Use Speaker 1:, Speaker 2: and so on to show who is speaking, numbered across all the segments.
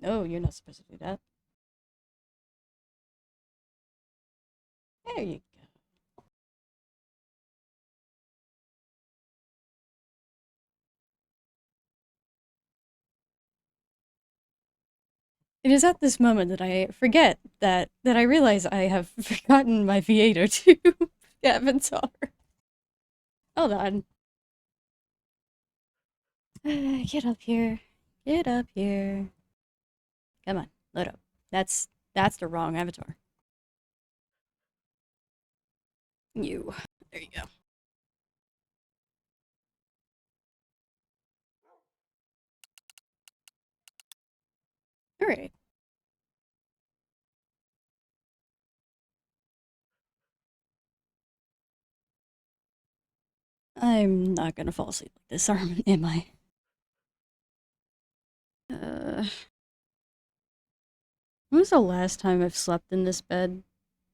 Speaker 1: No, you're not supposed to do that. There you go. It is at this moment that I forget that I realize I have forgotten my Vieto to Avatar. Hold on. Get up here. Get up here. Come on, load up. That's the wrong avatar. You. There you go. All right. I'm not gonna fall asleep like this, am I? Uh, when was the last time I've slept in this bed,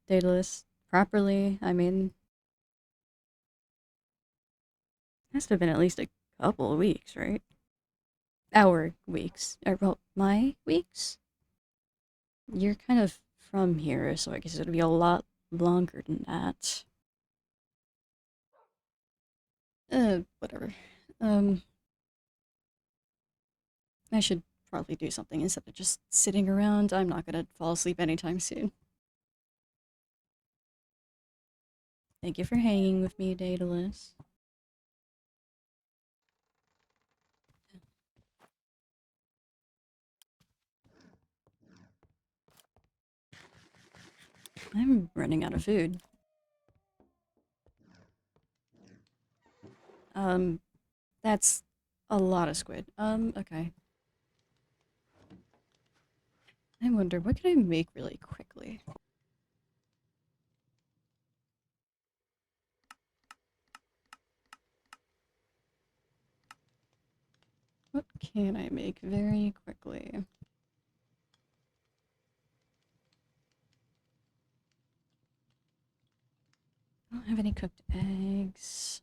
Speaker 1: Daedalus? Properly? I mean, has to have been at least a couple of weeks, right? Our weeks. Or, well, my weeks? You're kind of from here, so I guess it'll be a lot longer than that. Whatever. Um, I should probably do something instead of just sitting around. I'm not gonna fall asleep anytime soon. Thank you for hanging with me, Daedalus. I'm running out of food. Um, that's a lot of squid. Okay. I wonder, what can I make really quickly? What can I make very quickly? I don't have any cooked eggs.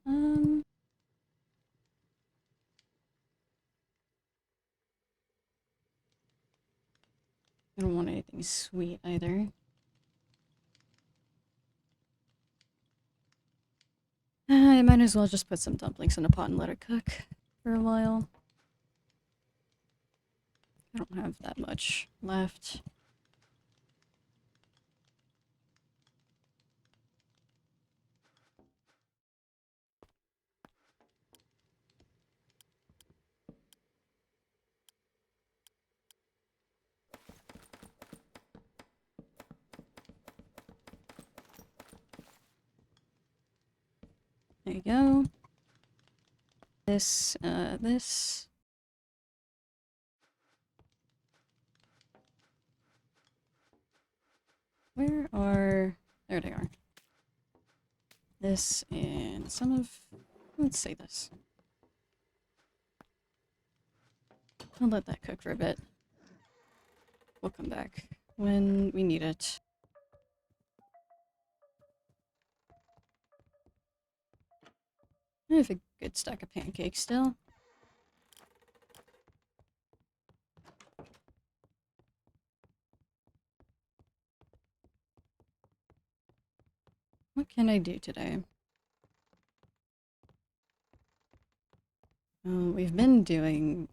Speaker 1: I don't want anything sweet either. I might as well just put some dumplings in a pot and let it cook for a while. I don't have that much left. There you go. This. Where are... There they are. This and some of... Let's say this. I'll let that cook for a bit. We'll come back when we need it. I have a good stack of pancakes still. What can I do today? We've been doing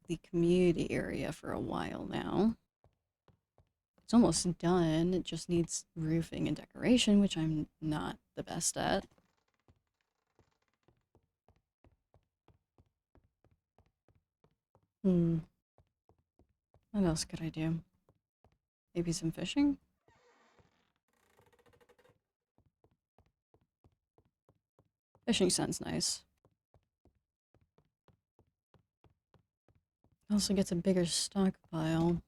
Speaker 1: the community area for a while now. It's almost done. It just needs roofing and decoration, which I'm not the best at. Hmm. What else could I do? Maybe some fishing? Fishing sounds nice. Also gets a bigger stockpile.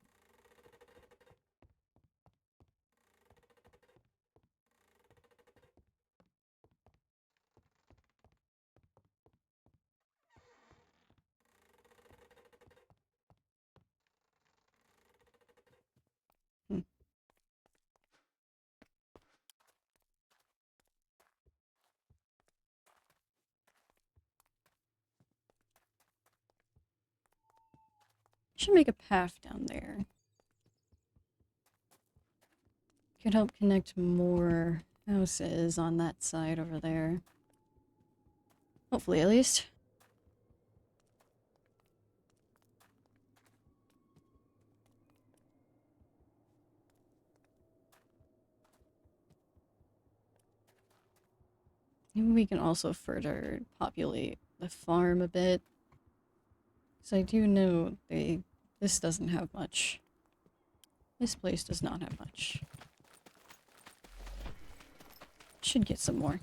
Speaker 1: Hmm. Should make a path down there. Could help connect more houses on that side over there. Hopefully, at least. Maybe we can also further populate the farm a bit. Because I do know this doesn't have much. This place does not have much. Should get some more.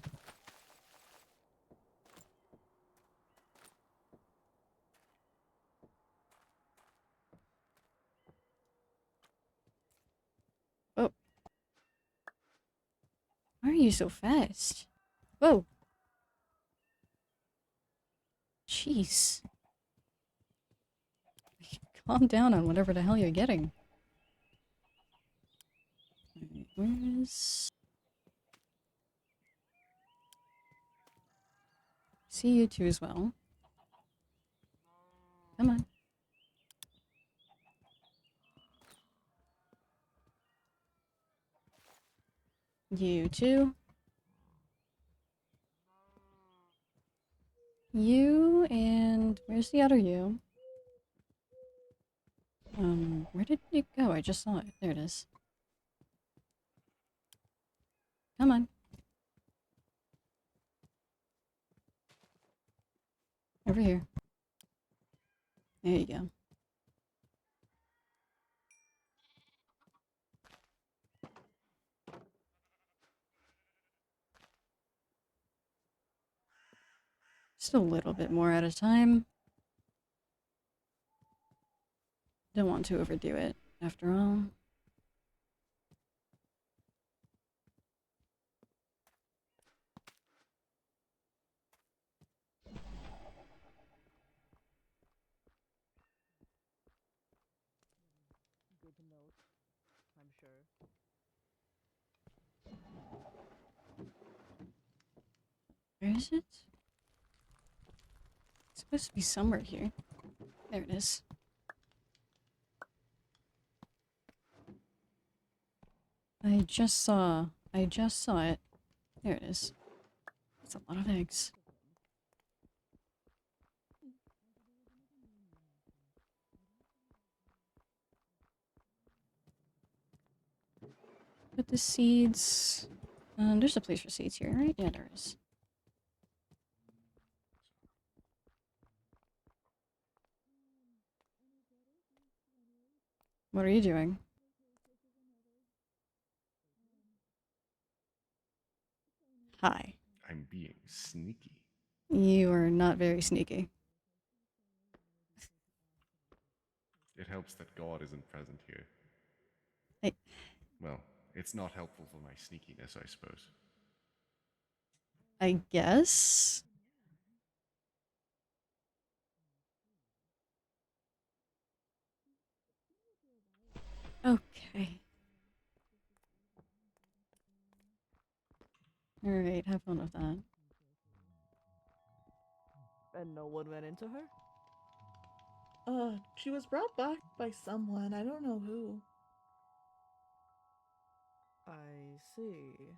Speaker 1: Oh. Why are you so fast? Whoa. Jeez. Calm down on whatever the hell you're getting. Alright, where is... See you two as well. Come on. You two. You and... Where's the other you? Where did it go? I just saw it. There it is. Come on. Over here. There you go. Just a little bit more at a time. Don't want to overdo it, after all.
Speaker 2: Good to note, I'm sure.
Speaker 1: Where is it? It's supposed to be somewhere here. There it is. I just saw it. There it is. That's a lot of eggs. Put the seeds... there's a place for seeds here, right? Yeah, there is. What are you doing? Hi.
Speaker 3: I'm being sneaky.
Speaker 1: You are not very sneaky.
Speaker 3: It helps that God isn't present here.
Speaker 1: I...
Speaker 3: Well, it's not helpful for my sneakiness, I suppose.
Speaker 1: I guess? Okay. Alright, have fun with that.
Speaker 2: And no one went into her?
Speaker 4: She was brought back by someone. I don't know who.
Speaker 2: I see.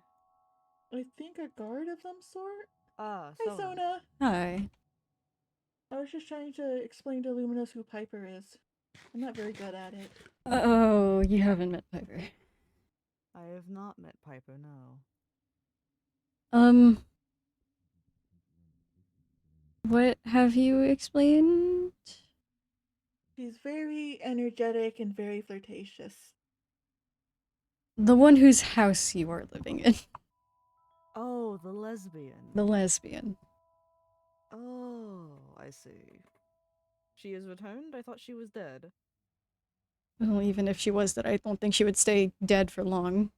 Speaker 4: I think a guard of some sort?
Speaker 2: Ah,
Speaker 4: Hi,
Speaker 2: Sona.
Speaker 4: Sona!
Speaker 1: Hi.
Speaker 4: I was just trying to explain to Luminous who Piper is. I'm not very good at it.
Speaker 1: Oh, you haven't met Piper.
Speaker 2: I have not met Piper, no.
Speaker 1: What have you explained?
Speaker 4: She's very energetic and very flirtatious.
Speaker 1: The one whose house you are living in.
Speaker 2: Oh, the lesbian.
Speaker 1: The lesbian.
Speaker 2: Oh, I see. She is returned? I thought she was dead.
Speaker 1: Well, even if she was dead, I don't think she would stay dead for long.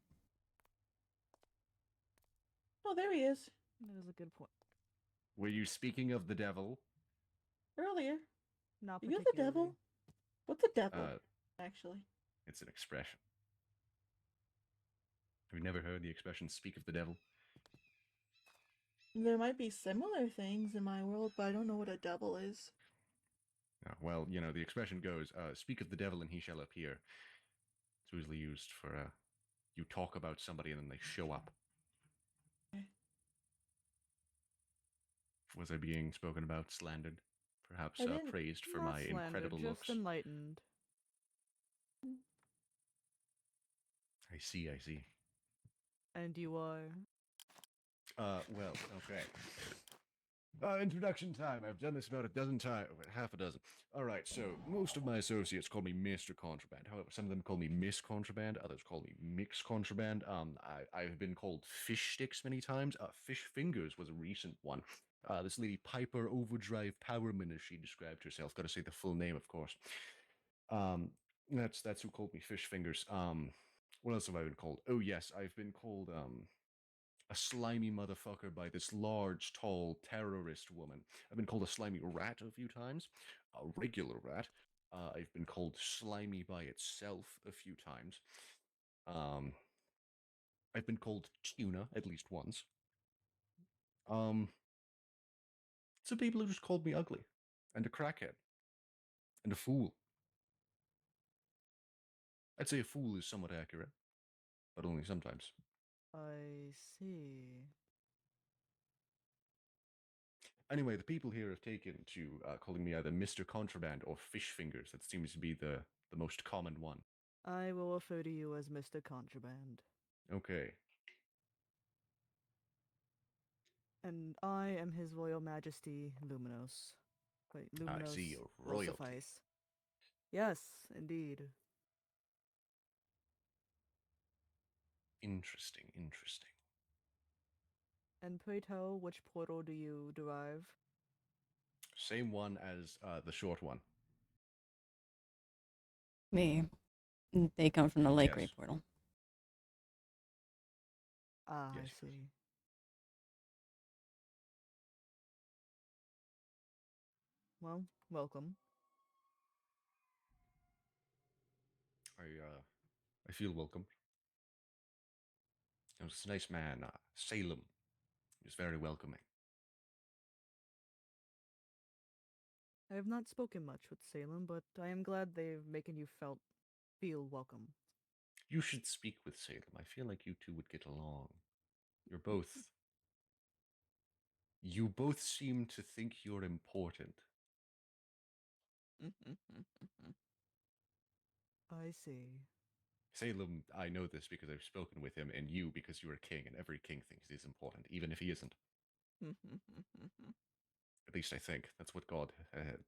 Speaker 4: Oh, there he is.
Speaker 2: That is a good point.
Speaker 3: Were you speaking of the devil?
Speaker 4: Earlier.
Speaker 2: Not
Speaker 4: Are you
Speaker 2: particularly.
Speaker 4: the devil? What's a devil, actually?
Speaker 3: It's an expression. Have you never heard the expression speak of the devil?
Speaker 4: There might be similar things in my world, but I don't know what a devil is.
Speaker 3: Well, you know, the expression goes, speak of the devil and he shall appear. It's usually used for, you talk about somebody and then they show up. Was I being spoken about, slandered? Perhaps
Speaker 4: I didn't-
Speaker 3: praised for
Speaker 2: Not
Speaker 3: my
Speaker 2: slandered,
Speaker 3: incredible
Speaker 2: just
Speaker 3: looks?
Speaker 2: enlightened.
Speaker 3: I see, I see.
Speaker 2: And you are.
Speaker 3: Well, okay. Introduction time. I've done this about a dozen times, half a dozen. All right, so most of my associates call me Mr. Contraband. However, some of them call me Miss Contraband. Others call me Mix Contraband. I've been called Fish Sticks many times. Fish Fingers was a recent one. This lady Piper Overdrive Powerman, as she described herself. Got to say the full name, of course. That's who called me Fish Fingers. What else have I been called? Oh yes, I've been called a slimy motherfucker by this large, tall terrorist woman. I've been called a slimy rat a few times, a regular rat. I've been called slimy by itself a few times. Um, I've been called tuna at least once. Um, some people have just called me ugly, and a crackhead, and a fool. I'd say a fool is somewhat accurate, but only sometimes.
Speaker 2: I see.
Speaker 3: Anyway, the people here have taken to calling me either Mr. Contraband or Fish Fingers. That seems to be the most common one.
Speaker 2: I will refer to you as Mr. Contraband.
Speaker 3: Okay.
Speaker 2: And I am His Royal Majesty Luminos. Wait,
Speaker 3: I see
Speaker 2: Luminos
Speaker 3: your
Speaker 2: will
Speaker 3: royalty.
Speaker 2: suffice. Yes, indeed.
Speaker 3: Interesting, interesting.
Speaker 2: And pray tell, which portal do you derive?
Speaker 3: Same one as the short one.
Speaker 1: Me. They come from the Lake Ray
Speaker 3: Yes.
Speaker 1: portal.
Speaker 2: Ah, I
Speaker 3: Yes, yes.
Speaker 2: see. Well, welcome.
Speaker 3: I feel welcome. He was a nice man. Salem. He was very welcoming.
Speaker 2: I have not spoken much with Salem, but I am glad they've making you feel welcome.
Speaker 3: You should speak with Salem. I feel like you two would get along. You're both. You both seem to think you're important.
Speaker 2: I see.
Speaker 3: Salem, I know this because I've spoken with him, and you because you're a king, and every king thinks he's important, even if he isn't. At least I think. That's what God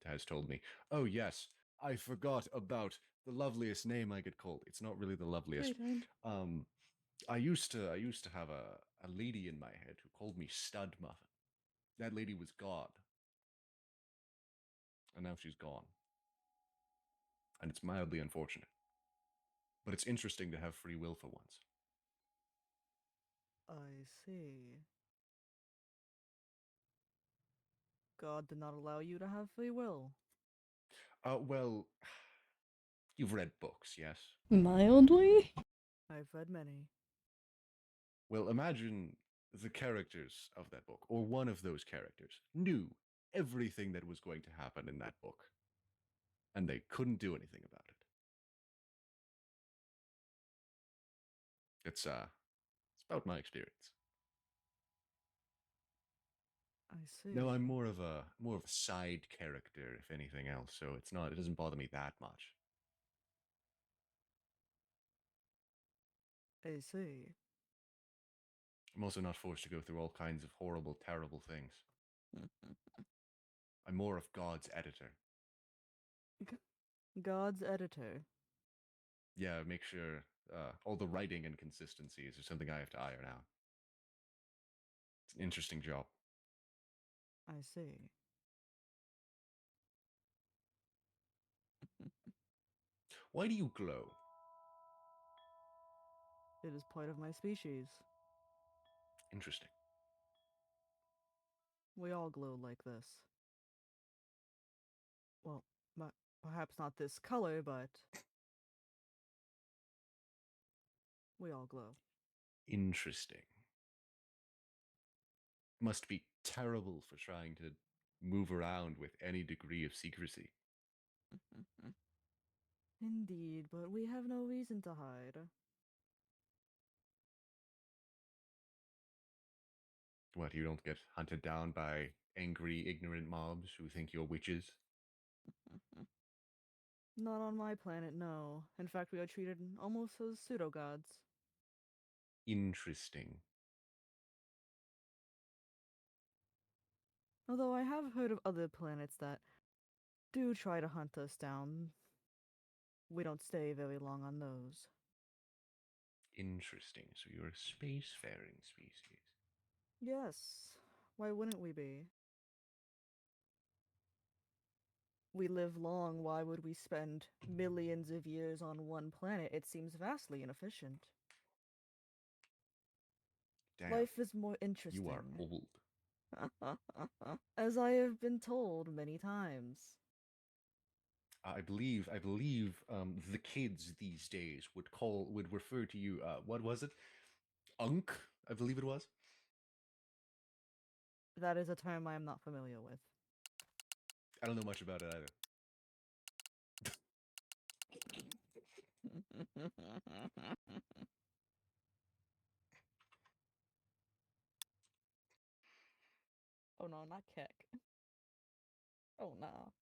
Speaker 3: has told me. Oh, yes. I forgot about the loveliest name I get called. It's not really the loveliest.
Speaker 4: Playtime.
Speaker 3: I used to have a lady in my head who called me Stud Muffin. That lady was God. And now she's gone. And it's mildly unfortunate. But it's interesting to have free will for once.
Speaker 2: I see. God did not allow you to have free will.
Speaker 3: Well, you've read books, yes?
Speaker 1: Mildly?
Speaker 2: I've read many.
Speaker 3: Well, imagine the characters of that book, or one of those characters, knew everything that was going to happen in that book. And they couldn't do anything about it. It's about my experience.
Speaker 2: I see.
Speaker 3: No, I'm more of a side character, if anything else, so it doesn't bother me that much.
Speaker 2: I see.
Speaker 3: I'm also not forced to go through all kinds of horrible, terrible things. I'm more of God's editor.
Speaker 2: God's editor.
Speaker 3: Yeah, make sure all the writing inconsistencies are something I have to iron out. It's an interesting job.
Speaker 2: I see.
Speaker 3: Why do you glow?
Speaker 2: It is part of my species.
Speaker 3: Interesting.
Speaker 2: We all glow like this. Well, perhaps not this color, but we all glow.
Speaker 3: Interesting. Must be terrible for trying to move around with any degree of secrecy.
Speaker 2: Indeed, but we have no reason to hide.
Speaker 3: What, you don't get hunted down by angry, ignorant mobs who think you're witches?
Speaker 2: Not on my planet, no. In fact, we are treated almost as pseudo-gods.
Speaker 3: Interesting.
Speaker 2: Although I have heard of other planets that do try to hunt us down. We don't stay very long on those.
Speaker 3: Interesting. So you're a spacefaring species.
Speaker 2: Yes, why wouldn't we be? We live long, why would we spend millions of years on one planet? It seems vastly inefficient.
Speaker 3: Damn,
Speaker 2: Life is more
Speaker 3: you are
Speaker 2: interesting.
Speaker 3: old.
Speaker 2: As I have been told many times.
Speaker 3: I believe the kids these days would refer to you, what was it? Unk, I believe it was.
Speaker 2: That is a term I am not familiar with.
Speaker 3: I don't know much about it either.
Speaker 2: Oh no, not Keck. Oh no.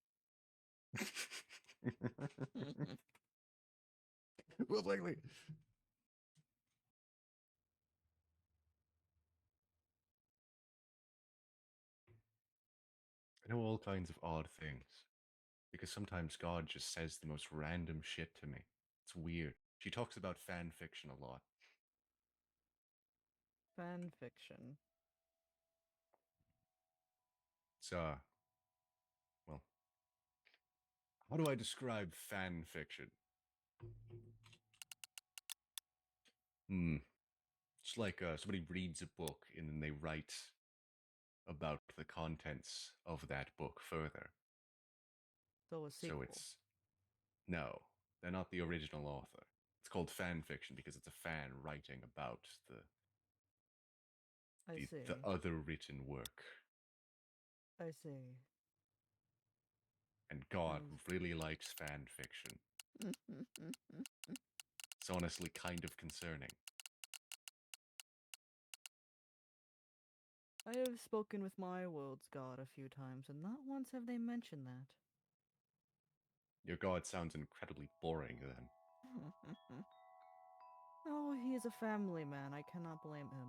Speaker 3: Well, likely. I know all kinds of odd things. Because sometimes God just says the most random shit to me. It's weird. She talks about fan fiction a lot.
Speaker 2: Fan fiction.
Speaker 3: It's, well, how do I describe fan fiction? Hmm. It's like somebody reads a book and then they write about the contents of that book further.
Speaker 2: So a
Speaker 3: So
Speaker 2: sequel.
Speaker 3: it's no, they're not the original author. It's called fan fiction because it's a fan writing about
Speaker 2: I see.
Speaker 3: the other written work.
Speaker 2: I see.
Speaker 3: And God
Speaker 2: I
Speaker 3: really likes fan fiction. It's honestly kind of concerning.
Speaker 2: I have spoken with my world's god a few times, and not once have they mentioned that.
Speaker 3: Your God sounds incredibly boring then.
Speaker 2: Oh, he is a family man. I cannot blame him.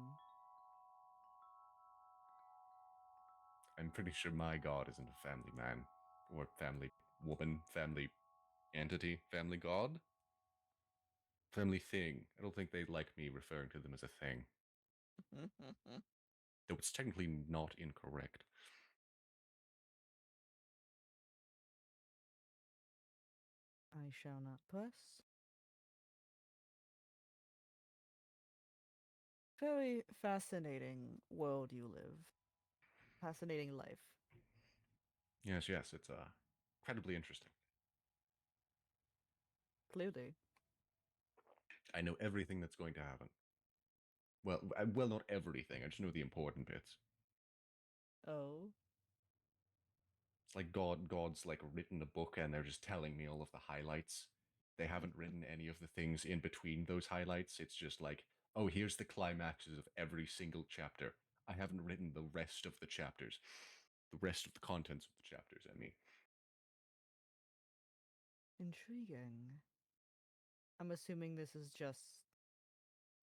Speaker 3: I'm pretty sure my God isn't a family man. Or family woman, family entity, family God? Family thing. I don't think they like me referring to them as a thing. Though it's technically not incorrect.
Speaker 2: I shall not press. Very fascinating world you live. Fascinating life.
Speaker 3: Yes, yes, it's incredibly interesting.
Speaker 2: Clearly.
Speaker 3: I know everything that's going to happen. Well, not everything. I just know the important bits.
Speaker 2: Oh.
Speaker 3: It's like God's like written a book and they're just telling me all of the highlights. They haven't written any of the things in between those highlights. It's just like, oh, here's the climaxes of every single chapter. I haven't written the rest of the chapters. The rest of the contents of the chapters, I mean.
Speaker 2: Intriguing. I'm assuming this is just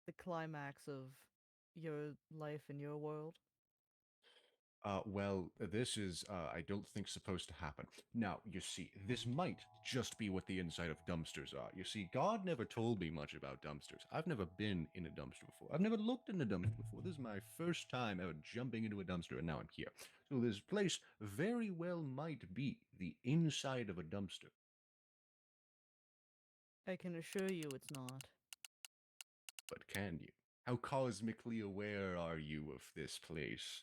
Speaker 2: the climax of your life in your world.
Speaker 3: Well, this is, I don't think supposed to happen. Now, you see, this might just be what the inside of dumpsters are. You see, God never told me much about dumpsters. I've never been in a dumpster before. I've never looked in a dumpster before. This is my first time ever jumping into a dumpster, and now I'm here. So this place very well might be the inside of a dumpster.
Speaker 2: I can assure you it's not.
Speaker 3: But can you? How cosmically aware are you of this place?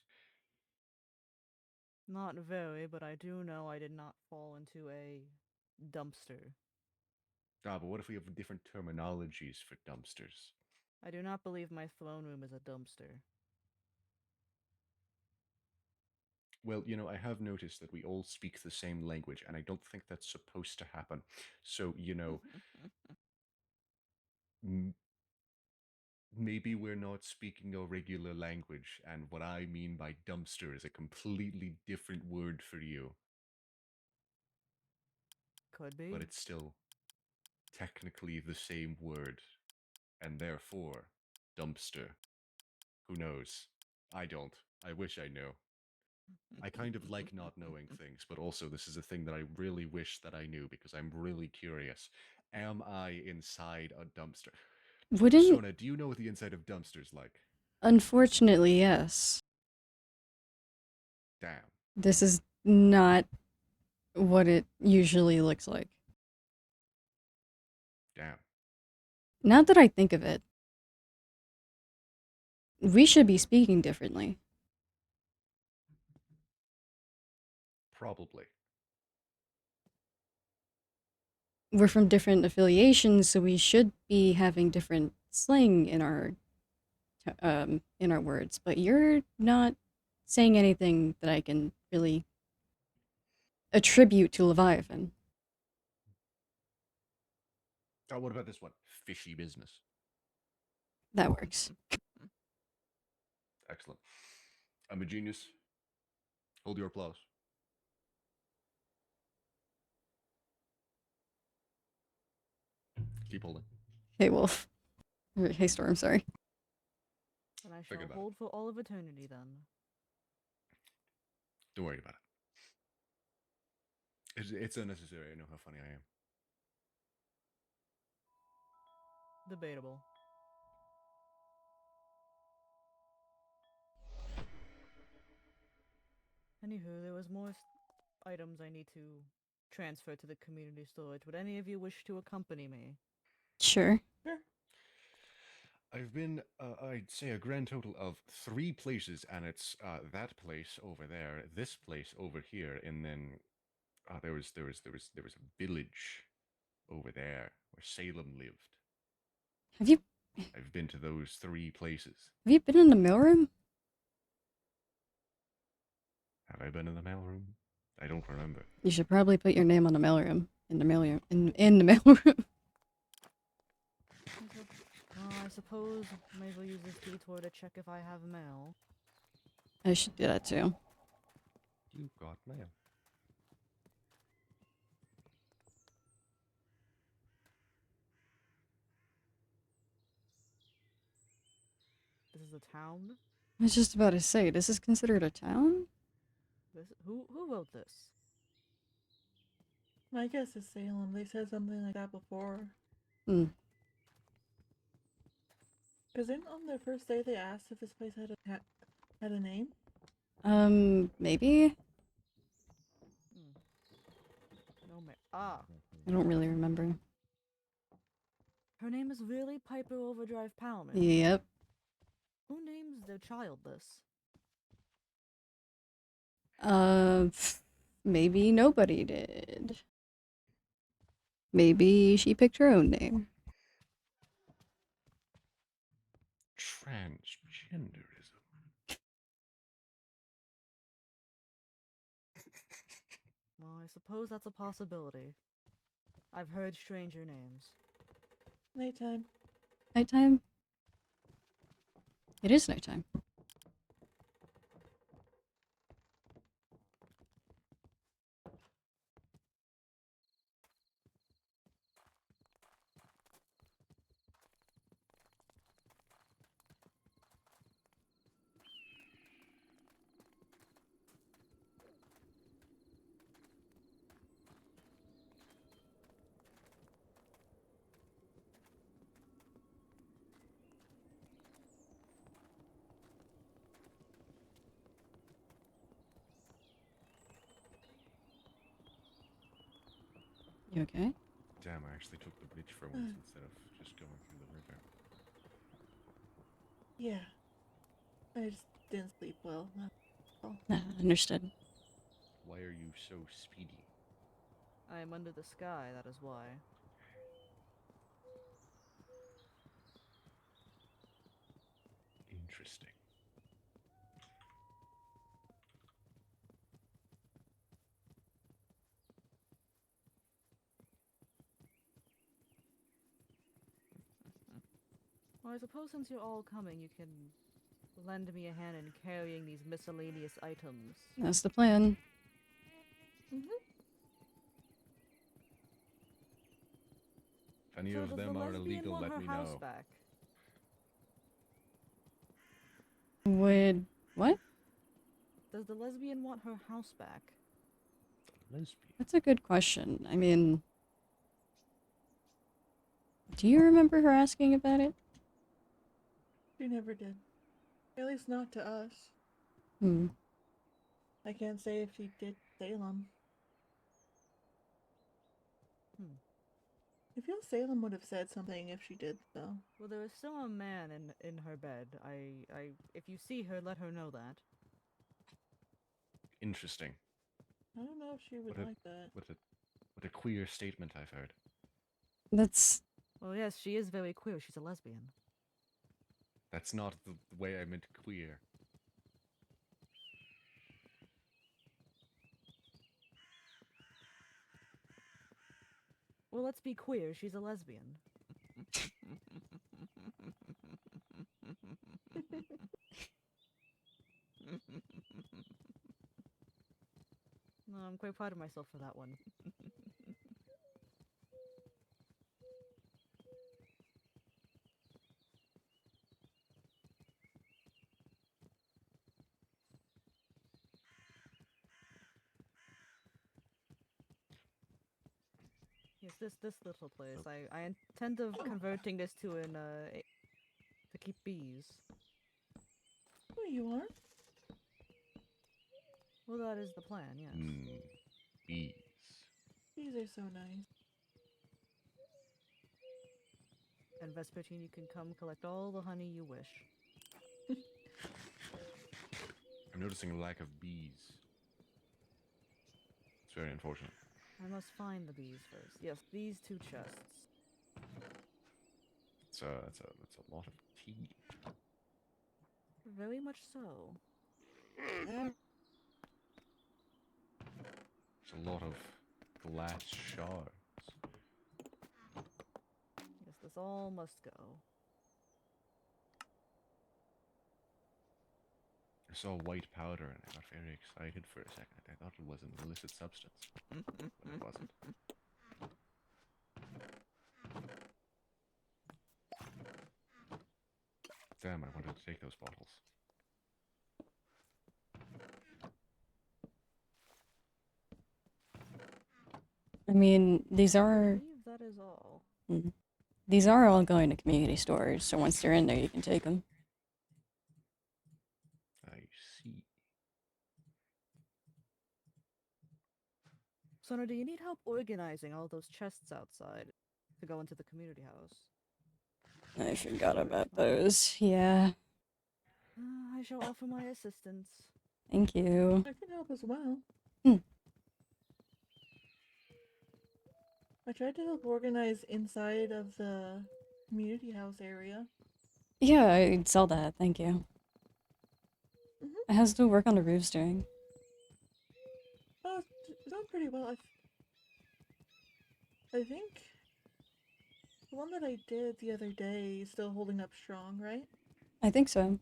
Speaker 2: Not very, but I do know I did not fall into a dumpster.
Speaker 3: Ah, but what if we have different terminologies for dumpsters?
Speaker 2: I do not believe my throne room is a dumpster.
Speaker 3: Well, I have noticed that we all speak the same language, and I don't think that's supposed to happen. So, m- maybe we're not speaking a regular language, and what I mean by dumpster is a completely different word for you,
Speaker 2: Could be.
Speaker 3: but it's still technically the same word, and therefore, dumpster. Who knows? I don't. I wish I knew. I kind of like not knowing things, but also this is a thing that I really wish that I knew because I'm really curious. Am I inside a dumpster?
Speaker 1: Wouldn't,
Speaker 3: Sona, do you know what the inside of dumpster's like?
Speaker 1: unfortunately, yes.
Speaker 3: Damn.
Speaker 1: This is not what it usually looks like.
Speaker 3: Damn.
Speaker 1: Now that I think of it, we should be speaking differently.
Speaker 3: Probably.
Speaker 1: We're from different affiliations, so we should be having different slang in our words. But you're not saying anything that I can really attribute to Leviathan.
Speaker 3: Oh, what about this one? Fishy business.
Speaker 1: That works.
Speaker 3: Excellent. I'm a genius. Hold your applause. Keep holding.
Speaker 1: Hey, Wolf. Or, hey, Storm, sorry.
Speaker 2: And I
Speaker 3: Think
Speaker 2: shall
Speaker 3: about
Speaker 2: hold for all of eternity then.
Speaker 3: Don't worry about it. It's unnecessary. I know how funny I am.
Speaker 2: Debatable. Anywho, there was more items I need to transfer to the community storage. Would any of you wish to accompany me?
Speaker 1: Sure.
Speaker 4: Sure.
Speaker 3: I've been, I'd say, a grand total of 3 places, and it's that place over there, this place over here, and then there was a village over there where Salem lived.
Speaker 1: Have you
Speaker 3: I've been to those 3 places.
Speaker 1: have you been in the mailroom?
Speaker 3: Have I been in the mailroom? I don't remember.
Speaker 1: You should probably put your name on the mailroom. In the mailroom. In the mailroom.
Speaker 2: I suppose may as well use this detour to check if I have mail.
Speaker 1: I should do that too.
Speaker 3: You got mail.
Speaker 2: This is a town?
Speaker 1: I was just about to say, this is considered a town?
Speaker 2: Who wrote this?
Speaker 4: My guess is Salem. They said something like that before.
Speaker 1: Hmm.
Speaker 4: Because then on their first day, they asked if this place had a name.
Speaker 1: Maybe?
Speaker 2: No mail. Ah,
Speaker 1: I don't really remember.
Speaker 2: her name is really Piper Overdrive Palman.
Speaker 1: Yep.
Speaker 2: Who names their child this?
Speaker 1: Maybe nobody did. Maybe she picked her own name.
Speaker 3: Transgenderism.
Speaker 2: Well, I suppose that's a possibility. I've heard stranger names.
Speaker 4: Nighttime.
Speaker 1: Nighttime? It is nighttime. You okay?
Speaker 3: Damn, I actually took the bridge for once instead of just going through the river.
Speaker 4: Yeah. I just didn't sleep well. Oh.
Speaker 1: Understood.
Speaker 3: Why are you so speedy?
Speaker 2: I am under the sky, that is why.
Speaker 3: Interesting.
Speaker 2: Well, I suppose since you're all coming, you can lend me a hand in carrying these miscellaneous items.
Speaker 1: That's the plan.
Speaker 3: If any
Speaker 2: So
Speaker 3: of
Speaker 2: does
Speaker 3: them
Speaker 2: the
Speaker 3: are
Speaker 2: lesbian
Speaker 3: illegal,
Speaker 2: want
Speaker 3: let
Speaker 2: her
Speaker 3: me
Speaker 2: house
Speaker 3: know.
Speaker 2: back?
Speaker 1: Would what?
Speaker 2: Does the lesbian want her house back?
Speaker 3: Lesbian.
Speaker 1: That's a good question. I mean, do you remember her asking about it?
Speaker 4: She never did. At least not to us.
Speaker 1: Hmm.
Speaker 4: I can't say if she did Salem. I feel Salem would have said something if she did, though.
Speaker 2: Well, there is still a man in her bed. If you see her, let her know that.
Speaker 3: Interesting.
Speaker 4: I don't know if she would
Speaker 3: What a-
Speaker 4: like that.
Speaker 3: What a queer statement I've heard.
Speaker 1: That's
Speaker 2: Well, yes, she is very queer. She's a lesbian.
Speaker 3: That's not the way I meant queer.
Speaker 2: Well, let's be queer. She's a lesbian. No, I'm quite proud of myself for that one. Yes, this little place. I intend of converting this to to keep bees.
Speaker 4: Oh, you are?
Speaker 2: Well, that is the plan. Yes.
Speaker 3: Bees.
Speaker 4: These are so nice.
Speaker 2: And Vespertine, you can come collect all the honey you wish.
Speaker 3: I'm noticing a lack of bees. It's very unfortunate.
Speaker 2: I must find the bees first. Yes, these two chests.
Speaker 3: It's a lot of tea.
Speaker 2: Very much so.
Speaker 3: It's a lot of glass shards.
Speaker 2: Yes, this all must go.
Speaker 3: I saw white powder and I got very excited for a second. I thought it was an illicit substance, but it wasn't. Damn, I wanted to take those bottles.
Speaker 1: I mean,
Speaker 2: I believe that is all.
Speaker 1: these are all going to community stores, so once they're in there, you can take them.
Speaker 3: I see.
Speaker 2: Sona, do you need help organizing all those chests outside to go into the community house?
Speaker 1: I forgot about those. Yeah.
Speaker 2: I shall offer my assistance.
Speaker 1: Thank you.
Speaker 4: I can help as well.
Speaker 1: Hmm.
Speaker 4: I tried to help organize inside of the community house area.
Speaker 1: Yeah, I saw that. Thank you. How's the work on the roofs doing?
Speaker 4: Oh, it's done pretty well. I think the one that I did the other day is still holding up strong, right?
Speaker 1: I think so.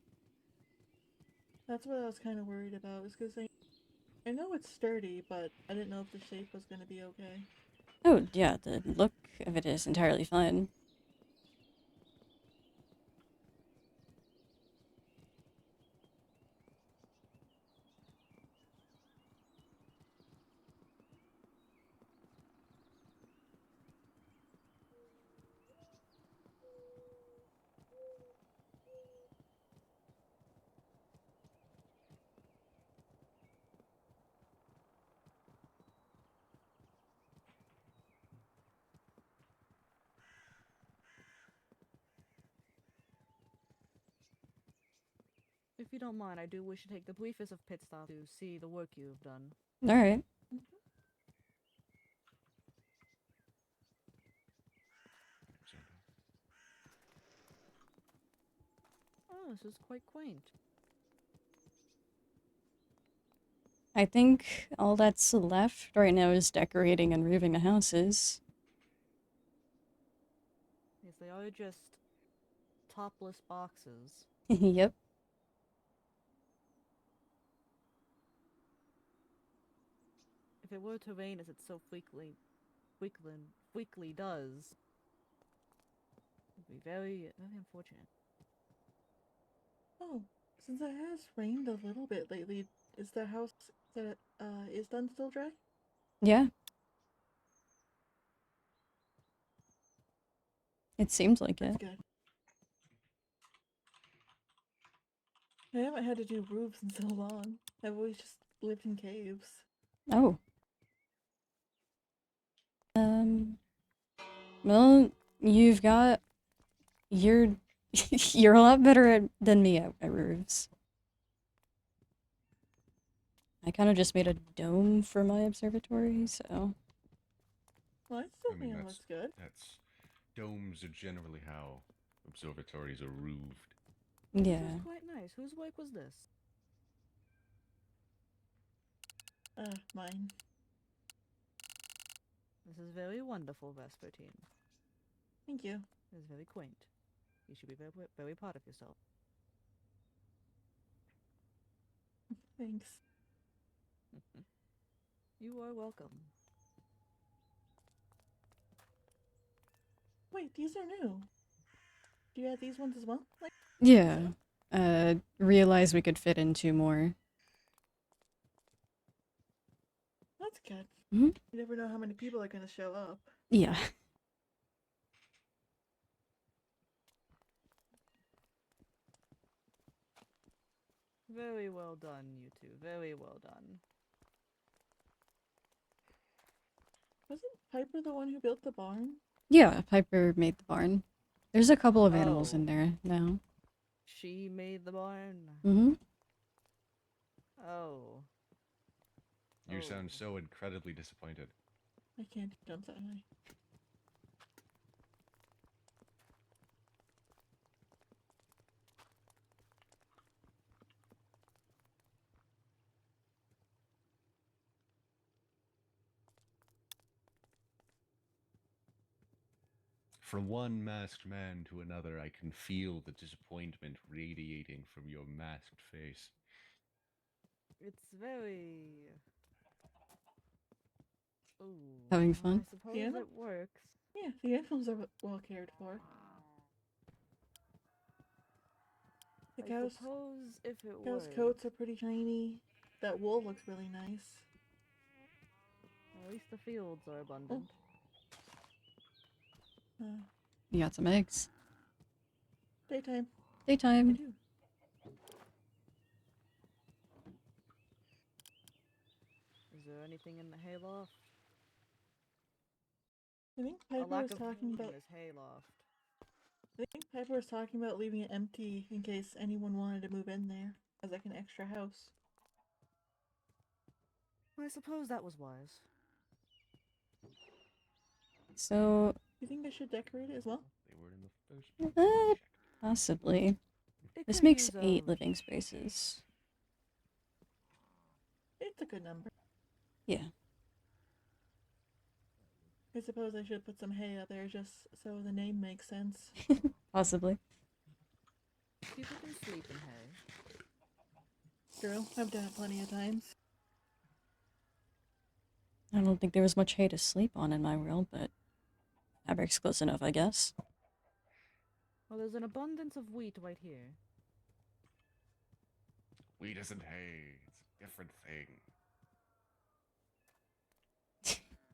Speaker 4: That's what I was kind of worried about, is because I know it's sturdy, but I didn't know if the shape was going to be okay.
Speaker 1: Oh, yeah, the look of it is entirely fine.
Speaker 2: If you don't mind, I do wish to take the briefest of pit stops to see the work you have done.
Speaker 1: Alright.
Speaker 2: Oh, this is quite quaint.
Speaker 1: I think all that's left right now is decorating and roofing the houses.
Speaker 2: Yes, they are just topless boxes.
Speaker 1: Yep.
Speaker 2: If it were to rain as it so frequently does, it'd be very, very unfortunate.
Speaker 4: Oh, since it has rained a little bit lately, is the house that is done still dry?
Speaker 1: Yeah. It seems like
Speaker 4: That's
Speaker 1: it.
Speaker 4: good. I haven't had to do roofs in so long. I've always just lived in caves.
Speaker 1: Oh. Well, you've got you're you're a lot better than me at roofs. I kind of just made a dome for my observatory, so
Speaker 4: Well, I still
Speaker 3: I mean,
Speaker 4: think it looks good.
Speaker 3: that's domes are generally how observatories are roofed.
Speaker 2: This
Speaker 1: yeah.
Speaker 2: is quite nice. Whose work was this?
Speaker 4: Mine.
Speaker 2: This is very wonderful, Vespertine.
Speaker 4: Thank you.
Speaker 2: It is very quaint. You should be very, very proud of yourself.
Speaker 4: Thanks.
Speaker 2: You are welcome.
Speaker 4: Wait, these are new. Do you have these ones as well? Like,
Speaker 1: Yeah. Realized we could fit in 2 more.
Speaker 4: that's good.
Speaker 1: Mhm.
Speaker 4: You never know how many people are going to show up.
Speaker 1: Yeah.
Speaker 2: Very well done, you two. Very well done.
Speaker 4: Wasn't Piper the one who built the barn?
Speaker 1: Yeah, Piper made the barn. There's a couple of animals in
Speaker 2: Oh.
Speaker 1: there now.
Speaker 2: She made the barn.
Speaker 1: Mm-hmm.
Speaker 2: Oh.
Speaker 3: You sound
Speaker 2: Oh.
Speaker 3: so incredibly disappointed.
Speaker 4: I can't jump that high.
Speaker 3: From one masked man to another, I can feel the disappointment radiating from your masked face.
Speaker 2: It's very... Ooh.
Speaker 1: Having fun?
Speaker 2: I suppose
Speaker 4: Piano?
Speaker 2: it works.
Speaker 4: Yeah, the animals are well cared for. The
Speaker 2: I
Speaker 4: cows'
Speaker 2: suppose if it
Speaker 4: cows'
Speaker 2: works.
Speaker 4: coats are pretty shiny. That wool looks really nice.
Speaker 2: At least the fields are abundant.
Speaker 1: You got some eggs.
Speaker 4: Daytime. I
Speaker 1: Daytime.
Speaker 4: do.
Speaker 2: Is there anything in the hayloft?
Speaker 4: I think
Speaker 2: A
Speaker 4: Piper
Speaker 2: lack
Speaker 4: was
Speaker 2: of
Speaker 4: talking
Speaker 2: food in
Speaker 4: about.
Speaker 2: this hayloft.
Speaker 4: I think Piper was talking about leaving it empty in case anyone wanted to move in there as like an extra house.
Speaker 2: I suppose that was wise.
Speaker 1: So,
Speaker 4: You think I should decorate it as well?
Speaker 3: They were in the first.
Speaker 1: possibly.
Speaker 2: It
Speaker 1: This
Speaker 2: could
Speaker 1: makes
Speaker 2: use
Speaker 1: 8
Speaker 2: of-
Speaker 1: living spaces.
Speaker 4: It's a good number.
Speaker 1: Yeah.
Speaker 4: I suppose I should put some hay up there just so the name makes sense.
Speaker 1: Possibly.
Speaker 2: People can sleep in hay.
Speaker 4: True, I've done it plenty of times.
Speaker 1: I don't think there was much hay to sleep on in my world, but fabric's close enough, I guess.
Speaker 2: Well, there's an abundance of wheat right here.
Speaker 3: Wheat isn't hay. It's a different thing.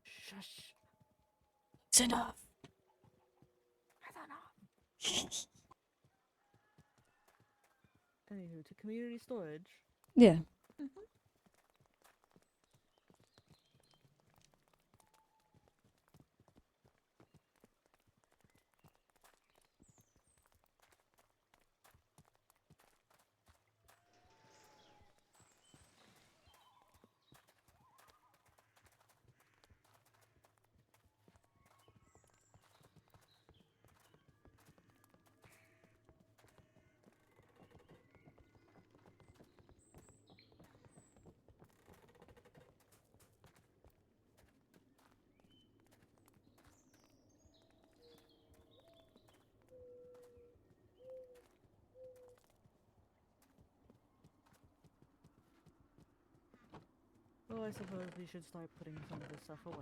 Speaker 2: Shush.
Speaker 1: It's enough.
Speaker 2: That's enough. Anywho, to community storage.
Speaker 1: Yeah.
Speaker 2: So I suppose we should start putting some of this stuff away.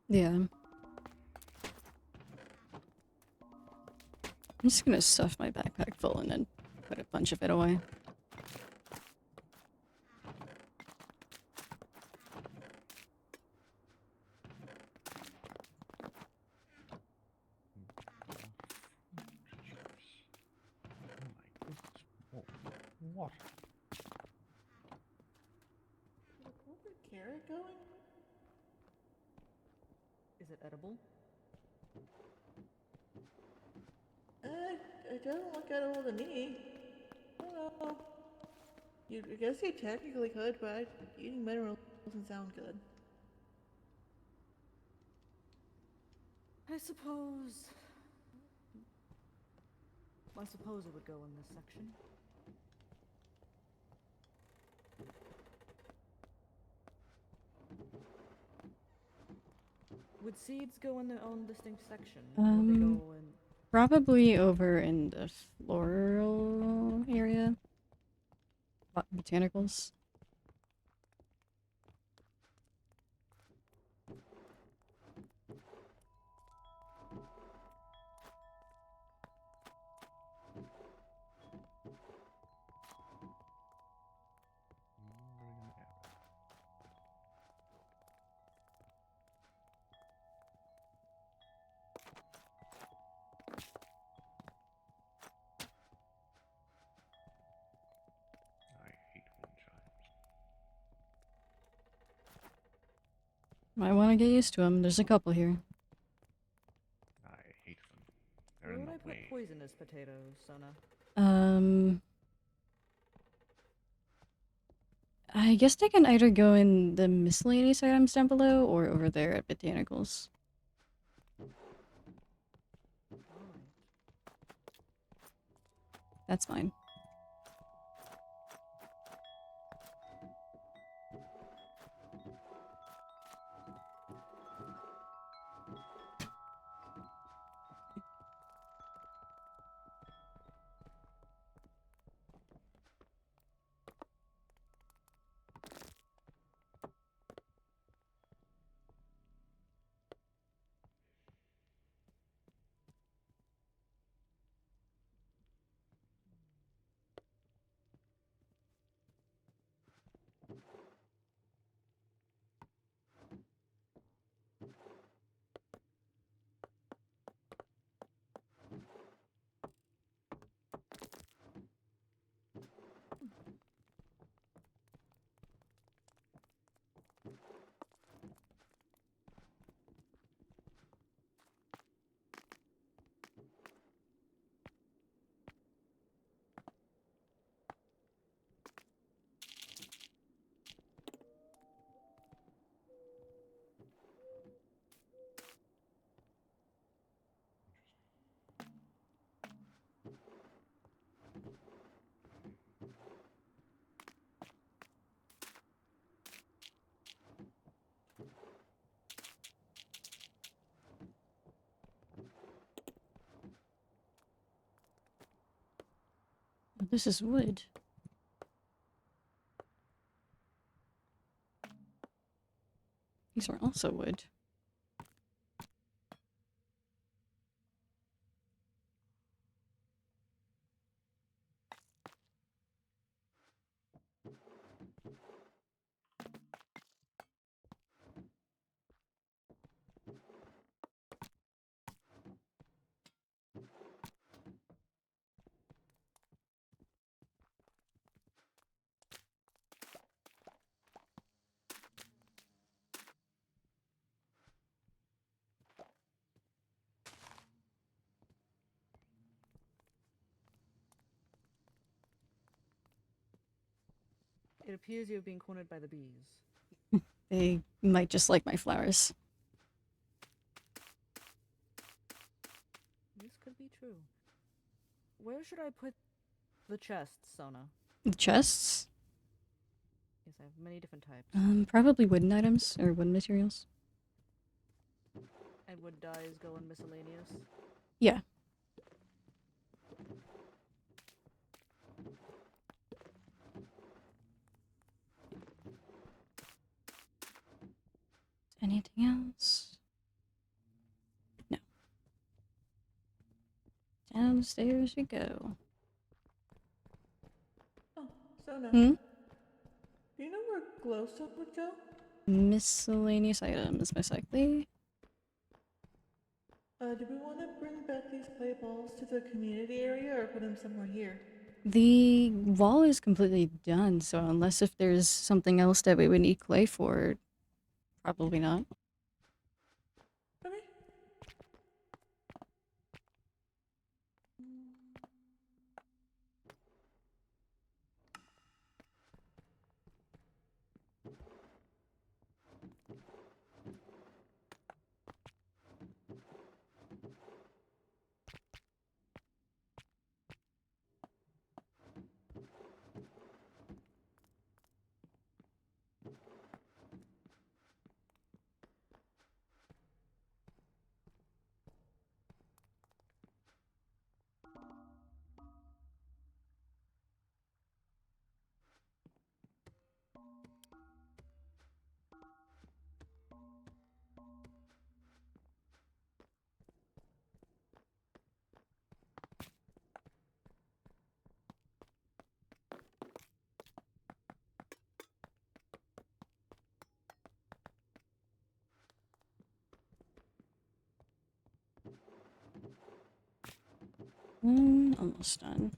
Speaker 1: Yeah. I'm just gonna stuff my backpack full and then put a bunch of it away.
Speaker 3: Oh my goodness. What?
Speaker 4: Is the corporate carrot going?
Speaker 2: Is it edible?
Speaker 4: It doesn't look edible to me. I don't know. I guess you technically could, but eating minerals doesn't sound good.
Speaker 2: I suppose it would go in this section. Would seeds go in their own distinct section? Or would they go in...
Speaker 1: Probably over in the floral area. Botanicals.
Speaker 3: I hate wind chimes.
Speaker 1: Might want to get used to them. There's a couple here.
Speaker 3: I hate them. They're
Speaker 2: Where
Speaker 3: in
Speaker 2: would I
Speaker 3: the
Speaker 2: put
Speaker 3: way.
Speaker 2: poisonous potatoes, Sona?
Speaker 1: I guess they can either go in the miscellaneous items down below or over there at Botanicals.
Speaker 2: Alright.
Speaker 1: That's fine. Oh, this is wood. These are also wood.
Speaker 2: It appears you're being cornered by the bees.
Speaker 1: They might just like my flowers.
Speaker 2: This could be true. Where should I put the chests, Sona?
Speaker 1: The chests?
Speaker 2: Yes, I have many different types.
Speaker 1: Probably wooden items or wooden materials.
Speaker 2: And wood dyes go in miscellaneous?
Speaker 1: Yeah. downstairs we go.
Speaker 4: Oh, Sona.
Speaker 1: Hmm?
Speaker 4: Do you know where Glowstone would go?
Speaker 1: Miscellaneous items, most likely.
Speaker 4: Do we want to bring back these clay balls to the community area or put them somewhere here?
Speaker 1: The wall is completely done, so unless if there's something else that we would need clay for, probably not.
Speaker 4: Okay.
Speaker 1: Almost done.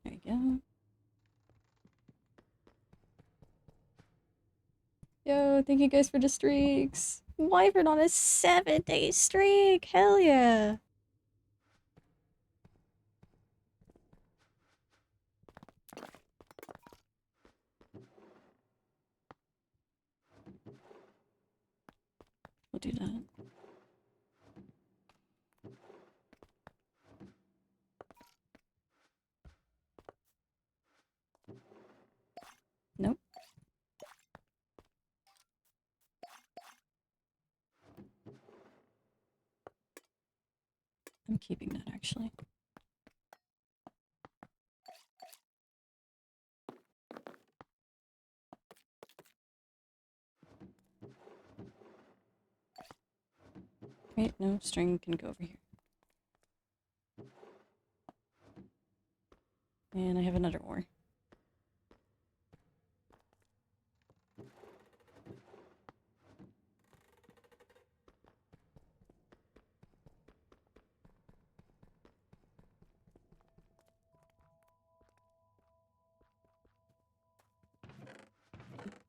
Speaker 1: There you go. Yo, thank you guys for the streaks. Wyvern on a 7-day streak. Hell yeah. We'll do that. Nope. I'm keeping that actually. Wait, no, string can go over here. And I have another ore.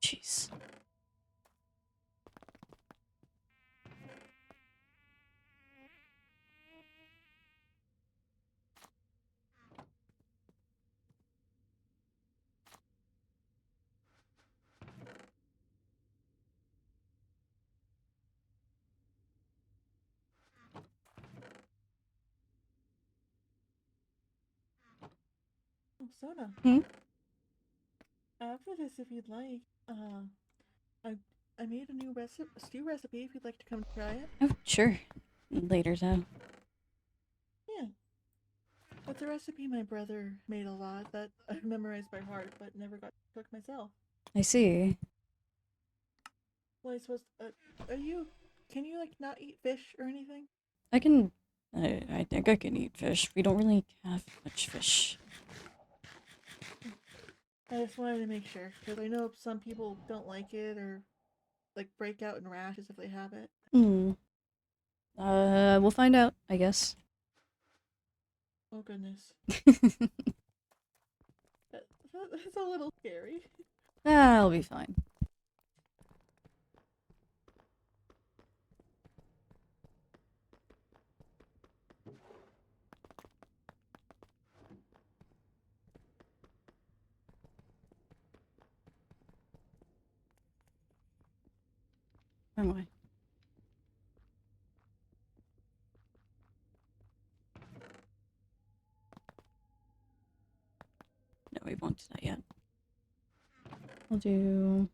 Speaker 1: Jeez.
Speaker 4: Oh, Sona.
Speaker 1: Hmm?
Speaker 4: After this, if you'd like, I I made a new stew recipe. If you'd like to come try it.
Speaker 1: Oh, sure. Later though.
Speaker 4: Yeah. It's a recipe my brother made a lot that I've memorized by heart, but never got to cook myself.
Speaker 1: I see.
Speaker 4: Well, I suppose. Are you? Can you like not eat fish or anything?
Speaker 1: I can. I think I can eat fish. We don't really have much fish.
Speaker 4: I just wanted to make sure because I know some people don't like it or like break out in rashes if they have it.
Speaker 1: Hmm. We'll find out, I guess.
Speaker 4: Oh goodness, that's a little scary.
Speaker 1: I'll be fine. Where am I? No, we won't do that yet. I'll do...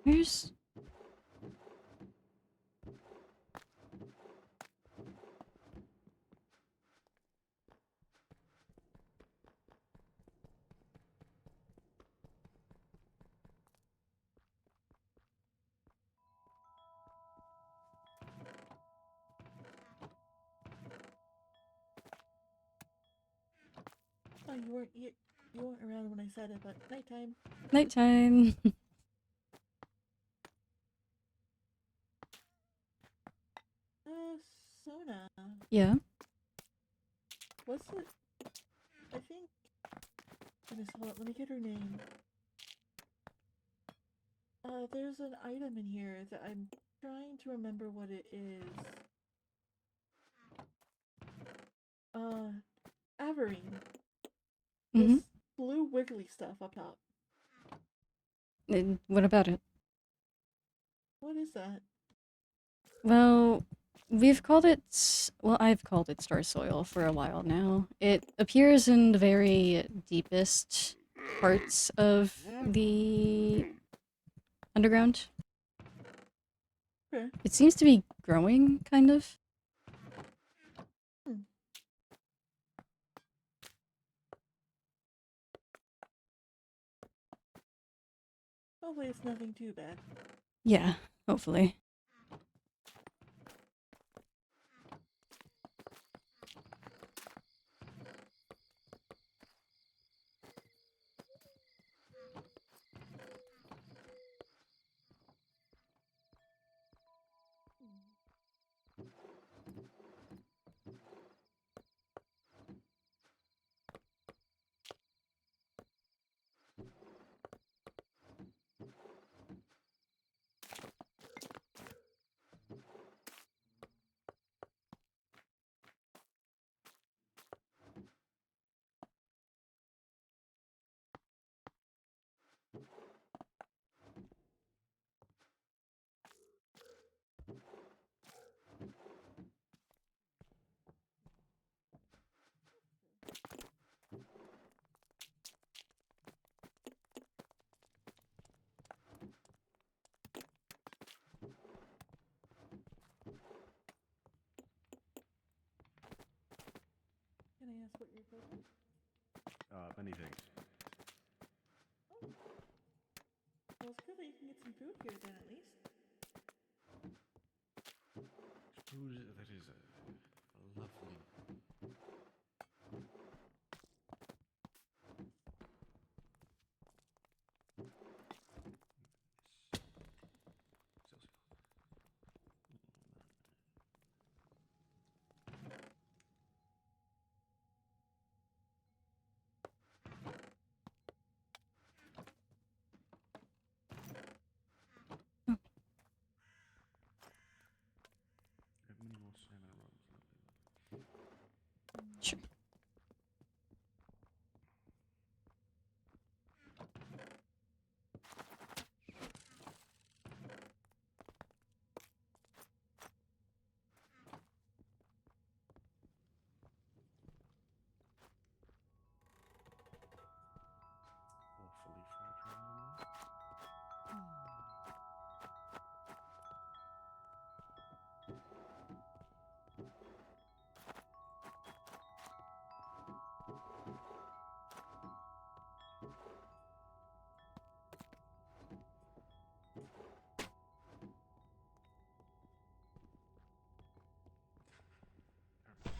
Speaker 1: Where's...
Speaker 4: Oh, you weren't around when I said it, but nighttime.
Speaker 1: Nighttime.
Speaker 4: Sona.
Speaker 1: Yeah.
Speaker 4: What's it? I think. Goodness, hold on, let me get her name. There's an item in here that I'm trying to remember what it is. Averine.
Speaker 1: Mm-hmm.
Speaker 4: This blue wiggly stuff up top.
Speaker 1: And what about it?
Speaker 4: What is that?
Speaker 1: Well, we've called it... Well, I've called it star soil for a while now. It appears in the very deepest parts of the underground.
Speaker 4: Okay.
Speaker 1: It seems to be growing, kind of.
Speaker 4: Hopefully it's nothing too bad.
Speaker 1: Yeah, hopefully.
Speaker 4: Can I ask what you're cooking?
Speaker 3: Many things.
Speaker 4: Well, it's good that you can get some food here then, at least.
Speaker 3: Suppose that is a lovely. I have many more salmon rolls.
Speaker 1: Sure.
Speaker 3: Awfully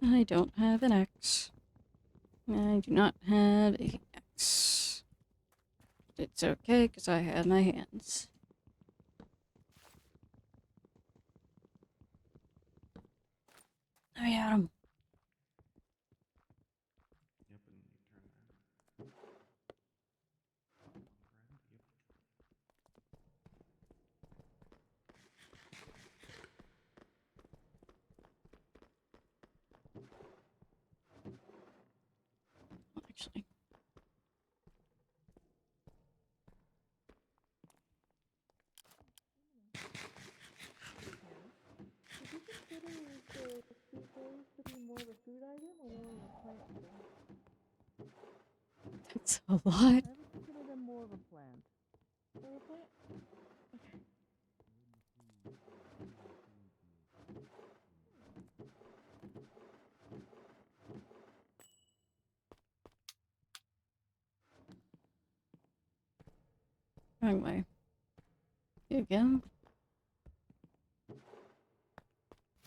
Speaker 3: fragile.
Speaker 1: I don't have an axe. I do not have a axe. It's okay, because I have my hands. I got 'em.
Speaker 3: Yep, and you turn that. Yep.
Speaker 1: Actually.
Speaker 4: Did you consider the sweet berries to be more of a food item or more of a plant item?
Speaker 1: That's a lot.
Speaker 2: I would consider them more of a plant.
Speaker 4: Or a plant? Okay.
Speaker 1: Wrong way. Here we go.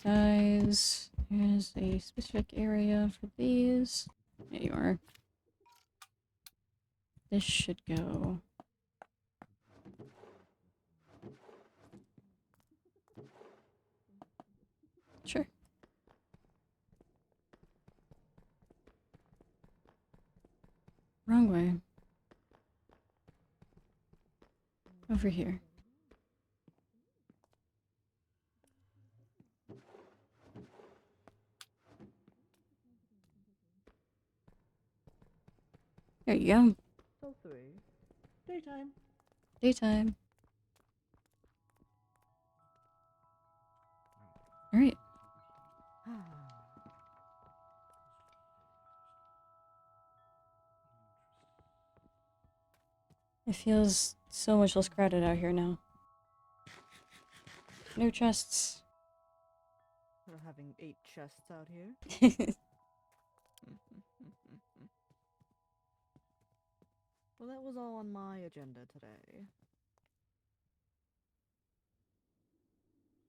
Speaker 1: Guys, here's a specific area for these. There you are. This should go. Sure. Wrong way. Over here. There you go.
Speaker 2: So 3.
Speaker 4: Daytime.
Speaker 1: Daytime. Alright. It feels so much less crowded out here now. No chests.
Speaker 2: We're having 8 chests out here. Well, that was all on my agenda today.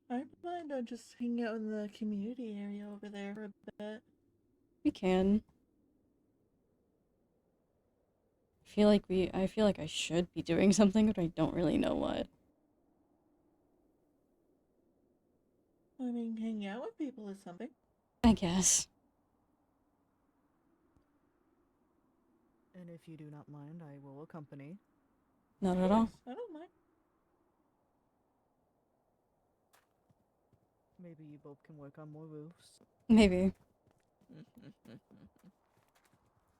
Speaker 4: I planned on just hanging out in the community area over there for a bit.
Speaker 1: We can. I feel like I should be doing something, but I don't really know what.
Speaker 4: I mean, hanging out with people is something.
Speaker 1: I guess.
Speaker 2: And if you do not mind, I will accompany.
Speaker 1: Not at all.
Speaker 4: Yes, I don't mind.
Speaker 2: Maybe you both can work on more roofs.
Speaker 1: Maybe.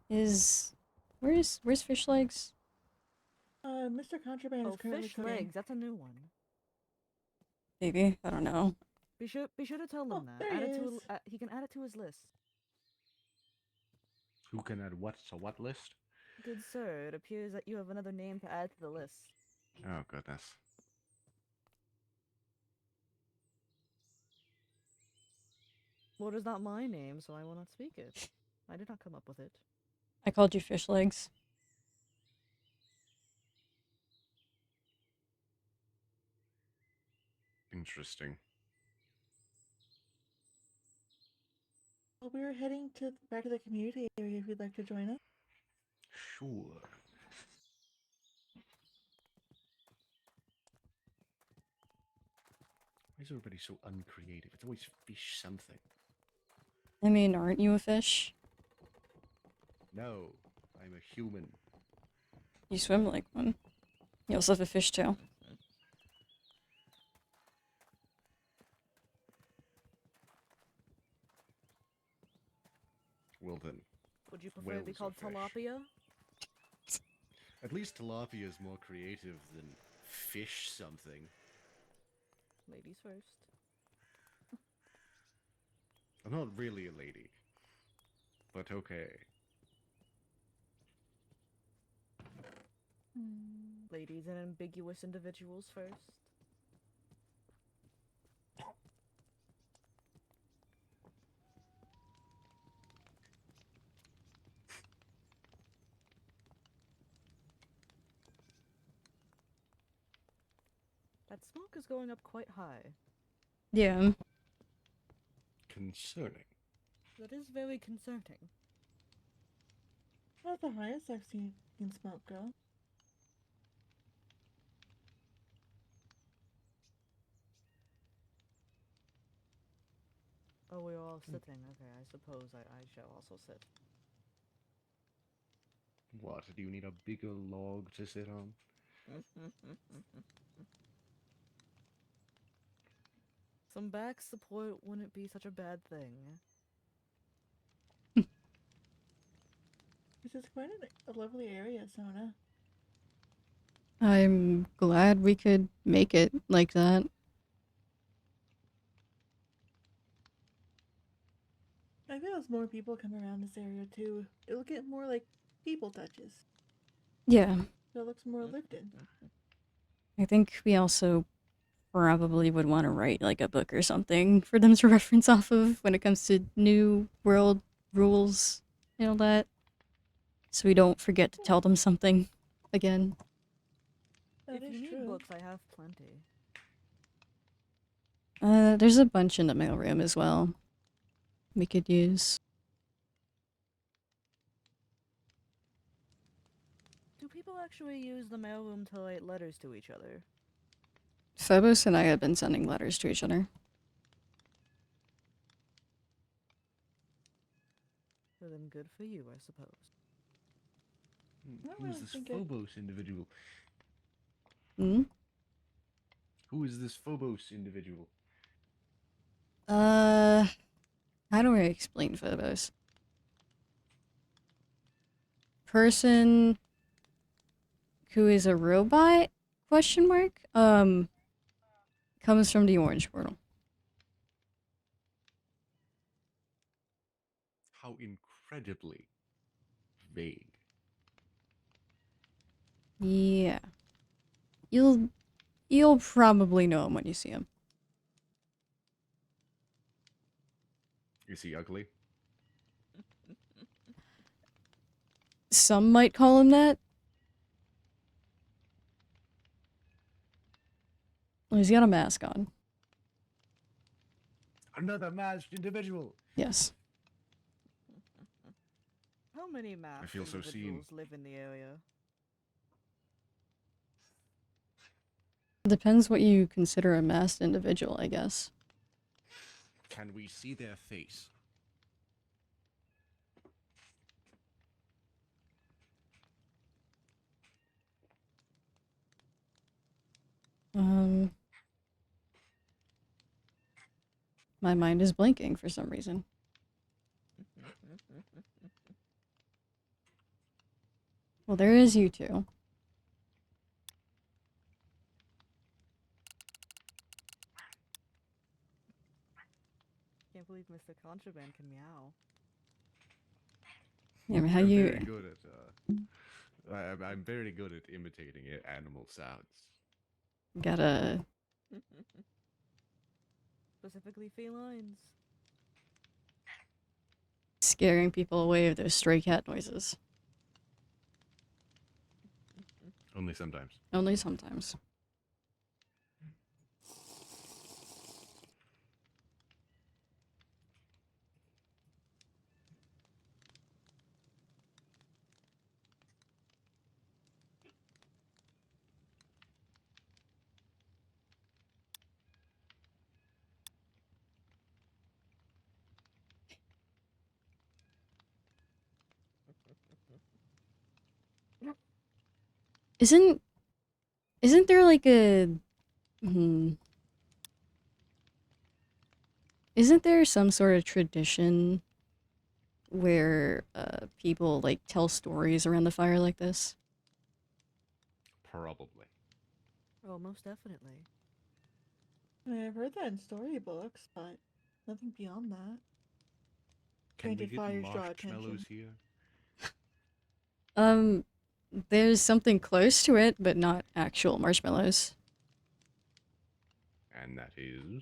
Speaker 1: Where's Fish Legs?
Speaker 4: Mr. Contraband is
Speaker 2: Oh,
Speaker 4: currently
Speaker 2: fish
Speaker 4: cooking.
Speaker 2: legs, that's a new one.
Speaker 1: Maybe. I don't know.
Speaker 2: Be sure to tell him
Speaker 4: Oh,
Speaker 2: that.
Speaker 4: there
Speaker 2: Add
Speaker 4: he
Speaker 2: it to
Speaker 4: is.
Speaker 2: he can add it to his list.
Speaker 3: Who can add what to what list?
Speaker 2: Good sir, it appears that you have another name to add to the list.
Speaker 3: Oh, goodness.
Speaker 2: Well, it is not my name, so I will not speak it. I did not come up with it.
Speaker 1: I called you Fish Legs.
Speaker 3: Interesting.
Speaker 4: Well, we were heading to back to the community area if you'd like to join us.
Speaker 3: Sure. Why is everybody so uncreative? It's always fish something.
Speaker 1: I mean, aren't you a fish?
Speaker 3: No, I'm a human.
Speaker 1: You swim like one. You also have a fish tail.
Speaker 3: Well then,
Speaker 2: Would you prefer to be
Speaker 3: Whales
Speaker 2: called
Speaker 3: are fish.
Speaker 2: tilapia?
Speaker 3: at least tilapia is more creative than fish something.
Speaker 2: Ladies first.
Speaker 3: I'm not really a lady. But okay.
Speaker 2: Ladies and ambiguous individuals first. That smoke is going up quite high.
Speaker 1: Yeah.
Speaker 3: Concerning.
Speaker 2: That is very concerning.
Speaker 4: Not the highest I've seen smoke go.
Speaker 2: Oh, we're all sitting. Okay, I suppose I shall also sit.
Speaker 3: What, do you need a bigger log to sit on?
Speaker 2: Some back support wouldn't be such a bad thing.
Speaker 4: This is quite a lovely area, Sona.
Speaker 1: I'm glad we could make it like that.
Speaker 4: I feel as more people come around this area too, it'll get more like people touches.
Speaker 1: Yeah,
Speaker 4: So it looks more lived in.
Speaker 1: I think we also probably would want to write like a book or something for them to reference off of when it comes to new world rules and all that. So we don't forget to tell them something again.
Speaker 4: That
Speaker 2: If
Speaker 4: is
Speaker 2: you need
Speaker 4: true.
Speaker 2: books, I have plenty.
Speaker 1: There's a bunch in the mailroom as well. We could use.
Speaker 2: Do people actually use the mailroom to write letters to each other?
Speaker 1: Phobos and I have been sending letters to each other.
Speaker 2: So then good for you, I suppose.
Speaker 4: I don't
Speaker 3: Who is
Speaker 4: really
Speaker 3: this
Speaker 4: think it-
Speaker 3: Phobos individual?
Speaker 1: Hmm?
Speaker 3: Who is this Phobos individual?
Speaker 1: How do I explain Phobos? Person who is a robot? Question mark. Comes from the orange portal.
Speaker 3: How incredibly vague.
Speaker 1: Yeah. You'll probably know him when you see him.
Speaker 3: Is he ugly?
Speaker 1: Some might call him that. Well, he's got a mask on.
Speaker 3: Another masked individual.
Speaker 1: Yes.
Speaker 2: How many masked
Speaker 3: feel so seen.
Speaker 2: individuals live in the area?
Speaker 1: Depends what you consider a masked individual, I guess.
Speaker 3: Can we see their face?
Speaker 1: My mind is blanking for some reason. Well, there is you two.
Speaker 2: Can't believe Mr. Contraband can meow.
Speaker 1: Yeah, I mean, how
Speaker 3: I'm
Speaker 1: you...
Speaker 3: very good at. I'm very good at imitating animal sounds.
Speaker 1: Gotta...
Speaker 2: Specifically felines.
Speaker 1: Scaring people away with those stray cat noises.
Speaker 3: Only sometimes.
Speaker 1: Only sometimes. Isn't there like a... Isn't there some sort of tradition where people like tell stories around the fire like this?
Speaker 3: Probably.
Speaker 2: Oh, most definitely.
Speaker 4: I mean, I've heard that in storybooks, but nothing beyond that.
Speaker 3: Can we
Speaker 4: Granted,
Speaker 3: get
Speaker 4: fires draw
Speaker 3: marshmallows
Speaker 4: attention.
Speaker 3: here?
Speaker 1: There's something close to it, but not actual marshmallows.
Speaker 3: And that is.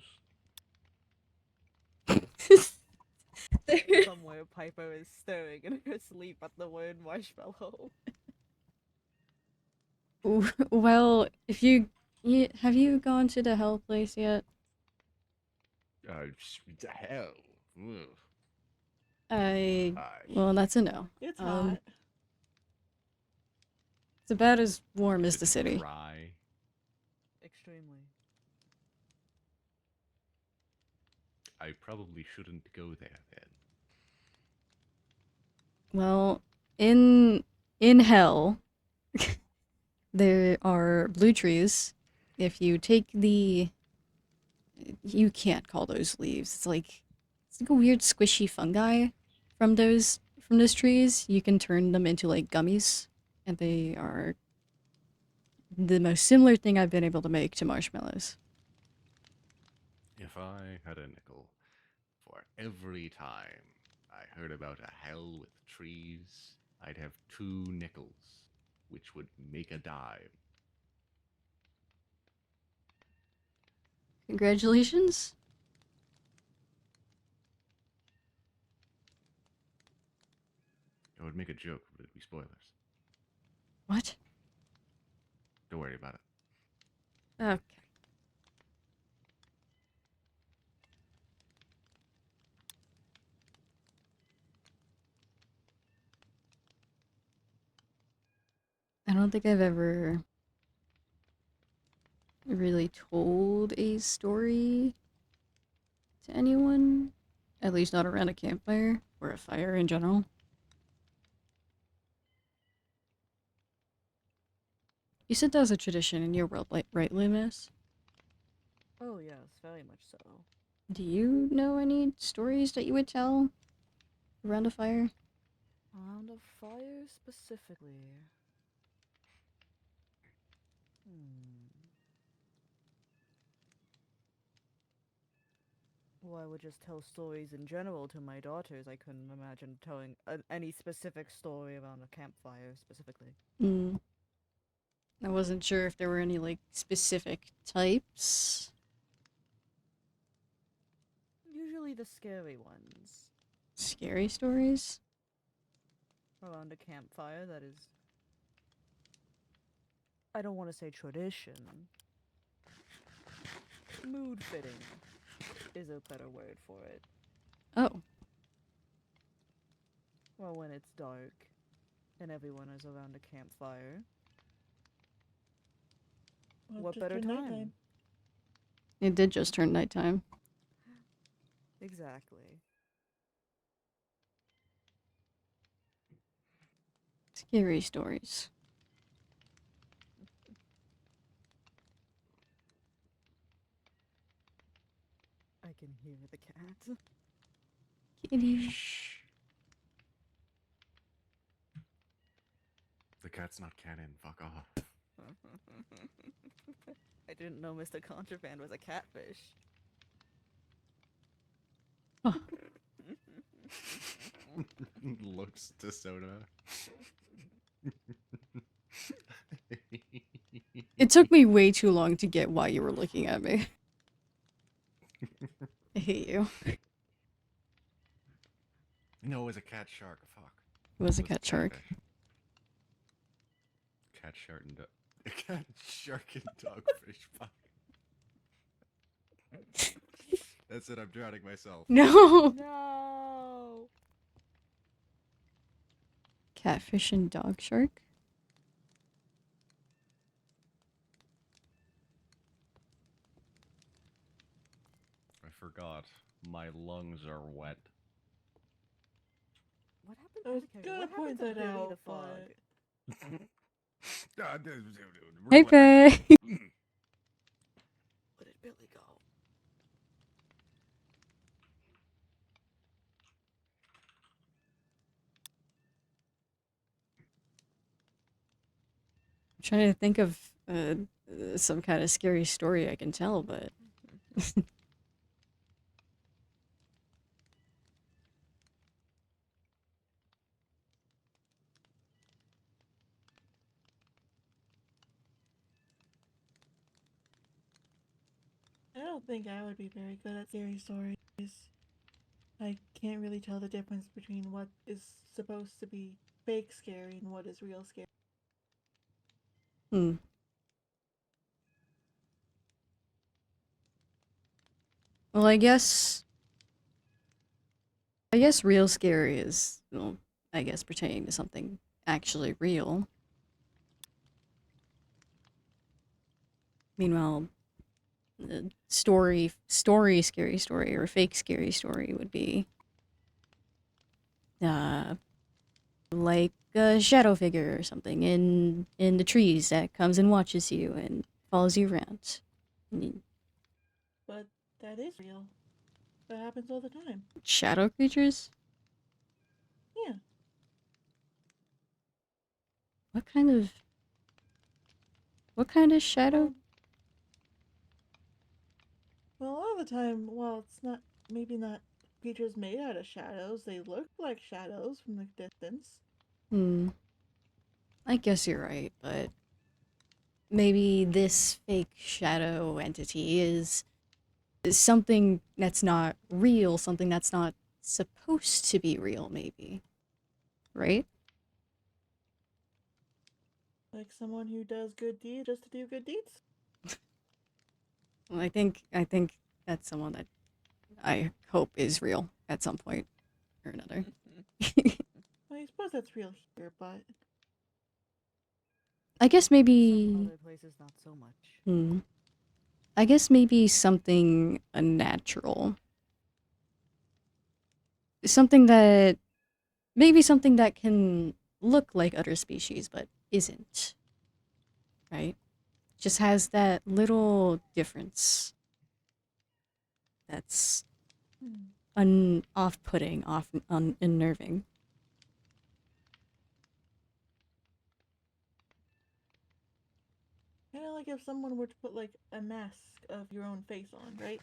Speaker 2: Somewhere Piper is stirring in her sleep at the word marshmallow.
Speaker 1: Well, if have you gone to the hell place yet?
Speaker 3: The hell. Ugh.
Speaker 1: Well, that's a no.
Speaker 4: It's hot.
Speaker 1: It's about as warm
Speaker 3: Is
Speaker 1: as the
Speaker 3: it
Speaker 1: city.
Speaker 3: Dry.
Speaker 2: Extremely.
Speaker 3: I probably shouldn't go there then.
Speaker 1: Well, in hell, there are blue trees. If you take the, you can't call those leaves. It's like a weird squishy fungi from those trees. You can turn them into like gummies, and they are the most similar thing I've been able to make to marshmallows.
Speaker 3: If I had a nickel for every time I heard about a hell with trees. I'd have 2 nickels, which would make a dime.
Speaker 1: Congratulations.
Speaker 3: I would make a joke, but it'd be spoilers.
Speaker 1: What?
Speaker 3: Don't worry about it.
Speaker 1: Okay. I don't think I've ever really told a story to anyone, at least not around a campfire or a fire in general. You said that was a tradition in your world, right, Loomis?
Speaker 2: Oh, yes, very much so.
Speaker 1: Do you know any stories that you would tell around a fire?
Speaker 2: Around a fire specifically. Well, I would just tell stories in general to my daughters. I couldn't imagine telling any specific story around a campfire specifically.
Speaker 1: Hmm. I wasn't sure if there were any, like, specific types.
Speaker 2: Usually the scary ones.
Speaker 1: Scary stories?
Speaker 2: Around a campfire that is... I don't want to say tradition. Mood fitting is a better word for it.
Speaker 1: Oh.
Speaker 2: Well, when it's dark and everyone is around a campfire.
Speaker 4: Well,
Speaker 2: What
Speaker 4: just
Speaker 2: better
Speaker 4: your
Speaker 2: time?
Speaker 4: nighttime.
Speaker 1: It did just turn nighttime.
Speaker 2: Exactly.
Speaker 1: Scary stories.
Speaker 2: I can hear the cat.
Speaker 1: Kitty.
Speaker 3: Shh. The cat's not canon. Fuck off.
Speaker 2: I didn't know Mr. Contraband was a catfish.
Speaker 1: Oh.
Speaker 3: Looks to Soda.
Speaker 1: It took me way too long to get why you were looking at me. I hate you.
Speaker 3: No, it was a cat shark. Fuck.
Speaker 1: It was a
Speaker 3: It
Speaker 1: cat shark.
Speaker 3: catfish. Cat shark and cat shark and dogfish. Fuck. That's it. I'm drowning myself.
Speaker 1: No!
Speaker 2: No!
Speaker 1: Catfish and dog shark?
Speaker 3: I forgot. My lungs are wet.
Speaker 2: What happened?
Speaker 4: I was
Speaker 2: okay,
Speaker 4: gonna
Speaker 2: what happened
Speaker 4: point
Speaker 2: to
Speaker 4: that
Speaker 2: Billy
Speaker 4: out,
Speaker 2: the Frog?
Speaker 1: Hey, Faye!
Speaker 2: Where did Billy go?
Speaker 1: I'm trying to think of some kind of scary story I can tell, but
Speaker 4: I don't think I would be very good at scary stories. I can't really tell the difference between what is supposed to be fake scary and what is real scary.
Speaker 1: hmm. Well, I guess real scary is, well, I guess pertaining to something actually real. Meanwhile, the scary story, or fake scary story would be, like a shadow figure or something in the trees that comes and watches you and follows you around.
Speaker 4: But that is real. That happens all the time.
Speaker 1: Shadow creatures?
Speaker 4: Yeah.
Speaker 1: What kind of shadow?
Speaker 4: Well, a lot of the time, well, it's not, maybe not creatures made out of shadows. They look like shadows from the distance.
Speaker 1: I guess you're right, but maybe this fake shadow entity is something that's not real, something that's not supposed to be real, maybe. Right?
Speaker 4: Like someone who does good deeds just to do good deeds.
Speaker 1: Well, I think that's someone that I hope is real at some point or another.
Speaker 4: I suppose that's real here, but
Speaker 1: I guess
Speaker 2: Some
Speaker 1: maybe
Speaker 2: other places, not so much.
Speaker 1: I guess maybe something unnatural. Something that maybe something that can look like other species but isn't. Right? Just has that little difference that's off-putting, unnerving.
Speaker 4: kind of like if someone were to put like a mask of your own face on, right?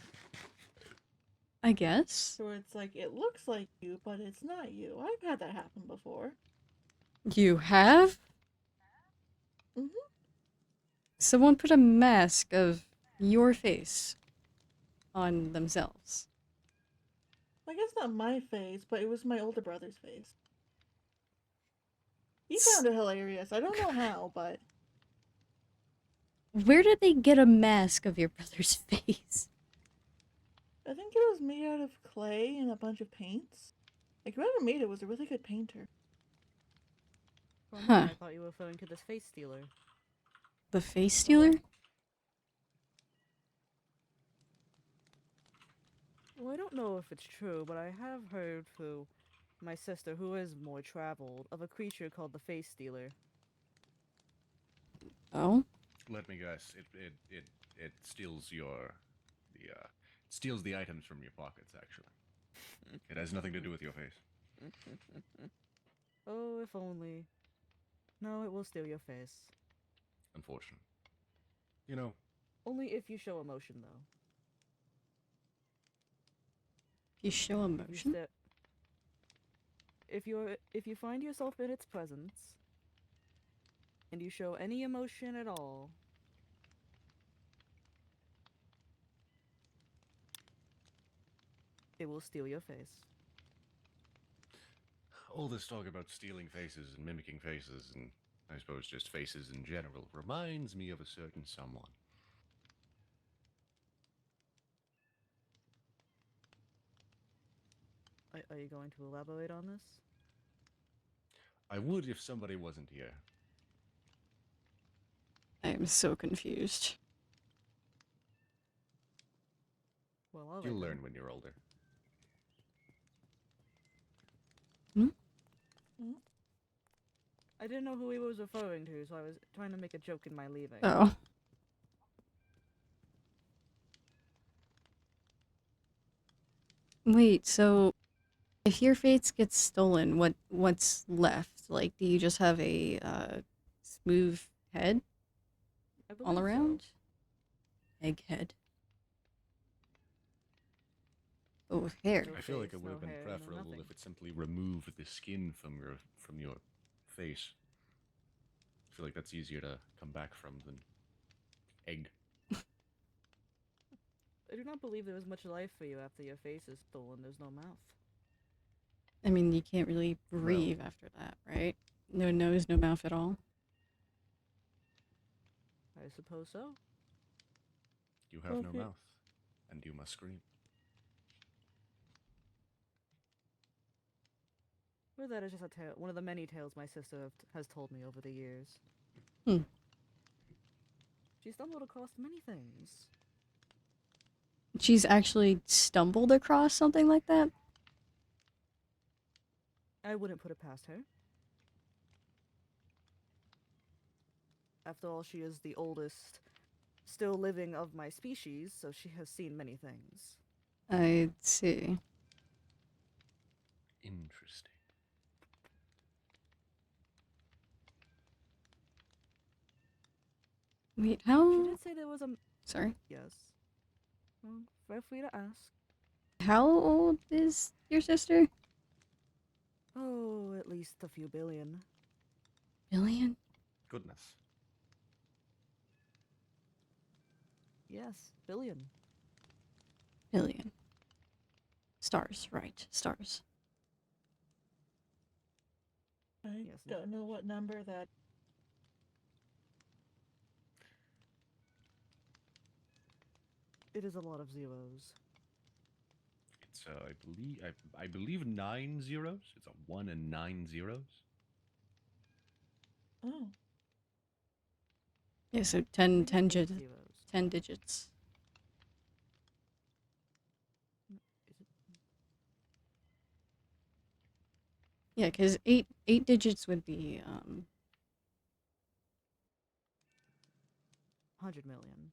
Speaker 1: I guess.
Speaker 4: So it's like it looks like you, but it's not you. I've had that happen before.
Speaker 1: You have?
Speaker 4: Mhm.
Speaker 1: Someone put a mask of your face on themselves.
Speaker 4: I guess not my face, but it was my older brother's face. He found it hilarious. I don't know how, but
Speaker 1: Where did they get a mask of your brother's face?
Speaker 4: I think it was made out of clay and a bunch of paints. Like whoever made it was a really good painter.
Speaker 2: For a
Speaker 1: Huh.
Speaker 2: moment, I thought you were referring to this face stealer.
Speaker 1: The face stealer?
Speaker 2: Well, I don't know if it's true, but I have heard through my sister, who is more traveled, of a creature called the face stealer.
Speaker 1: Oh?
Speaker 3: Let me guess. It steals steals the items from your pockets. Actually, it has nothing to do with your face.
Speaker 2: Oh, if only. No, it will steal your face.
Speaker 3: Unfortunate. You know,
Speaker 2: Only if you show emotion, though.
Speaker 1: You show
Speaker 2: If you
Speaker 1: emotion?
Speaker 2: step, if you find yourself in its presence, and you show any emotion at all, it will steal your face.
Speaker 3: all this talk about stealing faces and mimicking faces, and I suppose just faces in general, reminds me of a certain someone.
Speaker 2: Are you going to elaborate on this?
Speaker 3: I would if somebody wasn't here.
Speaker 1: I am so confused.
Speaker 2: Well, alright
Speaker 3: You'll
Speaker 2: then.
Speaker 3: learn when you're older.
Speaker 2: I didn't know who he was referring to, so I was trying to make a joke in my leaving.
Speaker 1: Oh. Wait, so if your face gets stolen, what's left? Like, do you just have a smooth head
Speaker 2: I believe
Speaker 1: all
Speaker 2: so.
Speaker 1: around? Egghead. Oh, hair.
Speaker 2: No
Speaker 3: I feel like
Speaker 2: face,
Speaker 3: it would
Speaker 2: no
Speaker 3: have been
Speaker 2: hair, no
Speaker 3: preferable
Speaker 2: nothing.
Speaker 3: if it simply removed the skin from your face. I feel like that's easier to come back from than egg.
Speaker 2: I do not believe there was much life for you after your face is stolen. There's no mouth.
Speaker 1: I mean, you can't really breathe after that, right? No nose, no mouth at all.
Speaker 2: I suppose so.
Speaker 3: You have no
Speaker 4: Okay.
Speaker 3: mouth, and you must scream.
Speaker 2: Or that is just a tale, one of the many tales my sister has told me over the years.
Speaker 1: Hmm.
Speaker 2: She stumbled across many things.
Speaker 1: She's actually stumbled across something like that?
Speaker 2: I wouldn't put it past her. After all, she is the oldest still living of my species, so she has seen many things.
Speaker 1: I see.
Speaker 3: Interesting.
Speaker 1: Wait,
Speaker 2: She
Speaker 1: how?
Speaker 2: did say there was a...
Speaker 1: Sorry.
Speaker 2: Yes. Well, feel free to ask.
Speaker 1: How old is your sister?
Speaker 2: Oh, at least a few billion.
Speaker 1: Billion?
Speaker 3: Goodness.
Speaker 2: Yes, billion.
Speaker 1: Billion. Stars, right. Stars.
Speaker 4: I
Speaker 2: Yes.
Speaker 4: don't know what number that.
Speaker 2: It is a lot of zeros.
Speaker 3: It's I believe 9 zeros. It's a 1 and 9 zeros.
Speaker 4: Oh,
Speaker 1: Yeah, so
Speaker 2: I
Speaker 1: 10,
Speaker 2: think
Speaker 1: 10,
Speaker 2: it's 8
Speaker 1: digits.
Speaker 2: zeros.
Speaker 1: 10 digits.
Speaker 2: Is it?
Speaker 1: Yeah, because eight digits would be
Speaker 2: 100 million.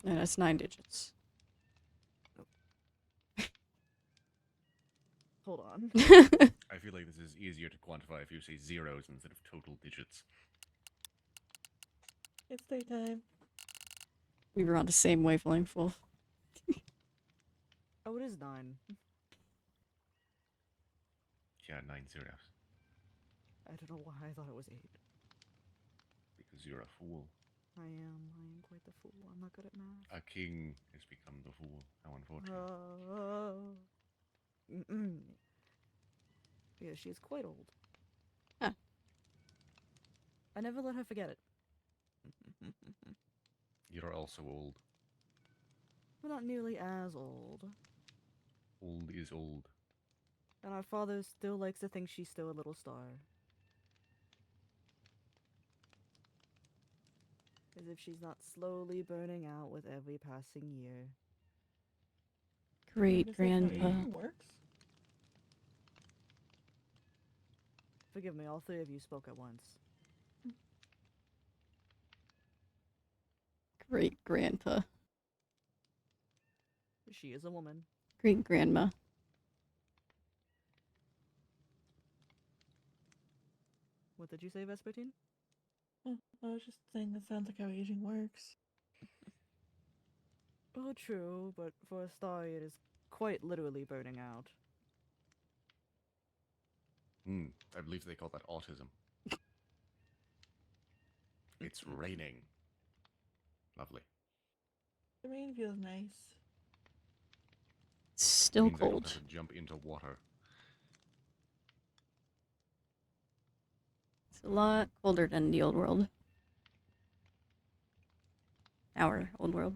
Speaker 1: no, that's 9 digits.
Speaker 2: Hold on.
Speaker 3: I feel like this is easier to quantify if you say zeros instead of total digits.
Speaker 4: it's daytime.
Speaker 1: We were on the same wavelength, Wolf.
Speaker 2: Oh, it is 9.
Speaker 3: Yeah, 9 zeros.
Speaker 2: I don't know why I thought it was 8.
Speaker 3: Because you're a fool.
Speaker 2: I am quite the fool. I'm not good at math.
Speaker 3: A king has become the fool. How unfortunate.
Speaker 2: Yeah, she's quite old.
Speaker 1: Huh.
Speaker 2: I never let her forget it.
Speaker 3: You're also old.
Speaker 2: We're not nearly as old.
Speaker 3: Old is old.
Speaker 2: And our father still likes to think she's still a little star. As if she's not slowly burning out with every passing year.
Speaker 1: Great
Speaker 4: Is that how
Speaker 1: grandpa.
Speaker 4: aging works?
Speaker 2: Forgive me, all three of you spoke at once.
Speaker 1: Great grandpa.
Speaker 2: She is a woman.
Speaker 1: Great grandma.
Speaker 2: What did you say, Vespertine?
Speaker 4: Oh, I was just saying that sounds like how aging works.
Speaker 2: Oh, true, but for a star, it is quite literally burning out.
Speaker 3: I believe they call that autism. It's raining. Lovely.
Speaker 4: The rain feels nice.
Speaker 1: It's still
Speaker 3: Means I don't
Speaker 1: cold.
Speaker 3: have to jump into water.
Speaker 1: It's a lot colder than the old world. Our old world.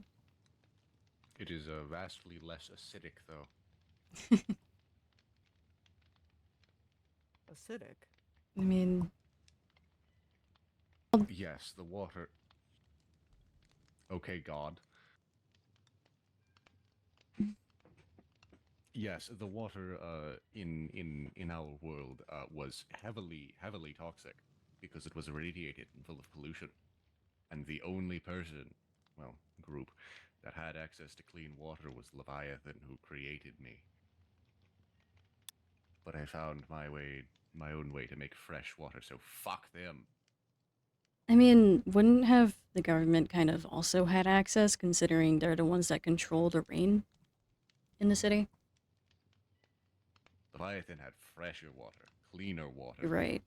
Speaker 3: It is vastly less acidic, though.
Speaker 2: Acidic?
Speaker 1: I mean,
Speaker 3: Yes, the water. Okay, God. Yes, the water in our world was heavily toxic because it was irradiated and full of pollution. And the only person, well, group, that had access to clean water was Leviathan, who created me. But I found my own way to make fresh water, so fuck them.
Speaker 1: I mean, wouldn't have the government kind of also had access, considering they're the ones that control the rain in the city?
Speaker 3: Leviathan had fresher water, cleaner water.
Speaker 1: You're right.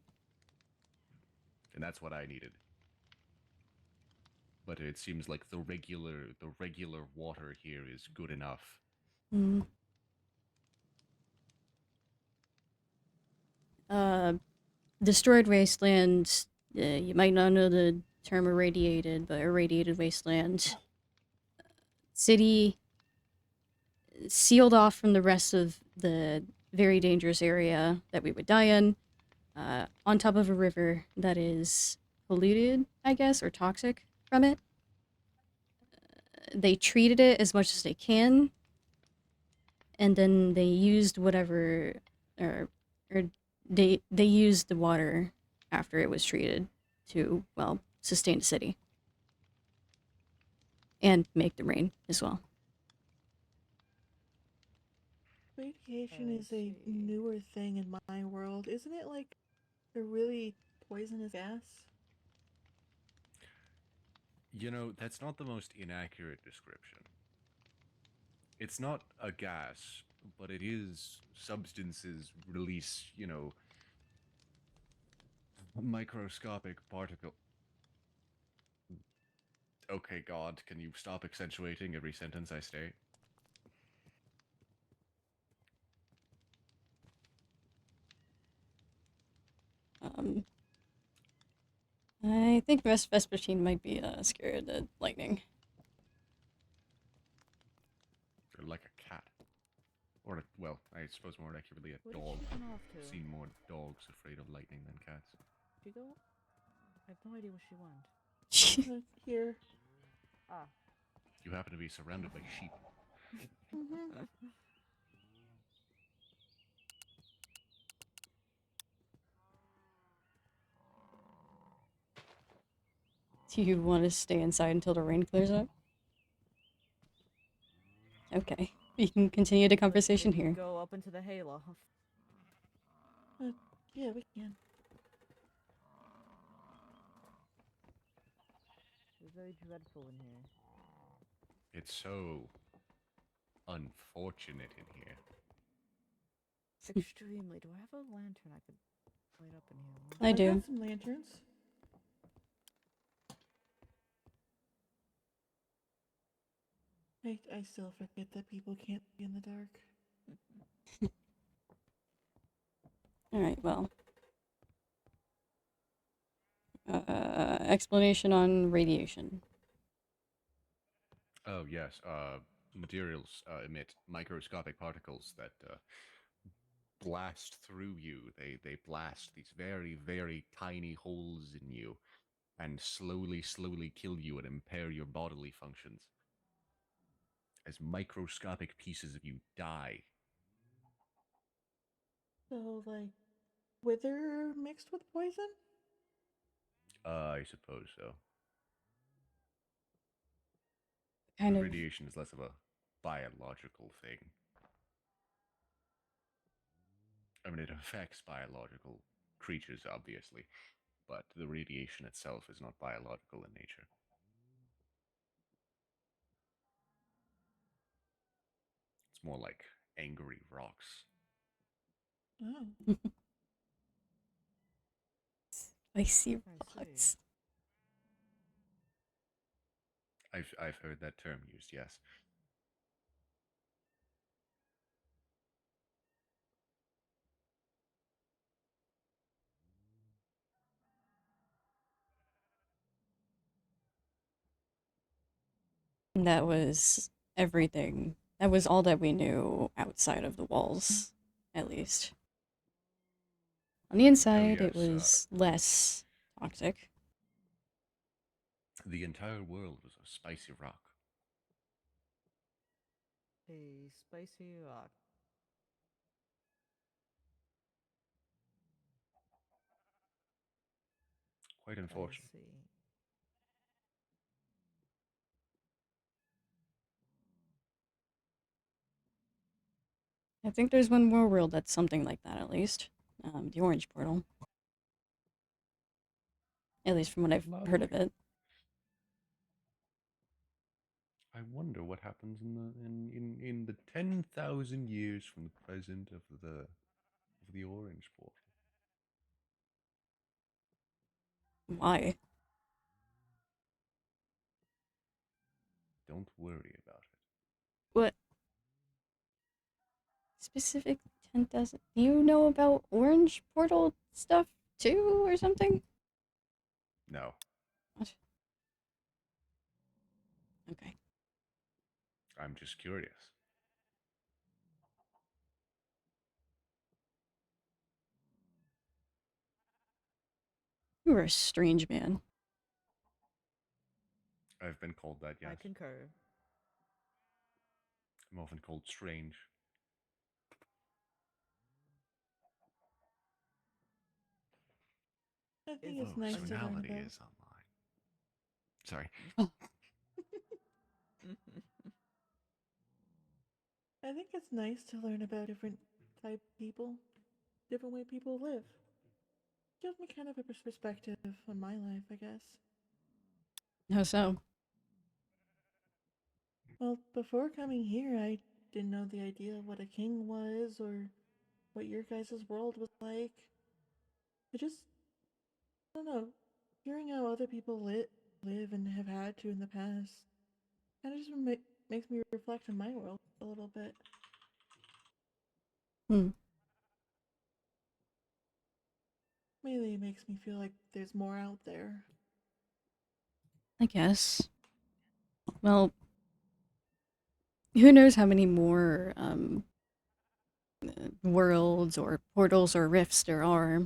Speaker 3: And that's what I needed. But it seems like the regular water here is good enough.
Speaker 1: Mm. Destroyed wasteland. You might not know the term irradiated, but irradiated wasteland. City sealed off from the rest of the very dangerous area that we would die in. On top of a river that is polluted, I guess, or toxic from it. They treated it as much as they can, and then they used whatever, or they used the water after it was treated to, well, sustain the city and make the rain as well.
Speaker 4: Radiation
Speaker 2: I
Speaker 4: is a
Speaker 2: see.
Speaker 4: newer thing in my world. Isn't it like a really poisonous gas?
Speaker 3: You know, that's not the most inaccurate description. It's not a gas, but it is substances release, microscopic particle. Okay, God, can you stop accentuating every sentence I state?
Speaker 1: I think Vespertine might be scared of lightning.
Speaker 3: Or like a cat. Or, well, I suppose more accurately a
Speaker 2: Where did
Speaker 3: dog.
Speaker 2: she run off to?
Speaker 3: I've seen more dogs afraid of lightning than cats.
Speaker 2: She go? I have no idea where she went.
Speaker 4: Here.
Speaker 2: Ah.
Speaker 3: You happen to be surrounded by sheep.
Speaker 4: Mm-hmm.
Speaker 1: Do you want to stay inside until the rain clears up? Okay. We can continue the conversation
Speaker 2: Maybe
Speaker 1: here.
Speaker 2: Go up into the hayloft.
Speaker 4: Yeah, we can.
Speaker 2: It's very dreadful in here.
Speaker 3: It's so unfortunate in here.
Speaker 2: Extremely. Do I have a lantern I could light up in here?
Speaker 1: I
Speaker 4: I've
Speaker 1: do.
Speaker 4: got some lanterns. I still forget that people can't be in the dark.
Speaker 1: Alright, well. Explanation on radiation.
Speaker 3: Oh, yes. Materials emit microscopic particles that blast through you. They blast these very, very tiny holes in you and slowly, slowly kill you and impair your bodily functions. As microscopic pieces of you die.
Speaker 4: So, like, wither mixed with poison?
Speaker 3: I suppose so.
Speaker 1: Kind of.
Speaker 3: Radiation is less of a biological thing. I mean, it affects biological creatures, obviously, but the radiation itself is not biological in nature. It's more like angry rocks.
Speaker 4: Oh.
Speaker 1: Spicy
Speaker 2: I
Speaker 1: rocks.
Speaker 2: see.
Speaker 3: I've heard that term used, yes.
Speaker 1: And that was everything. That was all that we knew outside of the walls, at least. On the inside, it
Speaker 3: yes,
Speaker 1: was less toxic.
Speaker 3: The entire world was a spicy rock.
Speaker 2: A spicy rock.
Speaker 3: Quite
Speaker 2: I
Speaker 3: unfortunate.
Speaker 2: see.
Speaker 1: I think there's one more world that's something like that, at least. The Orange Portal. At least from what I've heard of
Speaker 3: Lovely.
Speaker 1: it.
Speaker 3: I wonder what happens in the 10,000 years from the present of the Orange Portal.
Speaker 1: Why?
Speaker 3: Don't worry about it.
Speaker 1: What? Specific 10,000? Do you know about Orange Portal stuff too, or something?
Speaker 3: No,
Speaker 1: What? Okay.
Speaker 3: I'm just curious.
Speaker 1: You were a strange man.
Speaker 3: I've been called that, yes.
Speaker 2: I concur.
Speaker 3: I'm often called strange.
Speaker 4: I think
Speaker 2: Is
Speaker 4: it's
Speaker 3: Oh,
Speaker 4: nice
Speaker 3: so
Speaker 4: to learn
Speaker 3: Nality
Speaker 4: about.
Speaker 3: is online. Sorry.
Speaker 4: I think it's nice to learn about different type people, different way people live. Gives me kind of a perspective on my life, I guess.
Speaker 1: How so?
Speaker 4: Well, before coming here, I didn't know the idea of what a king was or what your guys' world was like. I just, I don't know, hearing how other people live and have had to in the past kind of just makes me reflect on my world a little bit.
Speaker 1: Hmm.
Speaker 4: Mainly it makes me feel like there's more out there.
Speaker 1: I guess. Well, who knows how many more worlds or portals or rifts there are.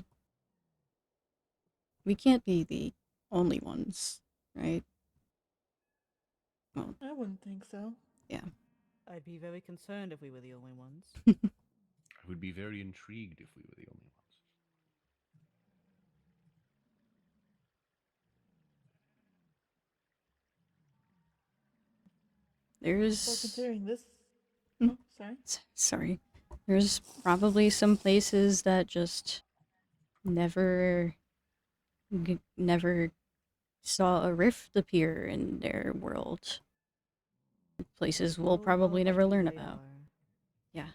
Speaker 1: We can't be the only ones, right? Well,
Speaker 4: I wouldn't think so.
Speaker 1: yeah.
Speaker 2: I'd be very concerned if we were the only ones.
Speaker 3: I would be very intrigued if we were the only ones.
Speaker 4: Well,
Speaker 1: There's
Speaker 4: considering this.
Speaker 1: Hmm.
Speaker 4: Oh, sorry.
Speaker 1: sorry. There's probably some places that just never never saw a rift appear in their world. Places we'll
Speaker 2: Well, how
Speaker 1: probably never
Speaker 2: lucky
Speaker 1: learn
Speaker 2: they
Speaker 1: about.
Speaker 2: are.
Speaker 1: Yeah.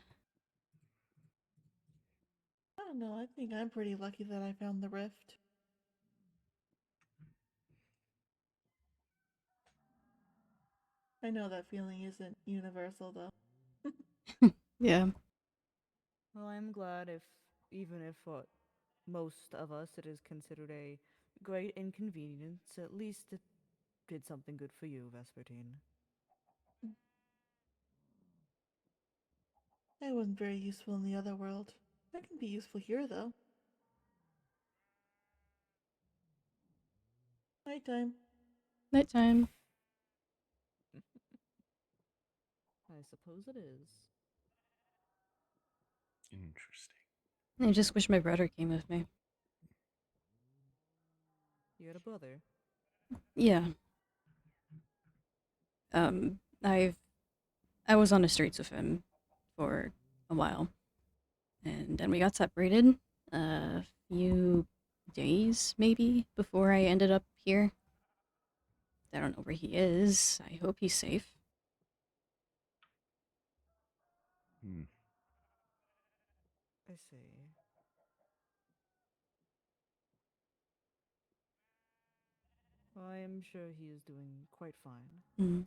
Speaker 4: I don't know. I think I'm pretty lucky that I found the rift. I know that feeling isn't universal, though.
Speaker 1: Yeah.
Speaker 2: Well, I'm glad if, even if for most of us it is considered a great inconvenience, at least it did something good for you, Vespertine.
Speaker 4: I wasn't very useful in the other world. I can be useful here, though. Nighttime.
Speaker 1: Nighttime.
Speaker 2: I suppose it is.
Speaker 3: Interesting.
Speaker 1: I just wish my brother came with me.
Speaker 2: You had a brother.
Speaker 1: Yeah. I was on the streets with him for a while, and then we got separated a few days maybe before I ended up here. I don't know where he is. I hope he's safe.
Speaker 3: Hmm.
Speaker 2: I see. I am sure he is doing quite fine.
Speaker 1: Mm.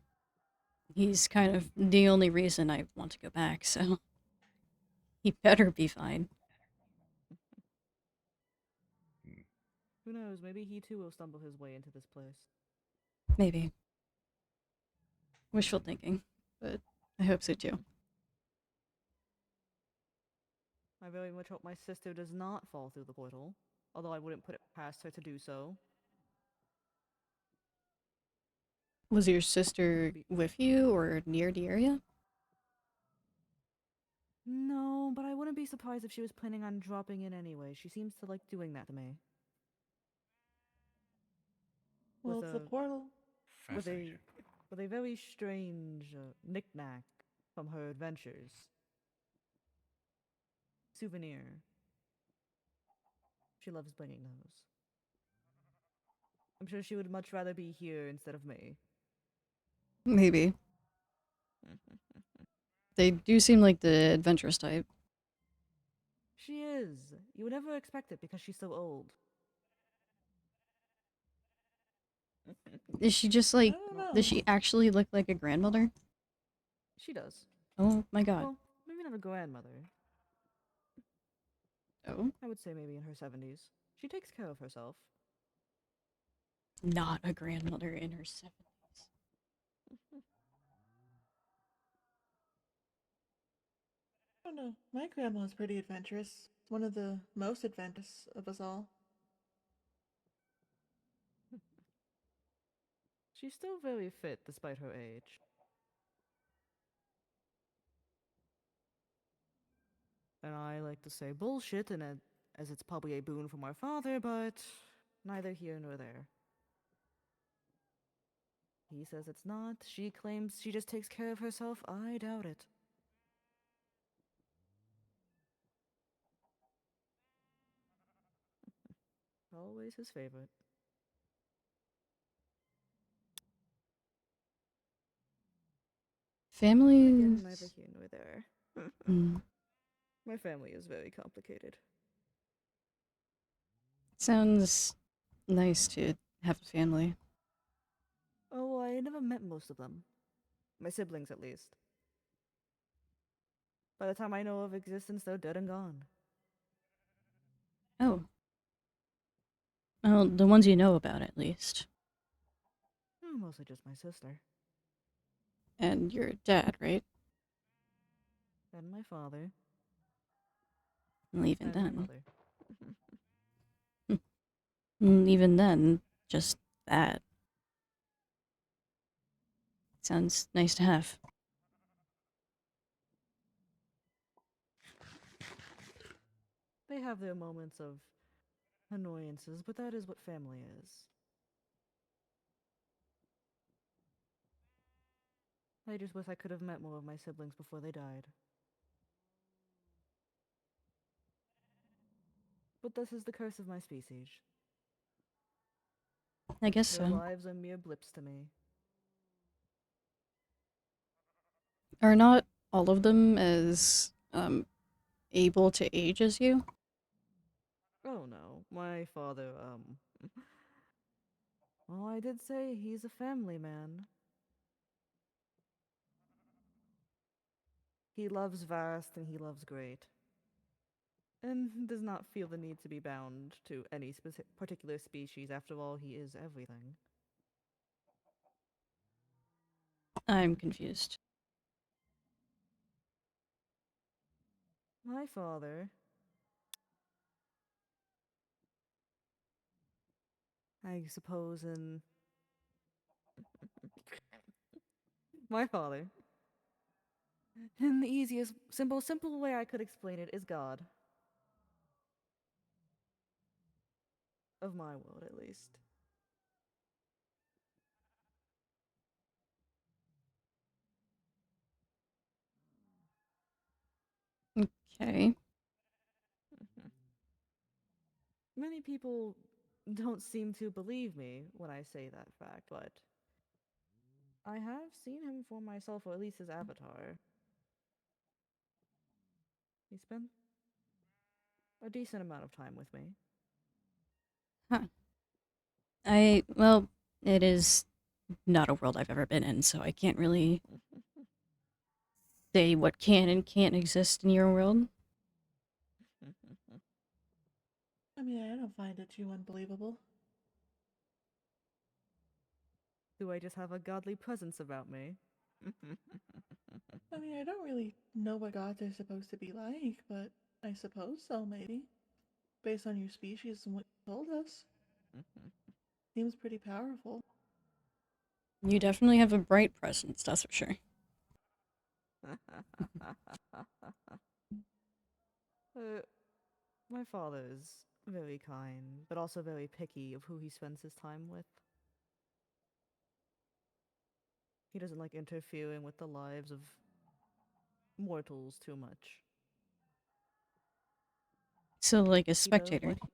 Speaker 1: He's kind of the only reason I want to go back, so he better be fine.
Speaker 3: Hmm.
Speaker 2: Who knows, maybe he too will stumble his way into this place.
Speaker 1: Maybe. Wishful thinking, but I hope so too.
Speaker 2: I very much hope my sister does not fall through the portal, although I wouldn't put it past her to do so.
Speaker 1: Was your sister
Speaker 2: Be-
Speaker 1: with you or near the area?
Speaker 2: No, but I wouldn't be surprised if she was planning on dropping in anyway. She seems to like doing that to me.
Speaker 4: Well,
Speaker 2: With
Speaker 4: it's the
Speaker 2: a
Speaker 4: portal.
Speaker 2: with a
Speaker 3: Fascinating.
Speaker 2: with a very strange knick-knack from her adventures. Souvenir. She loves bringing those. I'm sure she would much rather be here instead of me.
Speaker 1: Maybe. They do seem like the adventurous type.
Speaker 2: She is. You would never expect it because she's so old.
Speaker 1: Is she just
Speaker 4: I
Speaker 1: like,
Speaker 4: don't
Speaker 2: Well,
Speaker 1: does
Speaker 4: know.
Speaker 1: she actually look like a grandmother?
Speaker 2: she does.
Speaker 1: Oh my god.
Speaker 2: Well, maybe not a grandmother.
Speaker 1: Oh?
Speaker 2: I would say maybe in her 70s. She takes care of herself.
Speaker 1: Not a grandmother in her 70s.
Speaker 4: I don't know. My grandma was pretty adventurous. One of the most adventurous of us all.
Speaker 2: She's still very fit despite her age. And I like to say bullshit, as it's probably a boon from our father, but neither here nor there. He says it's not. She claims she just takes care of herself. I doubt it. Always his favorite. Again,
Speaker 1: Families.
Speaker 2: neither here nor there.
Speaker 1: Mm,
Speaker 2: My family is very complicated.
Speaker 1: sounds nice to have a family.
Speaker 2: Oh, I never met most of them. My siblings, at least. By the time I know of existence, they're dead and gone.
Speaker 1: Oh. Well, the ones you know about, at least.
Speaker 2: Mostly just my sister.
Speaker 1: And your dad, right?
Speaker 2: And my father.
Speaker 1: Well, even
Speaker 2: And my
Speaker 1: then.
Speaker 2: mother.
Speaker 1: Even then, just that. Sounds nice to have.
Speaker 2: They have their moments of annoyances, but that is what family is. I just wish I could have met more of my siblings before they died. But this is the curse of my species.
Speaker 1: I guess
Speaker 2: Their
Speaker 1: so.
Speaker 2: lives are mere blips to me.
Speaker 1: Are not all of them as, able to age as you?
Speaker 2: Oh no, my father, well, I did say he's a family man. He loves vast and he loves great. And does not feel the need to be bound to any particular species. After all, he is everything.
Speaker 1: I'm confused.
Speaker 2: My father, I suppose, my father, in the easiest, simple way I could explain it, is God. Of my world, at least.
Speaker 1: Okay.
Speaker 2: Many people don't seem to believe me when I say that fact, but I have seen him for myself, or at least his avatar. He spent a decent amount of time with me.
Speaker 1: Huh. Well, it is not a world I've ever been in, so I can't really say what can and can't exist in your world.
Speaker 4: I mean, I don't find it too unbelievable.
Speaker 2: Do I just have a godly presence about me?
Speaker 4: I mean, I don't really know what gods are supposed to be like, but I suppose so, maybe. Based on your species and what you told us. Seems pretty powerful.
Speaker 1: You definitely have a bright presence, that's for sure.
Speaker 2: uh, my father is very kind, but also very picky of who he spends his time with. He doesn't like interfering with the lives of mortals too much.
Speaker 1: So, like a
Speaker 2: He does
Speaker 1: spectator.
Speaker 2: what he.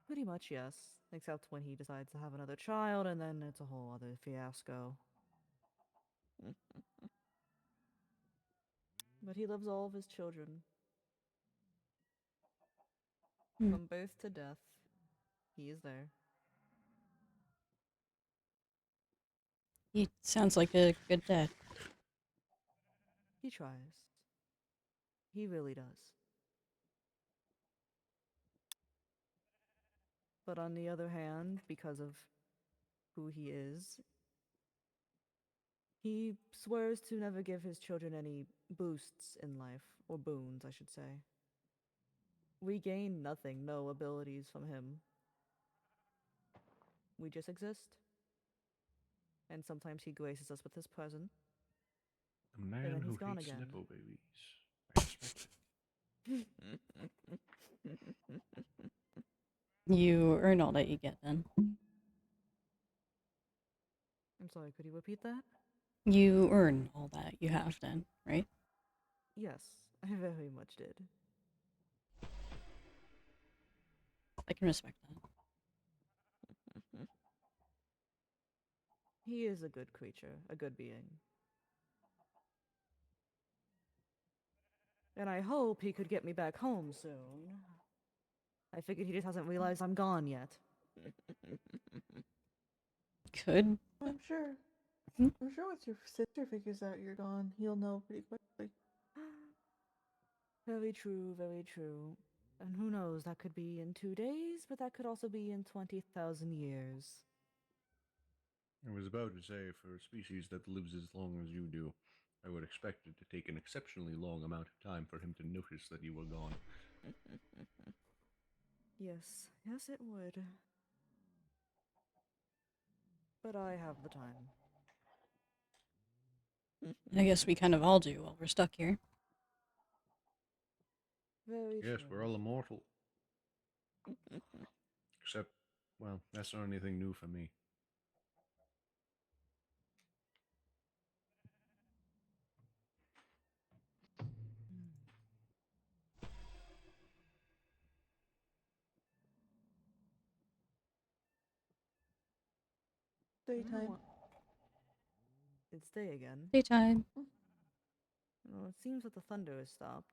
Speaker 2: Pretty much, yes. Except when he decides to have another child, and then it's a whole other fiasco. But he loves all of his children.
Speaker 1: Hmm.
Speaker 2: From birth to death, he is there.
Speaker 1: He sounds like a good dad.
Speaker 2: He tries. He really does. But on the other hand, because of who he is, he swears to never give his children any boosts in life, or boons, I should say. We gain nothing, no abilities from him. We just exist. And sometimes he graces us with his presence,
Speaker 3: A
Speaker 2: and
Speaker 3: man
Speaker 2: then
Speaker 3: who
Speaker 2: he's gone
Speaker 3: hates
Speaker 2: again.
Speaker 3: Nepo babies. I respect it.
Speaker 1: You earn all that you get then.
Speaker 2: I'm sorry, could you repeat that?
Speaker 1: You earn all that you have then, right?
Speaker 2: Yes, I very much did.
Speaker 1: I can respect that.
Speaker 2: He is a good creature, a good being. And I hope he could get me back home soon. I figured he just hasn't realized I'm gone yet.
Speaker 1: Could.
Speaker 4: I'm sure.
Speaker 1: Hmm?
Speaker 4: I'm sure once your sister figures out you're gone, he'll know pretty quickly.
Speaker 2: Very true, very true. And who knows, that could be in 2 days, but that could also be in 20,000 years.
Speaker 3: I was about to say, for a species that lives as long as you do, I would expect it to take an exceptionally long amount of time for him to notice that you were gone.
Speaker 2: Yes, yes, it would. But I have the time.
Speaker 1: I guess we kind of all do while we're stuck here.
Speaker 2: Very
Speaker 3: Yes,
Speaker 2: true.
Speaker 3: we're all immortal. Except, well, that's not anything new for me.
Speaker 4: Daytime.
Speaker 2: It's day again.
Speaker 1: Daytime.
Speaker 2: Well, it seems that the thunder has stopped.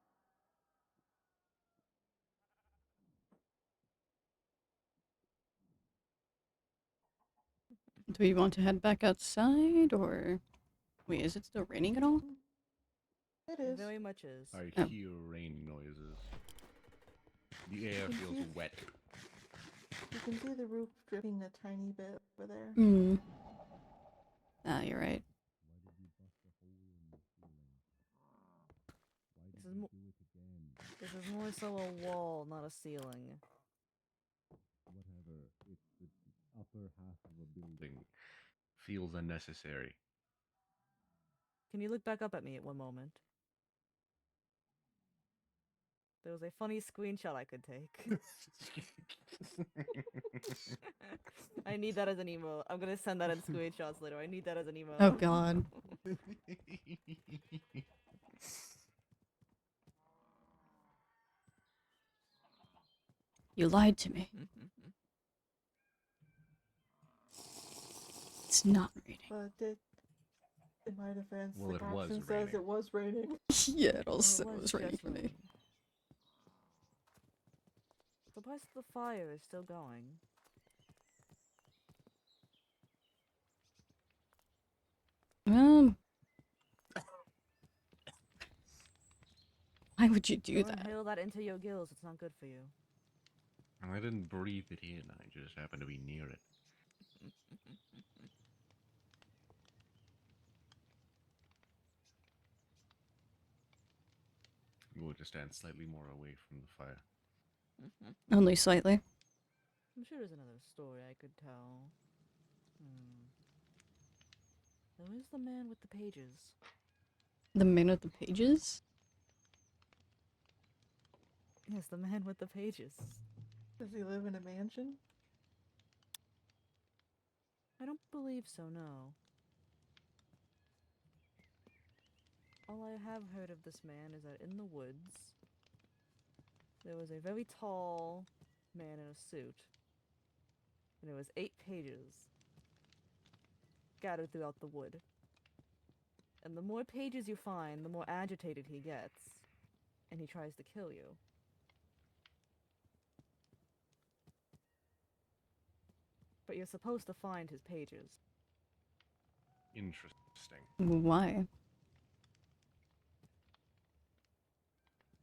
Speaker 1: Do we want to head back outside, or... Wait, is it still raining at all?
Speaker 4: It
Speaker 2: It
Speaker 4: is.
Speaker 2: very much is.
Speaker 3: I
Speaker 1: Oh.
Speaker 3: hear rain noises. The air
Speaker 4: can
Speaker 3: feels
Speaker 4: see-
Speaker 3: wet.
Speaker 4: You can see the roof dripping a tiny bit over there.
Speaker 1: Hmm. Ah, you're right.
Speaker 2: This is more so a wall, not a ceiling.
Speaker 3: Whatever. It's the upper half of a building. Feels unnecessary.
Speaker 2: Can you look back up at me at one moment? There was a funny screenshot I could take. I need that as an email. I'm gonna send that in screenshots later. I need that as an email.
Speaker 1: Oh, God. You lied to me. It's not raining.
Speaker 4: But in my defense,
Speaker 3: Well,
Speaker 4: the
Speaker 3: it was
Speaker 4: caption says
Speaker 3: raining.
Speaker 4: it was raining.
Speaker 1: Yeah, it
Speaker 2: Well,
Speaker 1: also
Speaker 2: it
Speaker 1: was raining
Speaker 2: just
Speaker 1: for me.
Speaker 2: raining. The price of the fire is still going.
Speaker 1: Why would you do
Speaker 2: Don't
Speaker 1: that?
Speaker 2: inhale that into your gills. It's not good for you.
Speaker 3: I didn't breathe it in, I just happened to be near it. You will just stand slightly more away from the fire.
Speaker 1: Only slightly.
Speaker 2: I'm sure there's another story I could tell. Who is the man with the pages?
Speaker 1: The man with the pages?
Speaker 2: Yes, the man with the pages.
Speaker 4: Does he live in a mansion?
Speaker 2: I don't believe so, no. All I have heard of this man is that in the woods, there was a very tall man in a suit, and it was 8 pages scattered throughout the wood. And the more pages you find, the more agitated he gets, and he tries to kill you. But you're supposed to find his pages.
Speaker 3: Interesting.
Speaker 1: Why?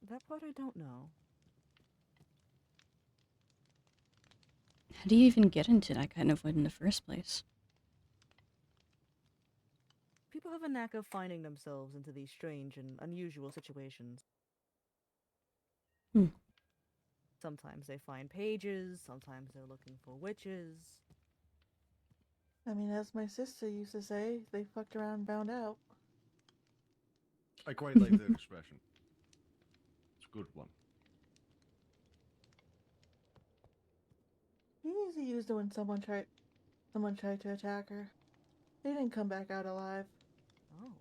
Speaker 2: That part I don't know.
Speaker 1: How do you even get into that kind of wood in the first place?
Speaker 2: People have a knack of finding themselves into these strange and unusual situations.
Speaker 1: Hmm.
Speaker 2: Sometimes they find pages, sometimes they're looking for witches.
Speaker 4: I mean, as my sister used to say, they fucked around and found out.
Speaker 3: I quite like that expression. It's a good one.
Speaker 4: She usually used it when someone tried to attack her. They didn't come back out alive.
Speaker 2: Oh.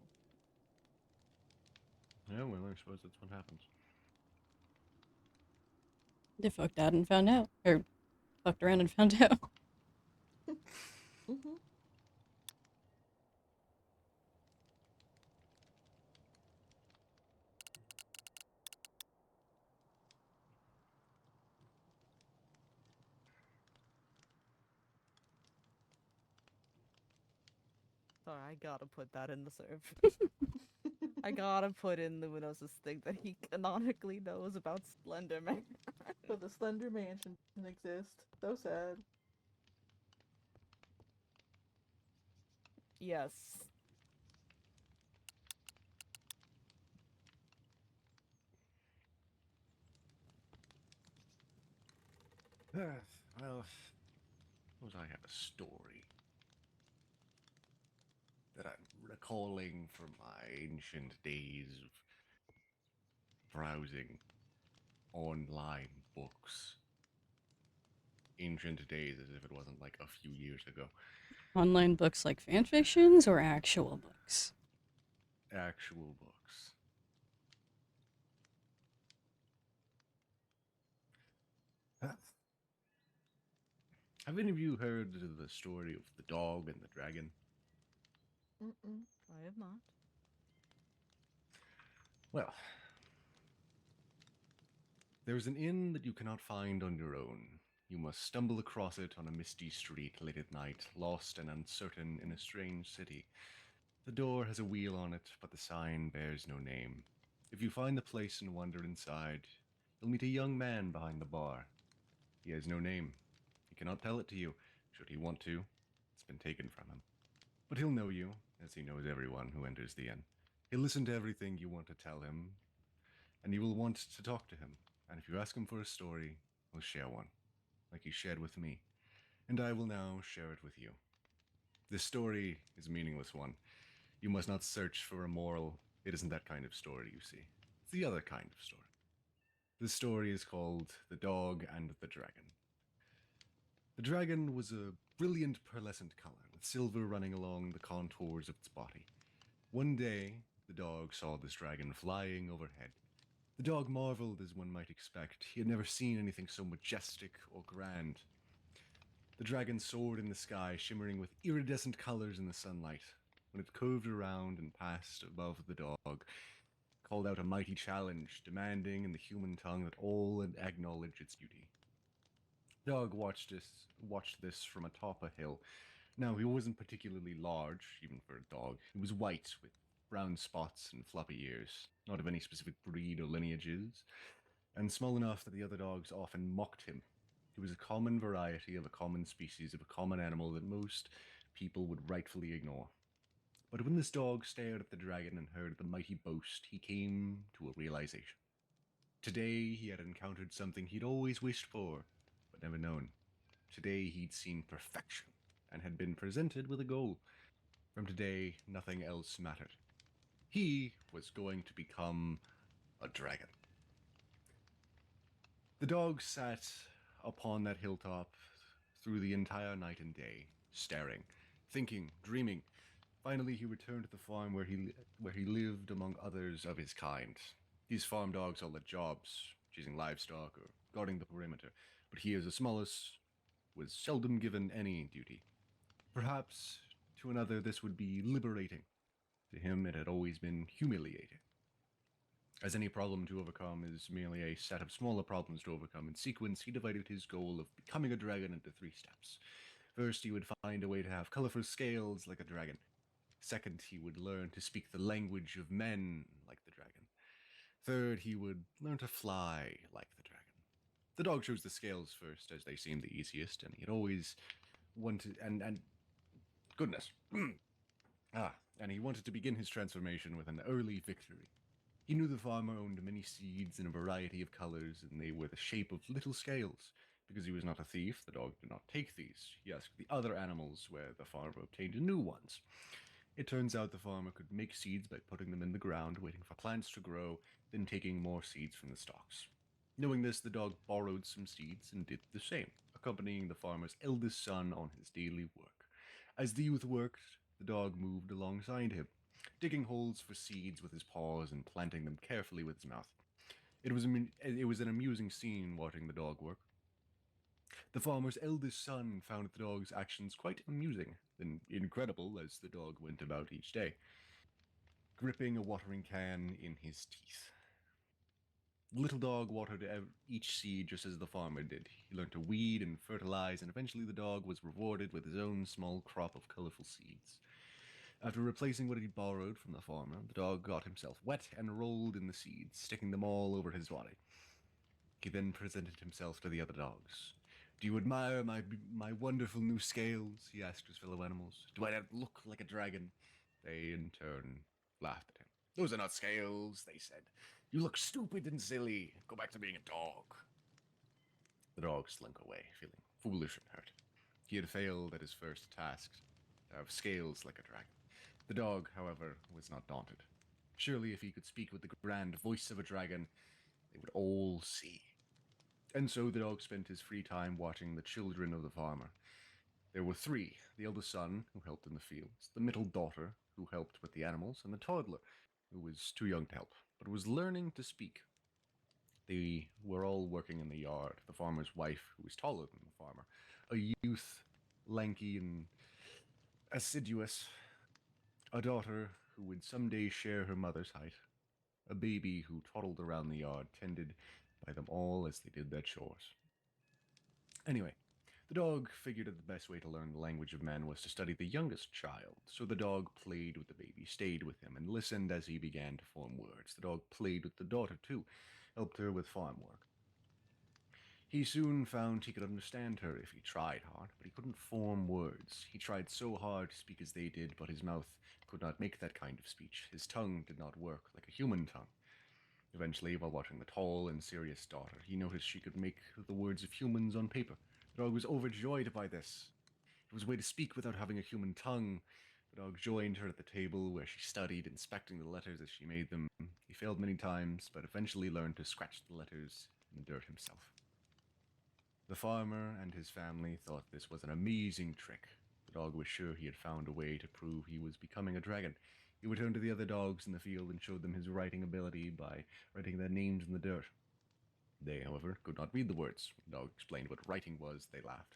Speaker 3: Yeah, well, I suppose that's what happens.
Speaker 1: They fucked out and found out. Or fucked around and found out.
Speaker 4: Mm-hmm.
Speaker 2: Sorry, I gotta put that in the serve. I gotta put in Luminos's thing that he canonically knows about Slender Man.
Speaker 4: But the Slender Mansion doesn't exist. So sad.
Speaker 2: Yes.
Speaker 3: Well, suppose I have a story that I'm recalling from my ancient days of browsing online books. Ancient days as if it wasn't like a few years ago.
Speaker 1: Online books like fan fictions or actual books?
Speaker 3: Actual books. Have any of you heard of the story of the dog and the dragon?
Speaker 4: Mm-mm.
Speaker 2: I have not.
Speaker 3: Well, there's an inn that you cannot find on your own. You must stumble across it on a misty street late at night, lost and uncertain in a strange city. The door has a wheel on it, but the sign bears no name. If you find the place and wander inside, you'll meet a young man behind the bar. He has no name. He cannot tell it to you, should he want to. It's been taken from him. But he'll know you, as he knows everyone who enters the inn. He'll listen to everything you want to tell him, and you will want to talk to him. And if you ask him for a story, he'll share one, like he shared with me. And I will now share it with you. This story is a meaningless one. You must not search for a moral. It isn't that kind of story, you see. It's the other kind of story. This story is called The Dog and the Dragon. The dragon was a brilliant pearlescent color, with silver running along the contours of its body. One day, the dog saw this dragon flying overhead. The dog marveled as one might expect. He had never seen anything so majestic or grand. The dragon soared in the sky, shimmering with iridescent colors in the sunlight. When it curved around and passed above the dog, called out a mighty challenge, demanding in the human tongue that all acknowledge its beauty. The dog watched this from atop a hill. Now, he wasn't particularly large, even for a dog. He was white, with brown spots and floppy ears, not of any specific breed or lineages, and small enough that the other dogs often mocked him. He was a common variety of a common species of a common animal that most people would rightfully ignore. But when this dog stared at the dragon and heard the mighty boast, he came to a realization. Today he had encountered something he'd always wished for, but never known. Today he'd seen perfection, and had been presented with a goal. From today, nothing else mattered. He was going to become a dragon. The dog sat upon that hilltop through the entire night and day, staring, thinking, dreaming. Finally, he returned to the farm where he lived among others of his kind. These farm dogs all had jobs, chasing livestock or guarding the perimeter, but he, as the smallest, was seldom given any duty. Perhaps to another this would be liberating. To him it had always been humiliating. As any problem to overcome is merely a set of smaller problems to overcome in sequence, he divided his goal of becoming a dragon into 3 steps. First, he would find a way to have colorful scales like a dragon. Second, he would learn to speak the language of men like the dragon. Third, he would learn to fly like the dragon. The dog chose the scales first, as they seemed the easiest, and he had always wanted, and goodness. And he wanted to begin his transformation with an early victory. He knew the farmer owned many seeds in a variety of colors, and they were the shape of little scales. Because he was not a thief, the dog did not take these. He asked the other animals where the farmer obtained new ones. It turns out the farmer could make seeds by putting them in the ground, waiting for plants to grow, then taking more seeds from the stalks. Knowing this, the dog borrowed some seeds and did the same, accompanying the farmer's eldest son on his daily work. As the youth worked, the dog moved alongside him, digging holes for seeds with his paws and planting them carefully with his mouth. It was an amusing scene watching the dog work. The farmer's eldest son found the dog's actions quite amusing and incredible as the dog went about each day, gripping a watering can in his teeth. The little dog watered each seed just as the farmer did. He learned to weed and fertilize, and eventually the dog was rewarded with his own small crop of colorful seeds. After replacing what he borrowed from the farmer, the dog got himself wet and rolled in the seeds, sticking them all over his body. He then presented himself to the other dogs. "Do you admire my wonderful new scales?" he asked his fellow animals. "Do I not look like a dragon?" They, in turn, laughed at him. "Those are not scales," they said. "You look stupid and silly. Go back to being a dog." The dog slunk away, feeling foolish and hurt. He had failed at his first task, to have scales like a dragon. The dog, however, was not daunted. Surely if he could speak with the grand voice of a dragon, they would all see. And so the dog spent his free time watching the children of the farmer. There were three: the eldest son, who helped in the fields, the middle daughter, who helped with the animals, and the toddler, who was too young to help, but was learning to speak. They were all working in the yard. The farmer's wife, who was taller than the farmer, a youth, lanky and assiduous, a daughter who would someday share her mother's height, a baby who toddled around the yard, tended by them all as they did their chores. Anyway, the dog figured that the best way to learn the language of men was to study the youngest child, so the dog played with the baby, stayed with him, and listened as he began to form words. The dog played with the daughter, too, helped her with farm work. He soon found he could understand her if he tried hard, but he couldn't form words. He tried so hard to speak as they did, but his mouth could not make that kind of speech. His tongue did not work like a human tongue. Eventually, while watching the tall and serious daughter, he noticed she could make the words of humans on paper. The dog was overjoyed by this. It was a way to speak without having a human tongue. The dog joined her at the table where she studied, inspecting the letters as she made them. He failed many times, but eventually learned to scratch the letters in the dirt himself. The farmer and his family thought this was an amazing trick. The dog was sure he had found a way to prove he was becoming a dragon. He returned to the other dogs in the field and showed them his writing ability by writing their names in the dirt. They, however, could not read the words. When the dog explained what writing was, they laughed.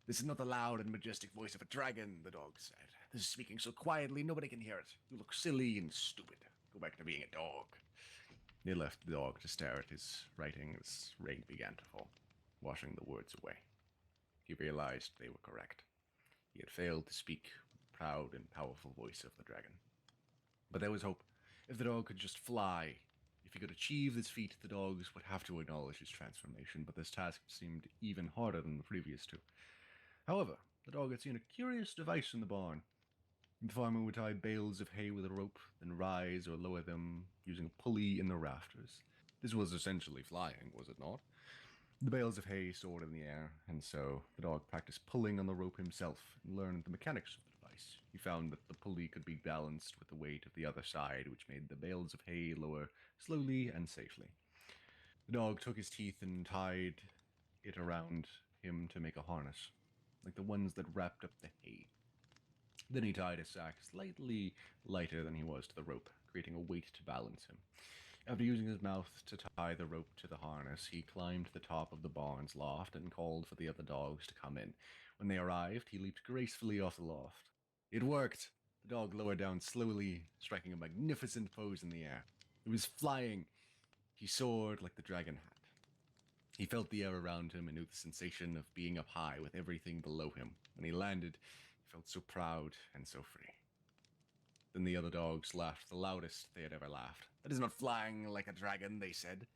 Speaker 3: "This is not the loud and majestic voice of a dragon," the dog said. "This is speaking so quietly nobody can hear it. You look silly and stupid. Go back to being a dog." They left the dog to stare at his writing as rain began to fall, washing the words away. He realized they were correct. He had failed to speak with the proud and powerful voice of the dragon. But there was hope. If the dog could just fly, if he could achieve this feat, the dogs would have to acknowledge his transformation, but this task seemed even harder than the previous two. However, the dog had seen a curious device in the barn. The farmer would tie bales of hay with a rope, then rise or lower them using a pulley in the rafters. This was essentially flying, was it not? The bales of hay soared in the air, and so the dog practiced pulling on the rope himself and learned the mechanics of the device. He found that the pulley could be balanced with the weight of the other side, which made the bales of hay lower slowly and safely. The dog took his teeth and tied it around him to make a harness, like the ones that wrapped up the hay. Then he tied a sack slightly lighter than he was to the rope, creating a weight to balance him. After using his mouth to tie the rope to the harness, he climbed to the top of the barn's loft and called for the other dogs to come in. When they arrived, he leaped gracefully off the loft. It worked! The dog lowered down slowly, striking a magnificent pose in the air. It was flying! He soared like the dragon had. He felt the air around him and knew the sensation of being up high with everything below him. When he landed, he felt so proud and so free. Then the other dogs laughed the loudest they had ever laughed. "That is not flying like a dragon," they said.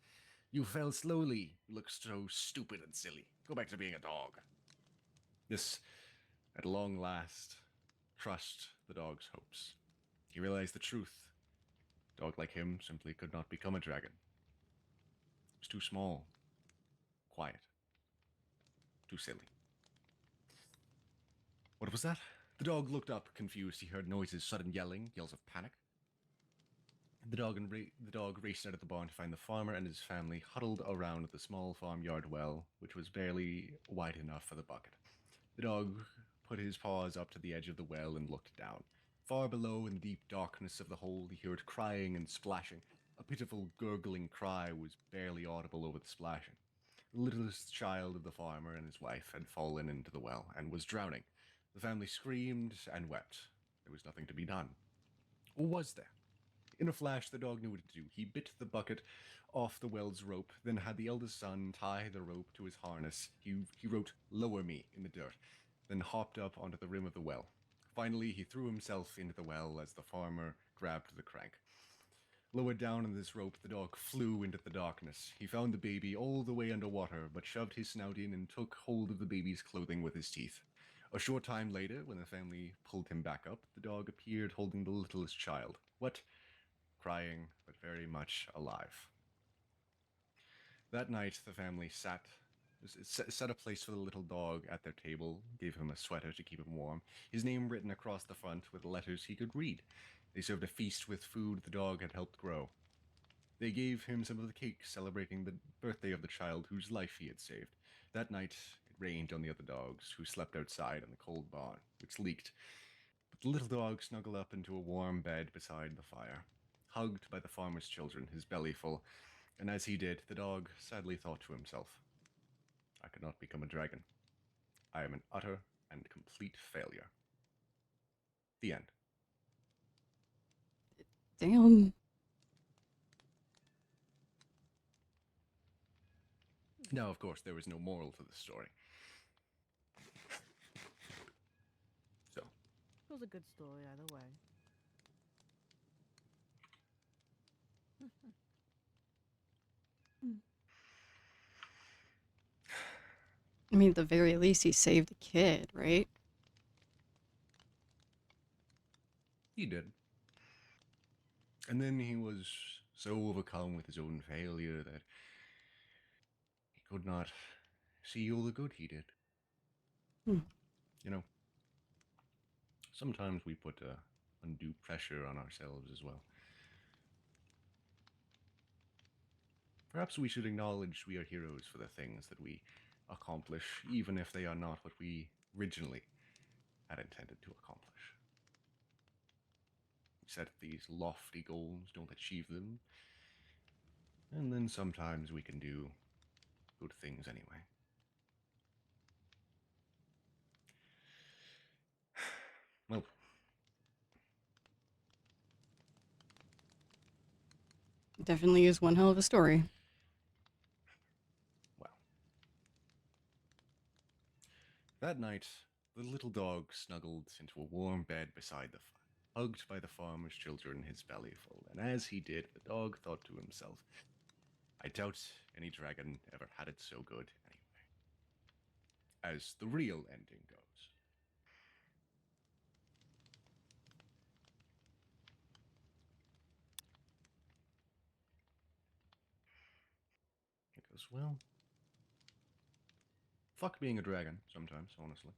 Speaker 3: "You fell slowly. You look so stupid and silly. Go back to being a dog." This, at long last, crushed the dog's hopes. He realized the truth. A dog like him simply could not become a dragon. He was too small, quiet, too silly. What was that? The dog looked up, confused. He heard noises, sudden yelling, yells of panic. The dog raced out of the barn to find the farmer and his family huddled around the small farmyard well, which was barely wide enough for the bucket. The dog put his paws up to the edge of the well and looked down. Far below, in the deep darkness of the hole, he heard crying and splashing. A pitiful, gurgling cry was barely audible over the splashing. The littlest child of the farmer and his wife had fallen into the well and was drowning. The family screamed and wept. There was nothing to be done. Or was there? In a flash, the dog knew what to do. He bit the bucket off the well's rope, then had the eldest son tie the rope to his harness. He wrote, "Lower me," in the dirt, then hopped up onto the rim of the well. Finally, he threw himself into the well as the farmer grabbed the crank. Lowered down on this rope, the dog flew into the darkness. He found the baby all the way underwater, but shoved his snout in and took hold of the baby's clothing with his teeth. A short time later, when the family pulled him back up, the dog appeared holding the littlest child, wet, crying, but very much alive. That night, the family set a place for the little dog at their table, gave him a sweater to keep him warm, his name written across the front with letters he could read. They served a feast with food the dog had helped grow. They gave him some of the cake celebrating the birthday of the child whose life he had saved. That night, it rained on the other dogs, who slept outside in the cold barn, which leaked. But the little dog snuggled up into a warm bed beside the fire, hugged by the farmer's children, his belly full, and as he did, the dog sadly thought to himself, I could not become a dragon. I am an utter and complete failure. The end.
Speaker 1: Damn.
Speaker 3: Now, of course, there was no moral to the story. So,
Speaker 2: It was a good story either way.
Speaker 1: I mean, at the very least, he saved a kid, right?
Speaker 3: he did. And then he was so overcome with his own failure that he could not see all the good he did.
Speaker 1: Hmm.
Speaker 3: You know, sometimes we put undue pressure on ourselves as well. Perhaps we should acknowledge we are heroes for the things that we accomplish, even if they are not what we originally had intended to accomplish. We set these lofty goals, don't achieve them, and then sometimes we can do good things anyway. Well,
Speaker 1: Definitely is one hell of a story.
Speaker 3: well. That night, the little dog snuggled into a warm bed beside the fire, hugged by the farmer's children, his belly full. And as he did, the dog thought to himself, I doubt any dragon ever had it so good anyway. As the real ending goes. It goes, well, fuck being a dragon sometimes, honestly.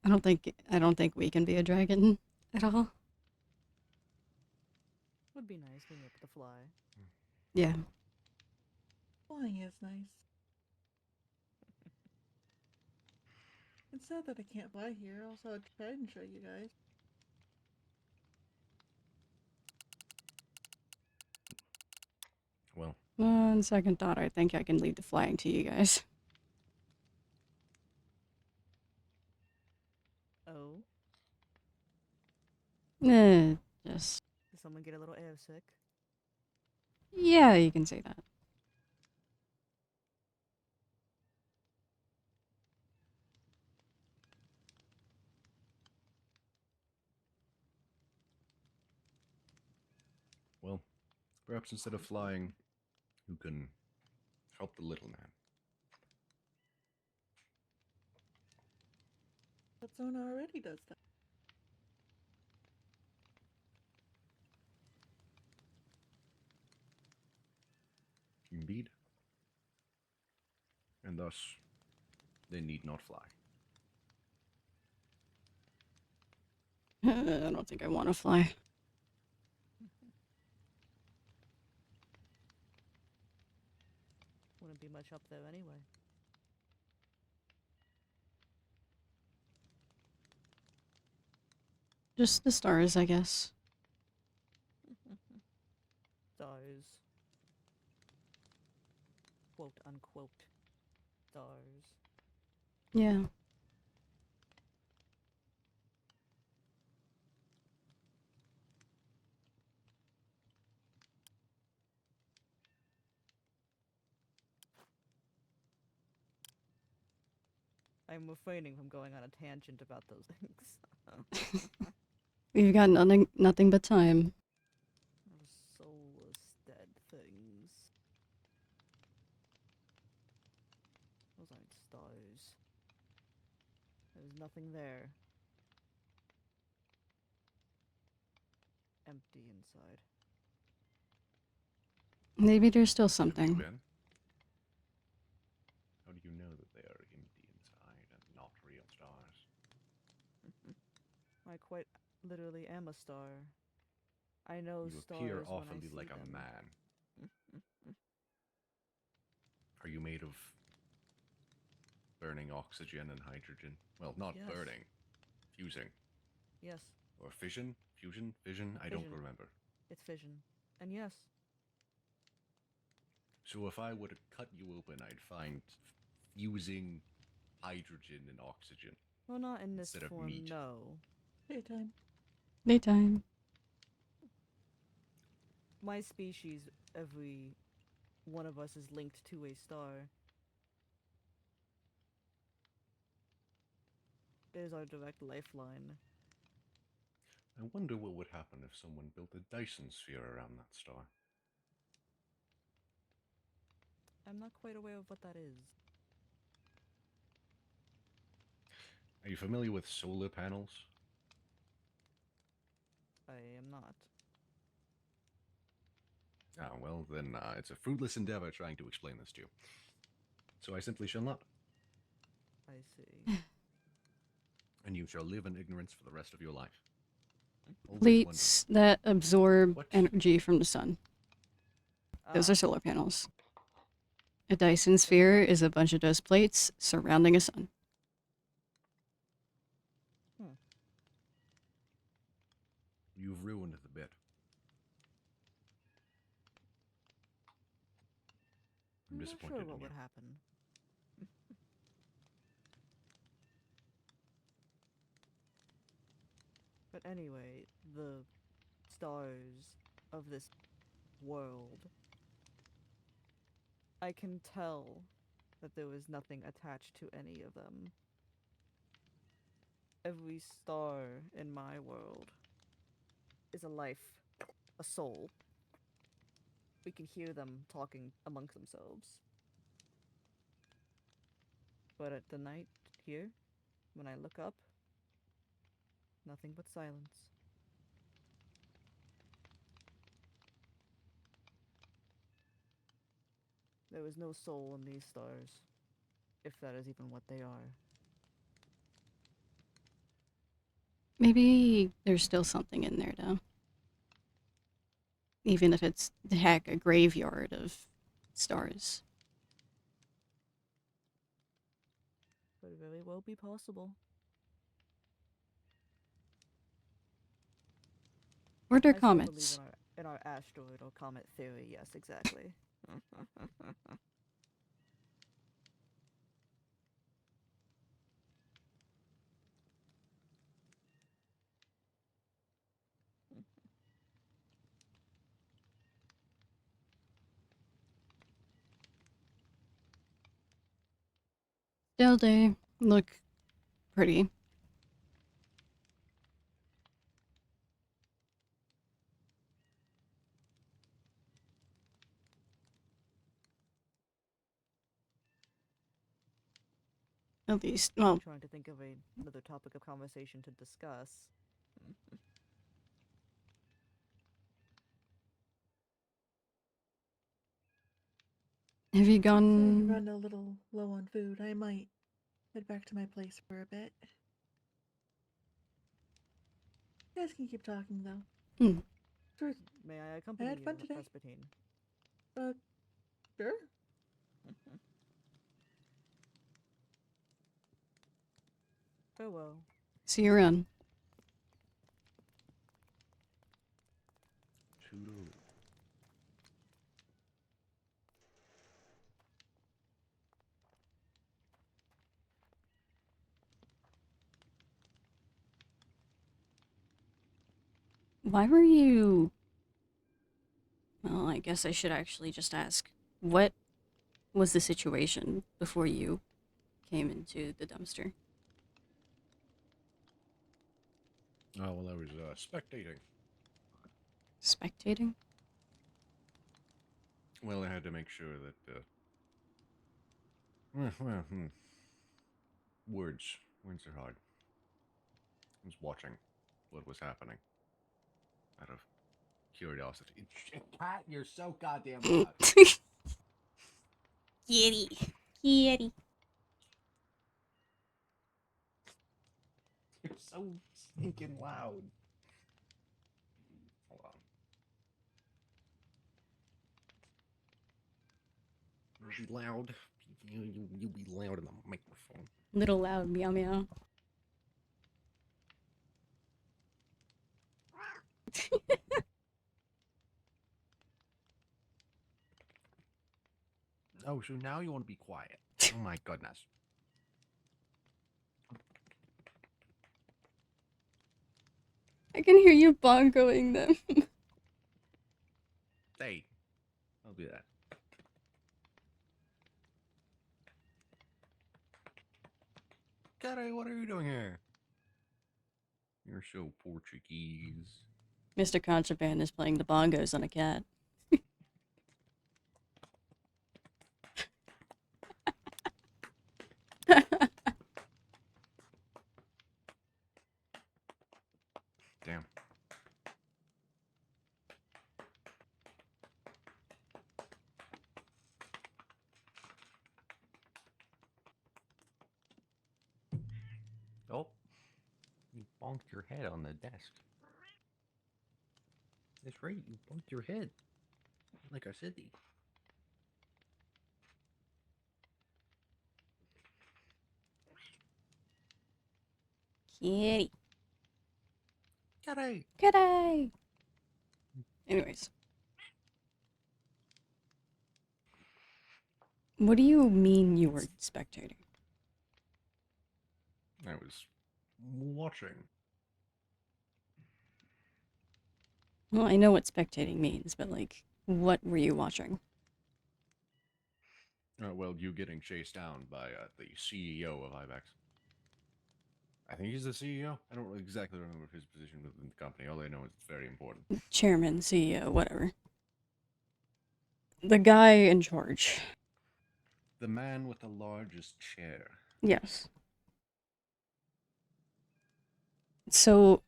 Speaker 1: I don't think we can be a dragon at all.
Speaker 2: Would be nice being able to fly.
Speaker 1: Yeah.
Speaker 4: Flying is nice. It's sad that I can't fly here, also I'd try and show you guys.
Speaker 3: Well,
Speaker 1: On second thought, I think I can leave the flying to you guys.
Speaker 2: Oh,
Speaker 1: Just
Speaker 2: did someone get a little airsick?
Speaker 1: yeah, you can say that.
Speaker 3: well, perhaps instead of flying, you can help the little man.
Speaker 4: But Zona already does that.
Speaker 3: Indeed. And thus, they need not fly.
Speaker 1: I don't think I want to fly.
Speaker 2: Wouldn't be much up there anyway.
Speaker 1: Just the stars, I guess.
Speaker 2: Stars. Quote unquote. Stars.
Speaker 1: Yeah.
Speaker 2: I'm refraining from going on a tangent about those things.
Speaker 1: We've got nothing but time.
Speaker 2: Those soulless dead things. Those aren't stars. There's nothing there. Empty inside.
Speaker 1: Maybe there's still
Speaker 3: Have you
Speaker 1: something.
Speaker 3: been? How do you know that they are empty inside and not real stars?
Speaker 2: I quite literally am a star. I know
Speaker 3: You
Speaker 2: stars
Speaker 3: appear
Speaker 2: when I
Speaker 3: awfully
Speaker 2: see
Speaker 3: like a
Speaker 2: them.
Speaker 3: man. Are you made of burning oxygen and hydrogen? Well, not
Speaker 2: Yes.
Speaker 3: burning, fusing.
Speaker 2: Yes,
Speaker 3: Or fission? Fusion? Fission? I don't
Speaker 2: Fission.
Speaker 3: remember.
Speaker 2: it's fission. And yes,
Speaker 3: So if I were to cut you open, I'd find fusing hydrogen and oxygen.
Speaker 2: well, not in this
Speaker 3: Instead of
Speaker 2: form,
Speaker 3: meat.
Speaker 2: no.
Speaker 4: Daytime.
Speaker 1: Daytime.
Speaker 2: My species, every one of us is linked to a star. It is our direct lifeline.
Speaker 3: I wonder what would happen if someone built a Dyson sphere around that star.
Speaker 2: I'm not quite aware of what that is.
Speaker 3: Are you familiar with solar panels?
Speaker 2: I am not.
Speaker 3: Ah, well, then it's a fruitless endeavor trying to explain this to you. So I simply shall not.
Speaker 2: I see.
Speaker 3: And you shall live in ignorance for the rest of your life. Always
Speaker 1: Plates that absorb
Speaker 3: What?
Speaker 1: energy from the sun. Those
Speaker 2: Ah,
Speaker 1: are solar panels. A Dyson sphere is a bunch of those plates surrounding a sun.
Speaker 3: You've ruined the bit. I'm
Speaker 2: I'm not
Speaker 3: disappointed
Speaker 2: sure
Speaker 3: in
Speaker 2: what
Speaker 3: you.
Speaker 2: would happen. But anyway, the stars of this world, I can tell that there was nothing attached to any of them. Every star in my world is a life, a soul. We can hear them talking amongst themselves. But at the night here, when I look up, nothing but silence. There is no soul in these stars, if that is even what they are.
Speaker 1: Maybe there's still something in there, though. Even if it's, heck, a graveyard of stars.
Speaker 2: Could very well be possible.
Speaker 1: Or they're
Speaker 2: I still believe
Speaker 1: comets.
Speaker 2: in our asteroid or comet theory. Yes, exactly.
Speaker 1: Still, they look pretty. At least, well,
Speaker 2: I'm trying to think of another topic of conversation to discuss.
Speaker 1: have you
Speaker 4: I've
Speaker 1: gone...
Speaker 4: gotten a little low on food. I might head back to my place for a bit. You guys can keep talking though.
Speaker 1: Hmm.
Speaker 4: Sure.
Speaker 2: May I accompany
Speaker 4: had
Speaker 2: you,
Speaker 4: fun today.
Speaker 2: Rasputin?
Speaker 4: Sure.
Speaker 2: Farewell.
Speaker 1: See you around.
Speaker 3: Toodaloo.
Speaker 1: Why were you... Well, I guess I should actually just ask. What was the situation before you came into the dumpster?
Speaker 3: Oh, well, I was spectating.
Speaker 1: Spectating?
Speaker 3: Well, I had to make sure that. Words. Words are hard. I was watching what was happening out of curiosity. Cat, you're so goddamn loud.
Speaker 1: Kitty. Kitty.
Speaker 3: You're so stinking loud. Hold on. You be loud. You be loud in the microphone.
Speaker 1: Little loud meow meow.
Speaker 3: Oh, so now you want to be quiet. Oh my goodness.
Speaker 1: I can hear you bongoing them.
Speaker 3: Hey, I'll do that. Gary, what are you doing here? You're so Portuguese.
Speaker 1: Mr. Contraband is playing the bongos on a cat.
Speaker 3: Damn. Oh, you bonked your head on the desk. That's right, you bonked your head. Like I said.
Speaker 1: Kitty.
Speaker 3: G'day.
Speaker 1: Kitty. Anyways. What do you mean you were spectating?
Speaker 3: I was watching.
Speaker 1: Well, I know what spectating means, but like, what were you watching?
Speaker 3: Well, you getting chased down by the CEO of IBEX. I think he's the CEO. I don't exactly remember his position within the company. All I know is it's very important.
Speaker 1: Chairman, CEO, whatever. The guy in charge.
Speaker 3: The man with the largest chair.
Speaker 1: Yes. So,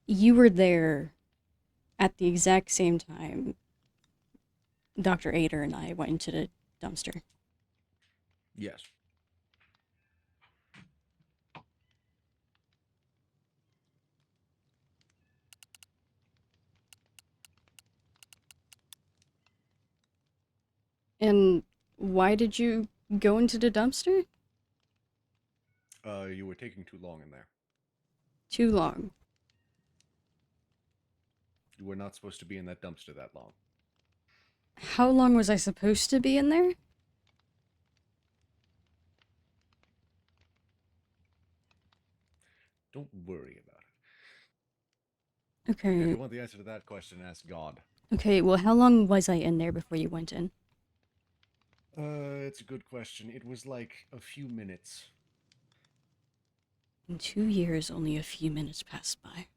Speaker 1: you were there at the exact same time Dr. Ader and I went into the dumpster.
Speaker 3: Yes.
Speaker 1: And why did you go into the dumpster?
Speaker 3: You were taking too long in there.
Speaker 1: Too long.
Speaker 3: You were not supposed to be in that dumpster that long.
Speaker 1: How long was I supposed to be in there?
Speaker 3: Don't worry about it.
Speaker 1: Okay.
Speaker 3: If you want the answer to that question, ask God.
Speaker 1: Okay, well, how long was I in there before you went in?
Speaker 3: It's a good question. It was like a few minutes.
Speaker 1: In 2 years, only a few minutes passed by.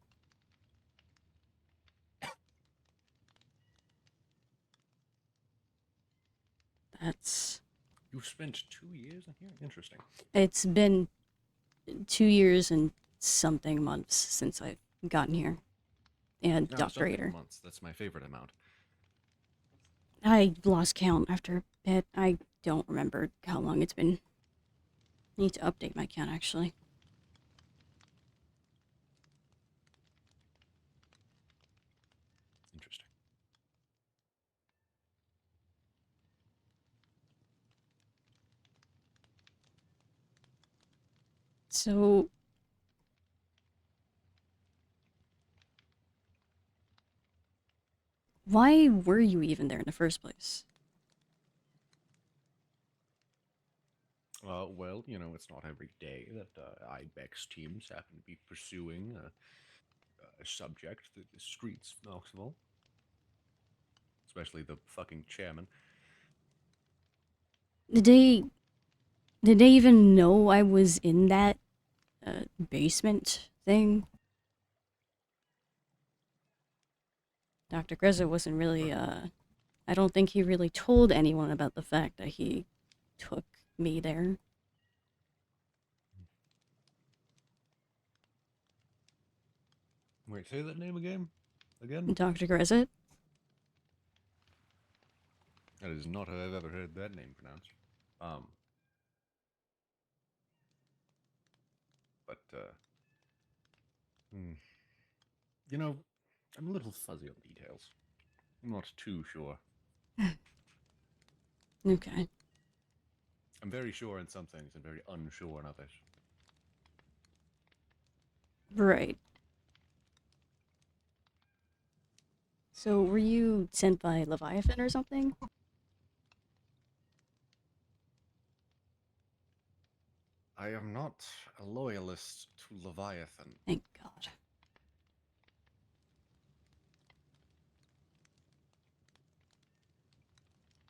Speaker 1: That's...
Speaker 3: You've spent 2 years in here? Interesting.
Speaker 1: It's been 2 years and something months since I've gotten here. And
Speaker 3: No,
Speaker 1: Dr.
Speaker 3: something
Speaker 1: Ader.
Speaker 3: months. That's my favorite amount.
Speaker 1: I lost count after a bit. I don't remember how long it's been. I need to update my count, actually.
Speaker 3: Interesting.
Speaker 1: So... why were you even there in the first place?
Speaker 3: Well, you know, it's not every day that IBEX teams happen to be pursuing a subject that the streets of Knoxville. Especially the fucking chairman.
Speaker 1: Did they Did they even know I was in that basement thing? Dr. Grezza wasn't really, I don't think he really told anyone about the fact that he took me there.
Speaker 3: Wait, say that name again? Again?
Speaker 1: Dr. Grezza?
Speaker 3: That is not how I've ever heard that name pronounced. But, hmm. You know, I'm a little fuzzy on details. I'm not too sure.
Speaker 1: Okay.
Speaker 3: I'm very sure in some things and very unsure in others.
Speaker 1: Right. So, were you sent by Leviathan or something?
Speaker 3: I am not a loyalist to Leviathan.
Speaker 1: Thank God.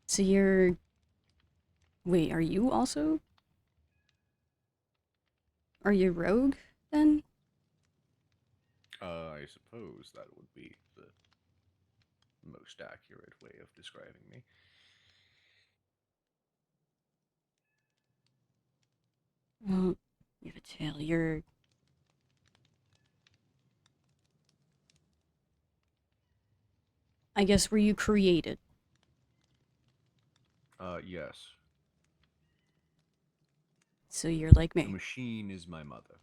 Speaker 1: So you're... Wait, are you also... Are you rogue, then?
Speaker 3: I suppose that would be the most accurate way of describing me.
Speaker 1: Oh, you have a tail. You're... I guess, were you created?
Speaker 3: Yes.
Speaker 1: So you're like
Speaker 3: The
Speaker 1: me.
Speaker 3: machine is my mother.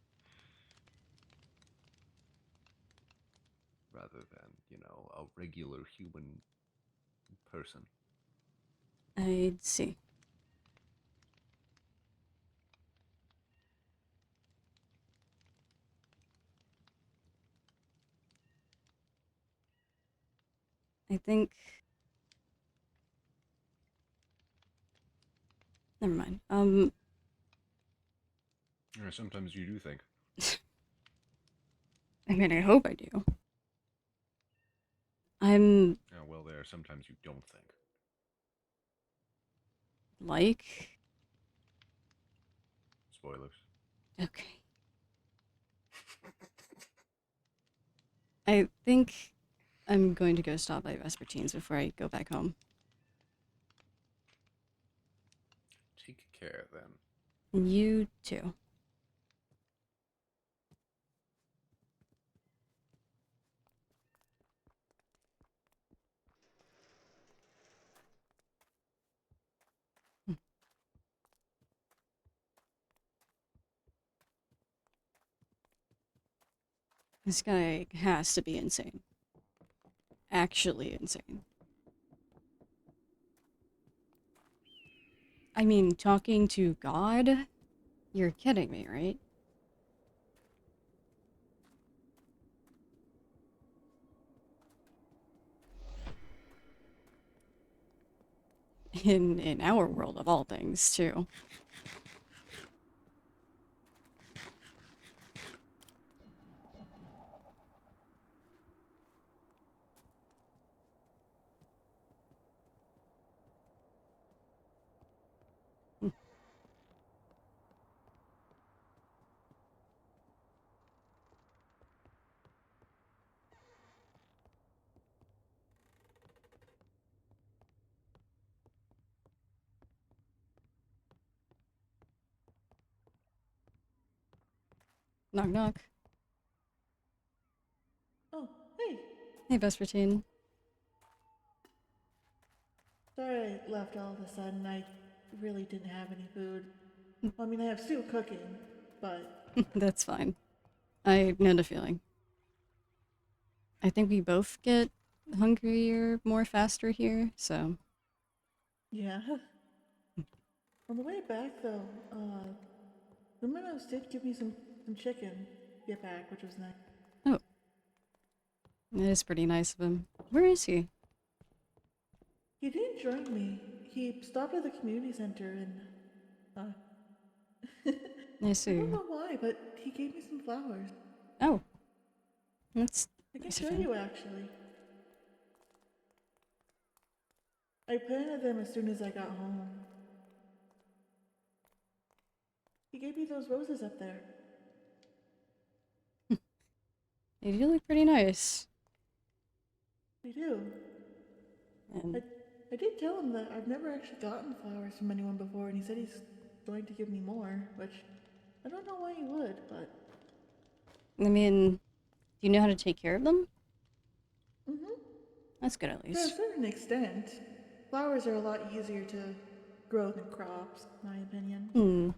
Speaker 3: Rather than, you know, a regular human person.
Speaker 1: I'd see. I think... Never mind.
Speaker 3: Sometimes you do think.
Speaker 1: I mean, I hope I do. I'm...
Speaker 3: Oh, well, there. Sometimes you don't think.
Speaker 1: like...
Speaker 3: Spoilers.
Speaker 1: Okay. I think I'm going to go stop by Vespertine's before I go back home.
Speaker 3: Take care, then.
Speaker 1: And you too. This guy has to be insane. Actually insane. I mean, talking to God? You're kidding me, right? In our world of all things, too. Knock knock.
Speaker 4: Oh, hey.
Speaker 1: Hey, Vespertine.
Speaker 4: Sorry I left all of a sudden. I really didn't have any food. Well, I mean, I have stew cooking, but
Speaker 1: That's fine. I know the feeling. I think we both get hungrier more faster here, so...
Speaker 4: yeah. On the way back, though, Luminos did give me some chicken to get back, which was nice.
Speaker 1: Oh. That is pretty nice of him. Where is he?
Speaker 4: He didn't join me. He stopped at the community center and,
Speaker 1: I
Speaker 4: I
Speaker 1: see.
Speaker 4: don't know why, but he gave me some flowers.
Speaker 1: Oh. That's
Speaker 4: I can
Speaker 1: nice
Speaker 4: show
Speaker 1: of him.
Speaker 4: you, actually. I planted them as soon as I got home. He gave me those roses up there.
Speaker 1: They do look pretty nice.
Speaker 4: They do.
Speaker 1: And
Speaker 4: I did tell him that I've never actually gotten flowers from anyone before, and he said he's going to give me more, which I don't know why he would, but.
Speaker 1: I mean, do you know how to take care of them?
Speaker 4: Mm-hmm.
Speaker 1: That's good at
Speaker 4: To a
Speaker 1: least.
Speaker 4: certain extent. Flowers are a lot easier to grow than crops, in my opinion.
Speaker 1: Hmm.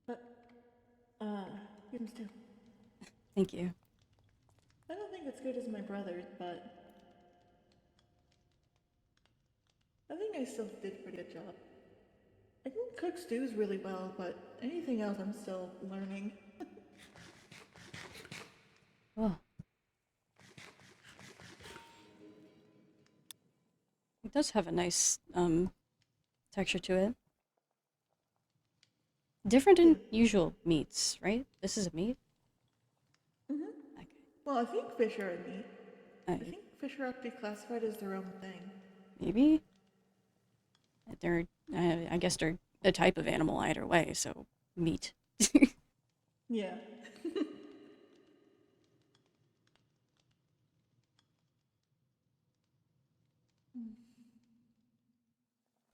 Speaker 4: But, give him still.
Speaker 1: Thank you.
Speaker 4: I don't think it's good as my brother's, but I think I still did a pretty good job. I can cook stews really well, but anything else I'm still learning.
Speaker 1: Oh. It does have a nice, texture to it. Different than usual meats, right? This is a meat?
Speaker 4: Mm-hmm.
Speaker 1: Okay.
Speaker 4: Well, I think fish are a meat. I
Speaker 1: Uh,
Speaker 4: think fish are actually classified as their own thing.
Speaker 1: maybe? They're, I guess they're a type of animal either way, so meat.
Speaker 4: Yeah.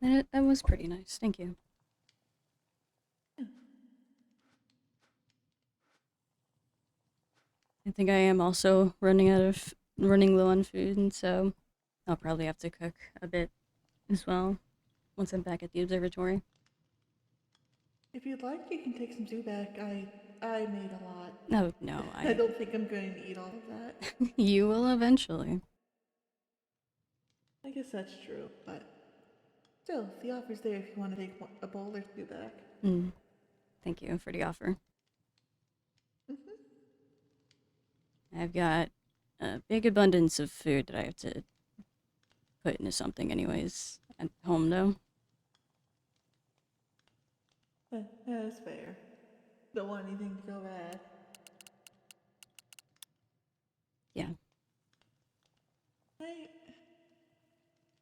Speaker 1: That was pretty nice. Thank you. I think I am also running low on food, and so I'll probably have to cook a bit as well once I'm back at the observatory.
Speaker 4: If you'd like, you can take some stew back. I made a lot.
Speaker 1: No, no,
Speaker 4: I don't think I'm going to eat all of that.
Speaker 1: You will eventually.
Speaker 4: I guess that's true, but still, the offer's there if you want to take a bowl or two back.
Speaker 1: Mm. Thank you for the offer.
Speaker 4: Mm-hmm.
Speaker 1: I've got a big abundance of food that I have to put into something anyways. At home, though.
Speaker 4: That's fair. Don't want anything to go bad.
Speaker 1: Yeah.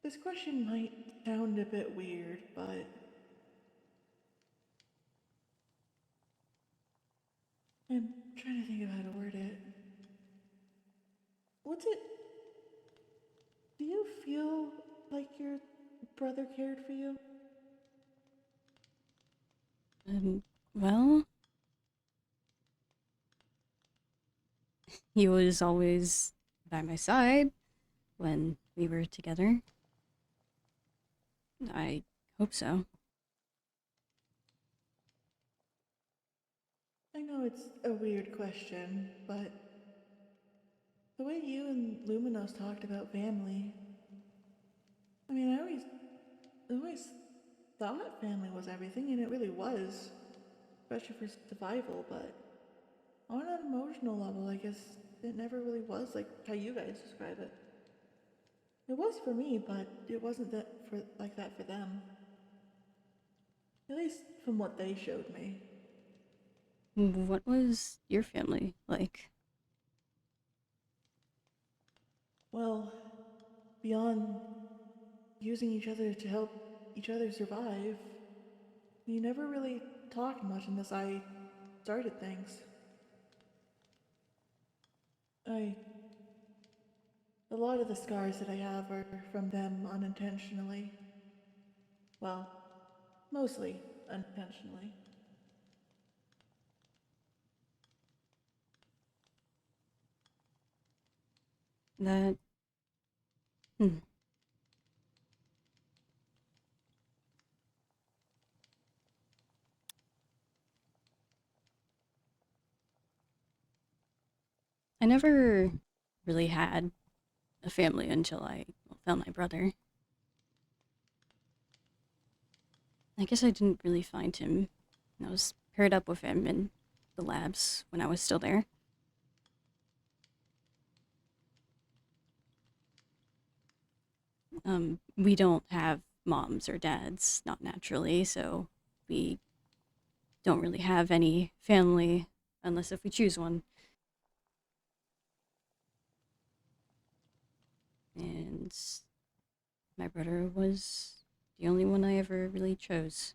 Speaker 4: This question might sound a bit weird, but I'm trying to think of how to word it. What's it? Do you feel like your brother cared for you?
Speaker 1: Well, he was always by my side when we were together. I hope so.
Speaker 4: I know it's a weird question, but the way you and Luminos talked about family, I mean, I always thought family was everything, and it really was, especially for survival, but on an emotional level, I guess it never really was like how you guys describe it. It was for me, but it wasn't that for like that for them. At least from what they showed me.
Speaker 1: What was your family like?
Speaker 4: Well, beyond using each other to help each other survive, we never really talked much unless I started things. I A lot of the scars that I have are from them unintentionally. Well, mostly unintentionally.
Speaker 1: That. Hmm. I never really had a family until I found my brother. I guess I didn't really find him. I was paired up with him in the labs when I was still there. We don't have moms or dads, not naturally, so we don't really have any family unless if we choose one. And my brother was the only one I ever really chose.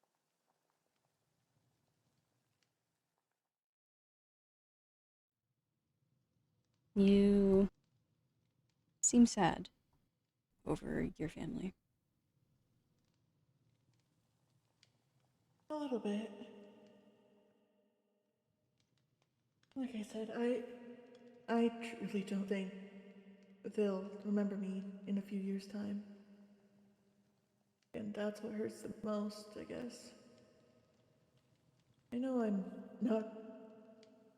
Speaker 1: You seem sad over your family.
Speaker 4: A little bit. Like I said, I truly don't think they'll remember me in a few years' time. And that's what hurts the most, I guess. I know not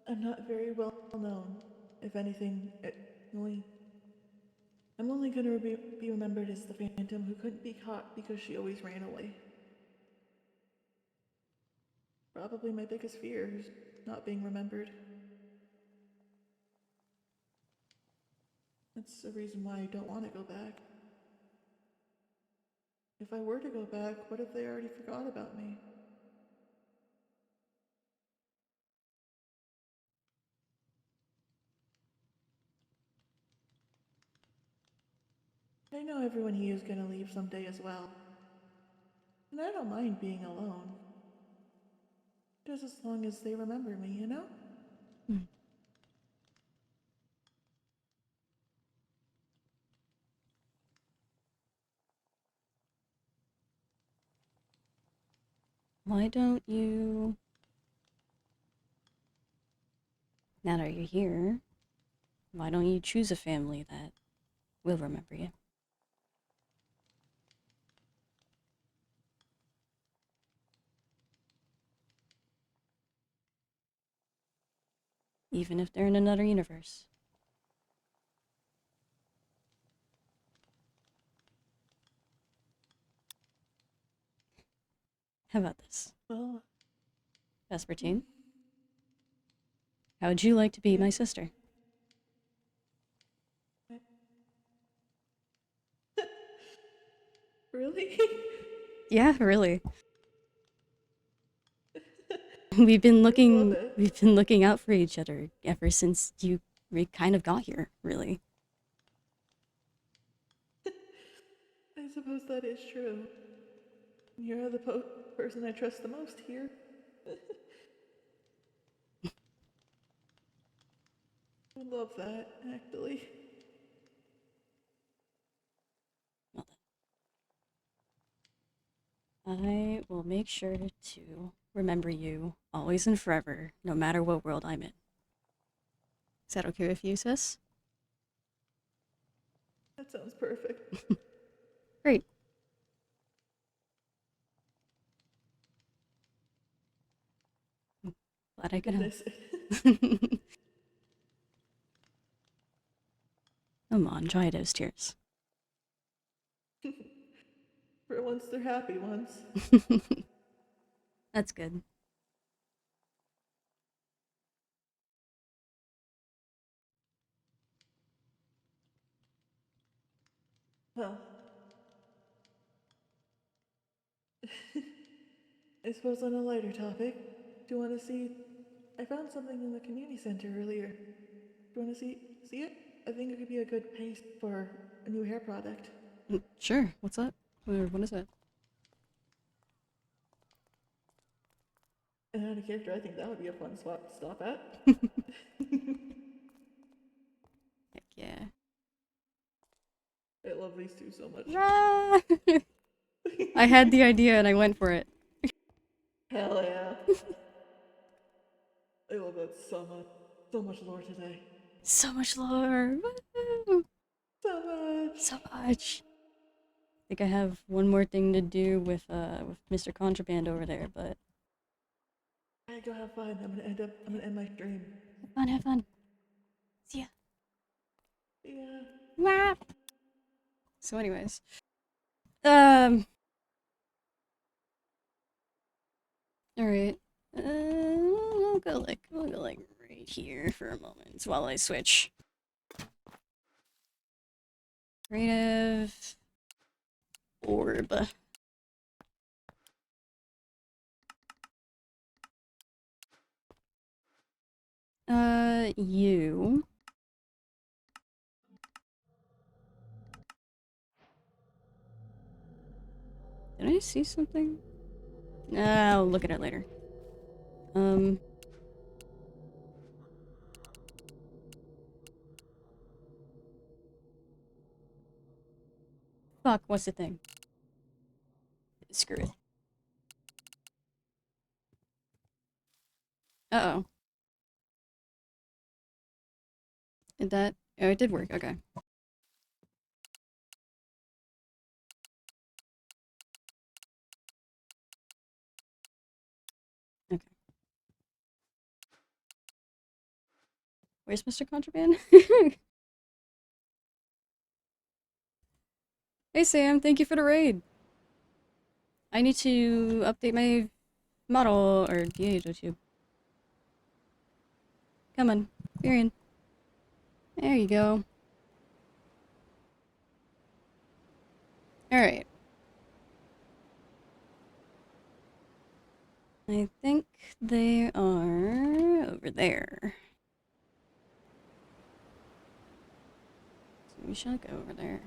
Speaker 4: I'm not very well known. If anything, I'm only gonna be remembered as the phantom who couldn't be caught because she always ran away. Probably my biggest fear is not being remembered. That's the reason why I don't want to go back. If I were to go back, what if they already forgot about me? I know everyone here is gonna leave someday as well. And I don't mind being alone. Just as long as they remember me, you know?
Speaker 1: Hmm. Why don't you... Now that you're here, why don't you choose a family that will remember you? Even if they're in another universe. How about this?
Speaker 4: Well,
Speaker 1: Vespertine, how would you like to be my sister?
Speaker 4: really?
Speaker 1: Yeah, really. We've been
Speaker 4: I love
Speaker 1: looking
Speaker 4: it.
Speaker 1: we've been looking out for each other ever since we kind of got here, really.
Speaker 4: I suppose that is true. You're the person I trust the most here. I love that, actually.
Speaker 1: Well then. I will make sure to remember you always and forever, no matter what world I'm in. Is that okay with you, sis?
Speaker 4: That sounds perfect.
Speaker 1: Great. Glad I could help. Come on, dry those tears.
Speaker 4: For once, they're happy ones.
Speaker 1: That's good.
Speaker 4: Well, I suppose on a lighter topic, do you want to see? I found something in the community center earlier. Do you want to see it? I think it could be a good paste for a new hair product.
Speaker 1: Sure. What's up? What is it?
Speaker 4: And out of character, I think that would be a fun swap to stop at.
Speaker 1: Heck yeah.
Speaker 4: I love these two so much.
Speaker 1: Ah! I had the idea and I went for it.
Speaker 4: Hell yeah. I love that so much. So much lore today.
Speaker 1: So much lore. Woo!
Speaker 4: So much.
Speaker 1: So much. I think I have one more thing to do with Mr. Contraband over there, but
Speaker 4: I go have fun. I'm gonna end my stream.
Speaker 1: have fun, have fun. See ya.
Speaker 4: Yeah.
Speaker 1: Wah! So anyways. Alright. We'll go like right here for a moment while I switch. Creative orb. You. Did I see something? I'll look at it later. Fuck, what's the thing? Screw it. Uh-oh. Did that... Oh, it did work. Okay. Okay. Where's Mr. Contraband? Hey, Sam. Thank you for the raid. I need to update my model or DHOTube. Come on. Virion. There you go. Alright. I think they are over there. So we shall go over there.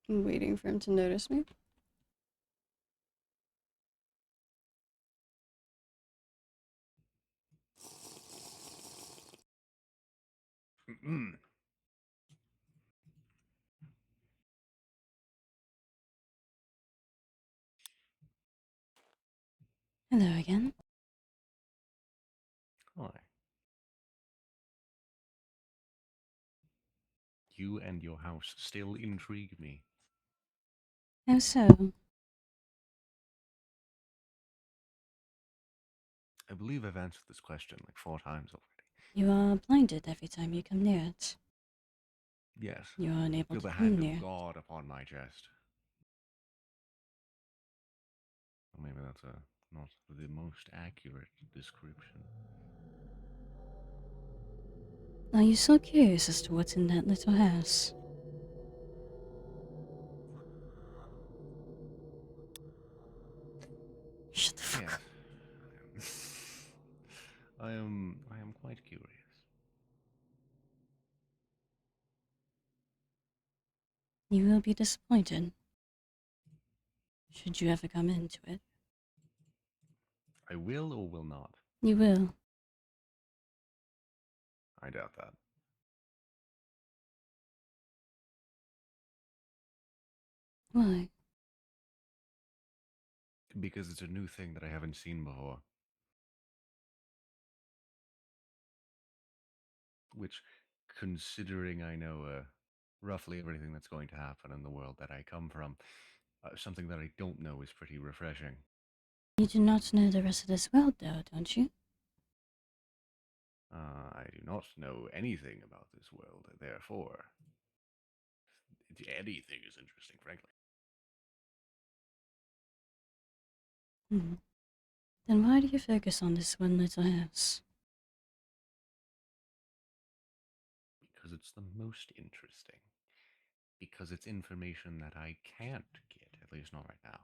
Speaker 1: I'm waiting for him to notice me. Hello again.
Speaker 3: Hi. You and your house still intrigue me.
Speaker 1: How so?
Speaker 3: I believe I've answered this question like 4 times already.
Speaker 1: You are blinded every time you come near it.
Speaker 3: Yes.
Speaker 1: You are unable
Speaker 3: Feel
Speaker 1: to
Speaker 3: the
Speaker 1: come
Speaker 3: hand
Speaker 1: near.
Speaker 3: of God upon my chest. Or maybe that's not the most accurate description.
Speaker 1: Are you so curious as to what's in that little house? Shut the fuck up.
Speaker 3: Yes. I am quite curious.
Speaker 1: You will be disappointed. Should you ever come into it?
Speaker 3: I will or will not?
Speaker 1: You will.
Speaker 3: I doubt that.
Speaker 1: Why?
Speaker 3: Because it's a new thing that I haven't seen before. Which, considering I know roughly everything that's going to happen in the world that I come from, something that I don't know is pretty refreshing.
Speaker 1: You do not know the rest of this world, though, don't you?
Speaker 3: I do not know anything about this world, therefore, anything is interesting, frankly.
Speaker 1: Hmm. Then why do you focus on this one little house?
Speaker 3: Because it's the most interesting. Because it's information that I can't get, at least not right now.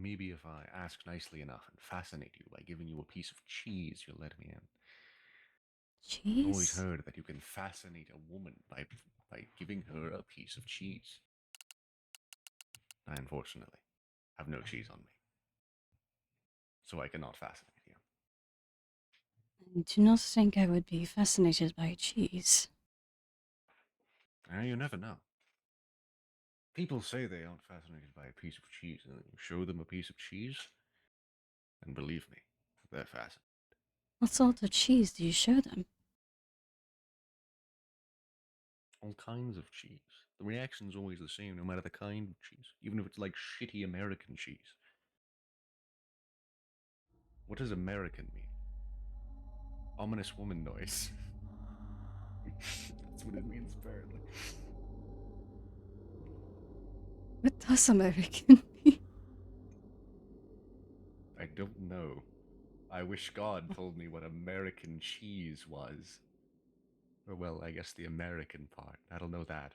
Speaker 3: Maybe if I ask nicely enough and fascinate you by giving you a piece of cheese, you'll let me in. I've always
Speaker 1: Cheese?
Speaker 3: heard that you can fascinate a woman by giving her a piece of cheese. I unfortunately have no cheese on me, so I cannot fascinate you.
Speaker 1: I do not think I would be fascinated by cheese.
Speaker 3: You never know. People say they aren't fascinated by a piece of cheese, and then you show them a piece of cheese, and believe me, they're fascinated.
Speaker 1: What sort of cheese do you show them?
Speaker 3: All kinds of cheese. The reaction's always the same, no matter the kind of cheese, even if it's like shitty American cheese. What does American mean? Ominous woman noise. That's what it means, apparently.
Speaker 1: What does American mean?
Speaker 3: I don't know. I wish God told me what American cheese was. Or, well, I guess the American part. I don't know that.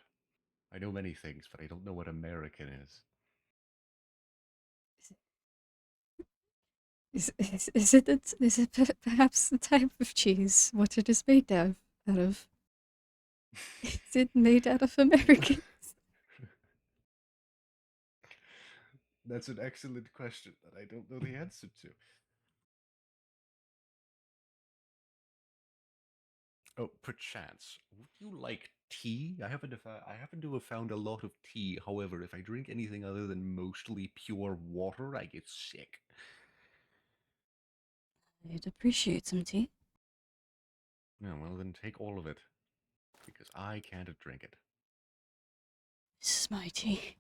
Speaker 3: I know many things, but I don't know what American is.
Speaker 1: Is it perhaps the type of cheese? What it is made of? Out of? Is it made out of Americans?
Speaker 3: That's an excellent question that I don't know the answer to. Oh, perchance, would you like tea? I happen to have found a lot of tea. However, if I drink anything other than mostly pure water, I get sick.
Speaker 1: I'd appreciate some tea.
Speaker 3: Yeah, well then take all of it, because I can't drink it.
Speaker 1: This is my tea.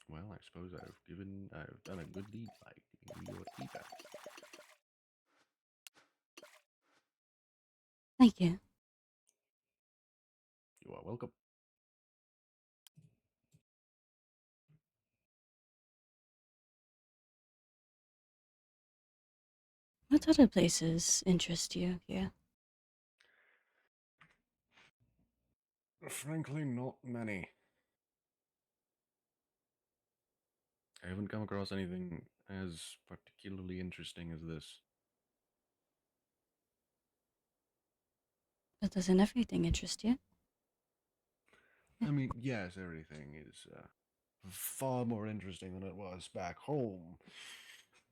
Speaker 3: Well, I suppose I've done a good deed by giving you your tea back.
Speaker 1: Thank you.
Speaker 3: You are welcome.
Speaker 1: What other places interest you here?
Speaker 3: Frankly, not many. I haven't come across anything as particularly interesting as this.
Speaker 1: But doesn't everything interest you?
Speaker 3: I mean, yes, everything is far more interesting than it was back home.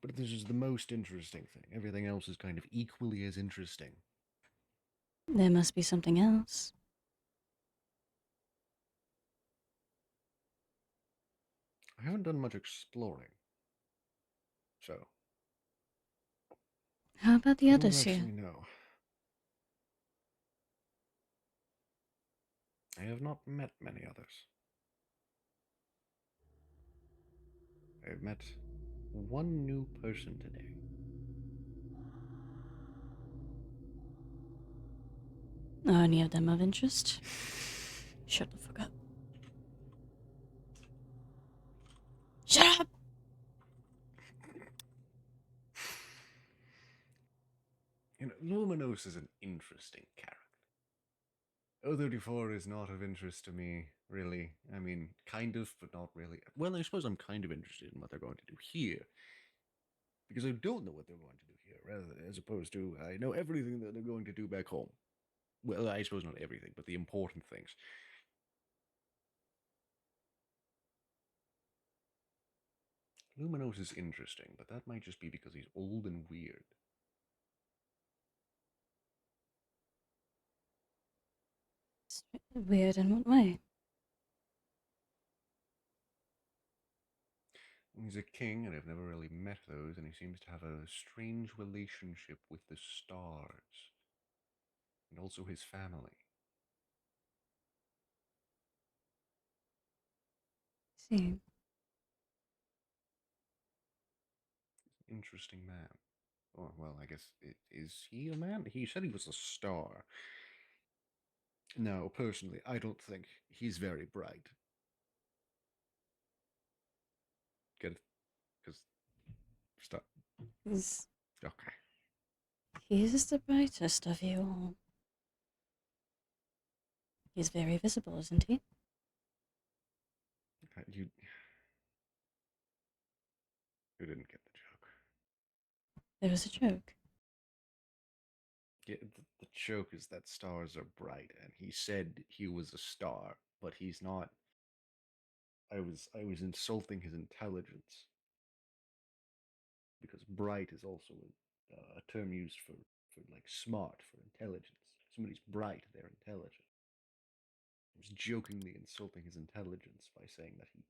Speaker 3: But this is the most interesting thing. Everything else is kind of equally as interesting.
Speaker 1: There must be something else.
Speaker 3: I haven't done much exploring. So,
Speaker 1: How about the
Speaker 3: I don't
Speaker 1: others here?
Speaker 3: actually know. I have not met many others. I've met one new person today.
Speaker 1: Are any of them of interest? Shut the fuck up. Shut up!
Speaker 3: You know, Luminos is an interesting character. O34 is not of interest to me, really. I mean, kind of, but not really. Well, I suppose I'm kind of interested in what they're going to do here. Because I don't know what they're going to do here, rather as opposed to I know everything that they're going to do back home. Well, I suppose not everything, but the important things. Luminos is interesting, but that might just be because he's old and weird.
Speaker 1: Weird in what way?
Speaker 3: He's a king, and I've never really met those, and he seems to have a strange relationship with the stars. And also his family.
Speaker 1: See.
Speaker 3: Interesting man. Oh, well, I guess, is he a man? He said he was a star. No, personally, I don't think he's very bright. Get it? Because, stop.
Speaker 1: He's,
Speaker 3: Okay.
Speaker 1: he's the brightest of you all. He's very visible, isn't he?
Speaker 3: You didn't get the joke.
Speaker 1: There was a joke.
Speaker 3: Yeah, the joke is that stars are bright, and he said he was a star, but he's not. I was insulting his intelligence because bright is also a term used for like smart, for intelligence. If somebody's bright, they're intelligent. I was jokingly insulting his intelligence by saying that he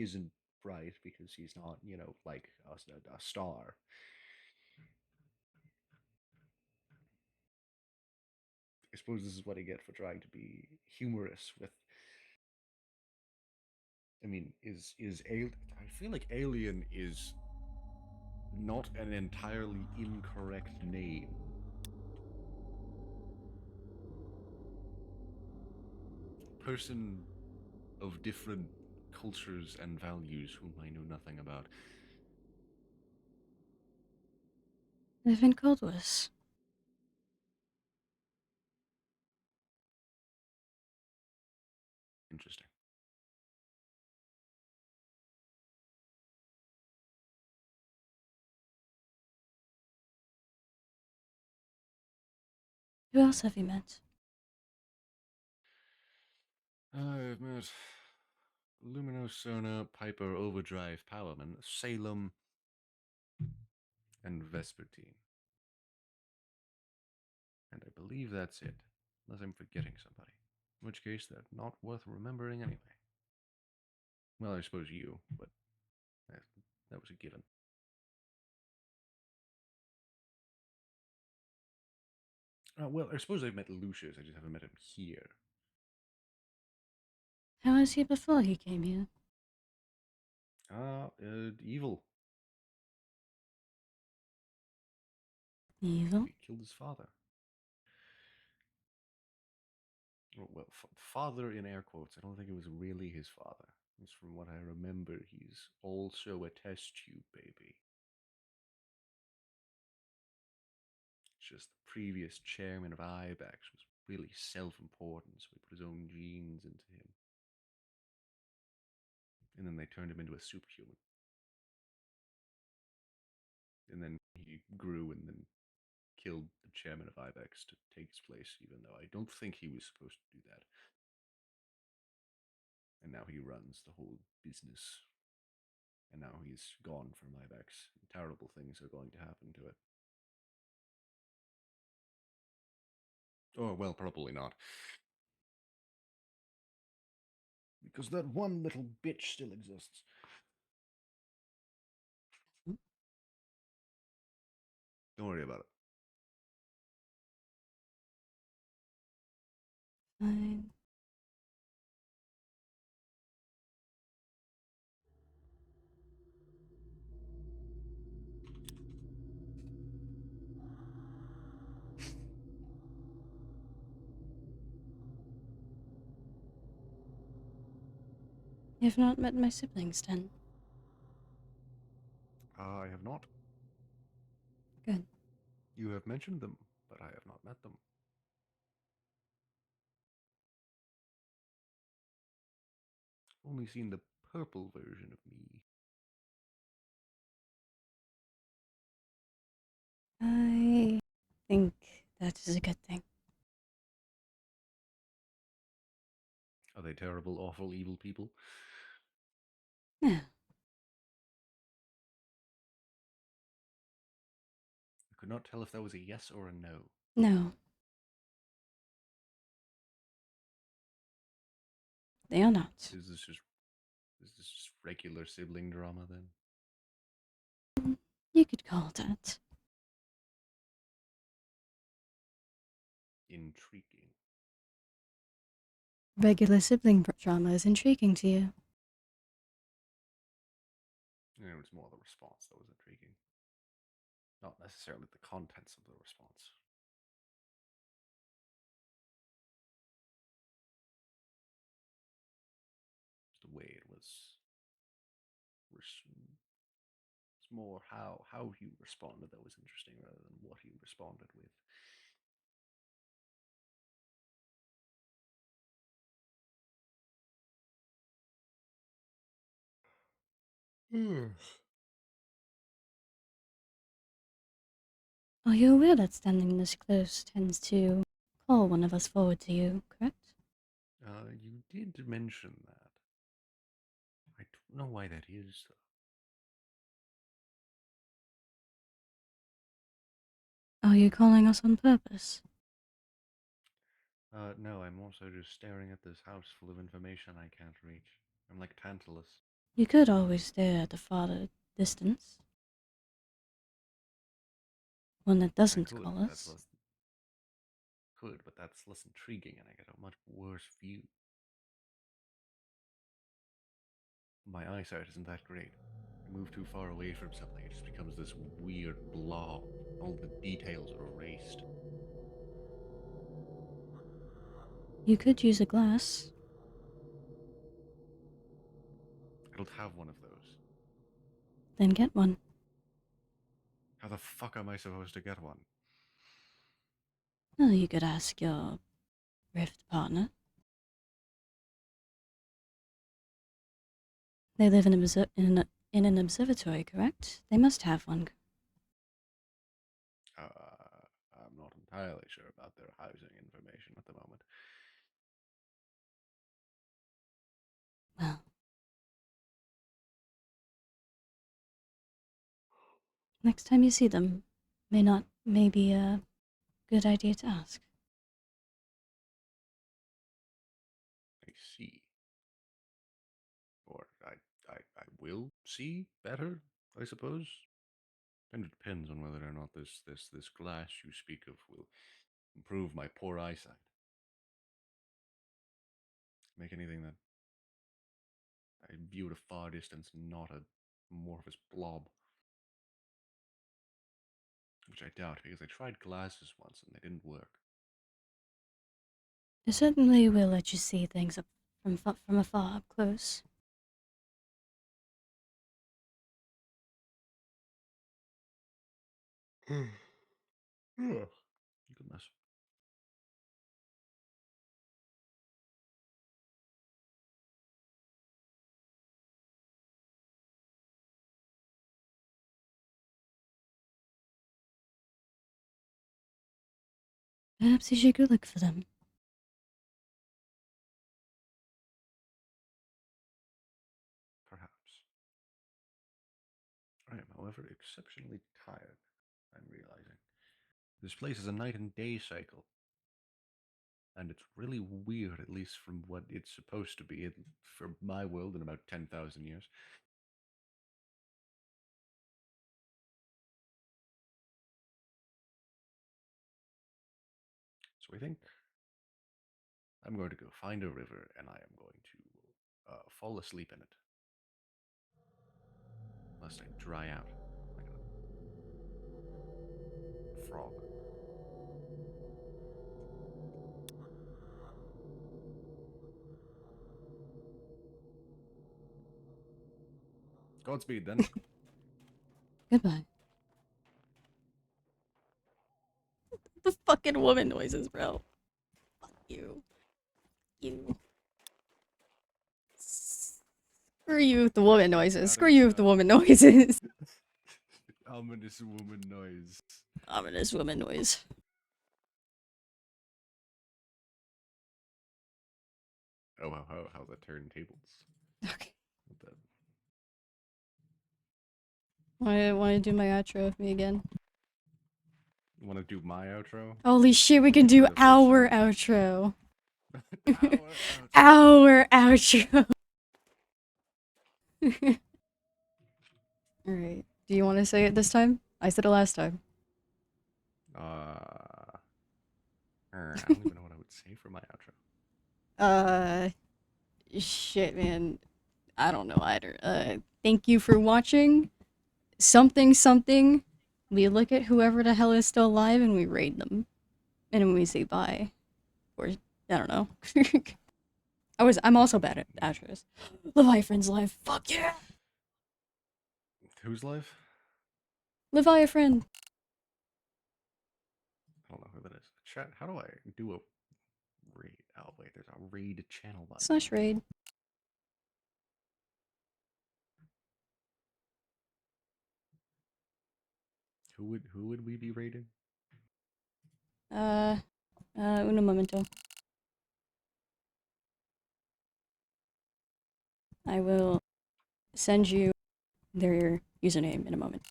Speaker 3: isn't bright because he's not, like a star. I suppose this is what I get for trying to be humorous with. I mean, is alien? I feel like alien is not an entirely incorrect name. Person of different cultures and values whom I know nothing about.
Speaker 1: Live in Coldwas.
Speaker 3: Interesting.
Speaker 1: Who else have you met?
Speaker 3: I've met Luminosona, Piper, Overdrive, Powerman, Salem, and Vespertine. And I believe that's it, unless I'm forgetting somebody. In which case, they're not worth remembering anyway. Well, I suppose you, but that was a given. Well, I suppose I've met Lucius, I just haven't met him here.
Speaker 1: How was he before he came here?
Speaker 3: Evil.
Speaker 1: Evil?
Speaker 3: He killed his father. Well, father in air quotes. I don't think it was really his father. It's from what I remember, he's also a test tube baby. It's just the previous chairman of IBEX was really self-important, so he put his own genes into him. And then they turned him into a superhuman. And then he grew and then killed the chairman of IBEX to take his place, even though I don't think he was supposed to do that. And now he runs the whole business. And now he's gone from IBEX. Terrible things are going to happen to it. Oh, well, probably not. Because that one little bitch still exists. Don't worry about it.
Speaker 1: Fine. You have not met my siblings, then?
Speaker 3: I have not.
Speaker 1: Good.
Speaker 3: You have mentioned them, but I have not met them. Only seen the purple version of me.
Speaker 1: I think that is a good thing.
Speaker 3: Are they terrible, awful, evil people?
Speaker 1: No.
Speaker 3: I could not tell if that was a yes or a no.
Speaker 1: No. They are not.
Speaker 3: Is this just regular sibling drama then?
Speaker 1: You could call that.
Speaker 3: Intriguing.
Speaker 1: Regular sibling drama is intriguing to you.
Speaker 3: It was more the response that was intriguing. Not necessarily the contents of the response. Just the way it was. It's more how you responded that was interesting rather than what you responded with.
Speaker 1: Are you aware that standing this close tends to call one of us forward to you, correct?
Speaker 3: You did mention that. I don't know why that is,
Speaker 1: Are you calling us on purpose?
Speaker 3: No, I'm also just staring at this house full of information I can't reach. I'm like Tantalus.
Speaker 1: You could always stare at a farther distance. One that
Speaker 3: I
Speaker 1: doesn't
Speaker 3: could,
Speaker 1: call
Speaker 3: but that's
Speaker 1: us.
Speaker 3: less intriguing, and I get a much worse view. My eyesight isn't that great. I move too far away from something, it just becomes this weird blob. All the details are erased.
Speaker 1: You could use a glass.
Speaker 3: don't have one of those.
Speaker 1: Then get one.
Speaker 3: How the fuck am I supposed to get one?
Speaker 1: Well, you could ask your Rift partner. They live in an observatory, correct? They must have one.
Speaker 3: I'm not entirely sure about their housing information at the moment.
Speaker 1: Well, next time you see them, may be a good idea to ask.
Speaker 3: I see. Or I will see better, I suppose. And it depends on whether or not this glass you speak of will improve my poor eyesight. Make anything that I view at a far distance, not a amorphous blob. Which I doubt, because I tried glasses once and they didn't work.
Speaker 1: It certainly will let you see things from afar up close.
Speaker 3: Goodness.
Speaker 1: Perhaps you should go look for them.
Speaker 3: Perhaps. I am, however, exceptionally tired, I'm realizing. This place is a night and day cycle. And it's really weird, at least from what it's supposed to be for my world in about 10,000 years. So I think I'm going to go find a river and I am going to fall asleep in it. Lest I dry out like a frog. Godspeed then.
Speaker 1: Goodbye. The fucking woman noises, bro. Fuck you. You. Screw you with the woman noises. Screw you with the woman noises.
Speaker 3: Ominous woman noise.
Speaker 1: Ominous woman noise.
Speaker 3: Oh, how the turntables.
Speaker 1: Okay. Want to do my outro with me again?
Speaker 3: You want to do my outro?
Speaker 1: Holy shit, we can do
Speaker 3: For the first
Speaker 1: our
Speaker 3: time.
Speaker 1: outro.
Speaker 3: Our outro.
Speaker 1: Our outro. Alright. Do you want to say it this time? I said it last time.
Speaker 3: I don't even know what I would say for my outro.
Speaker 1: Shit, man. I don't know either. Thank you for watching. Something, something. We look at whoever the hell is still alive and we raid them. And then we say bye. Or, I don't know. I'm also bad at outros. Leviathan's live. Fuck yeah!
Speaker 3: Who's live?
Speaker 1: Leviathan.
Speaker 3: I don't know who that is. Chat, how do I do a raid? Oh, wait, there's a raid channel button.
Speaker 1: / raid.
Speaker 3: Who would we be raiding?
Speaker 1: Un momento. I will send you their username in a moment.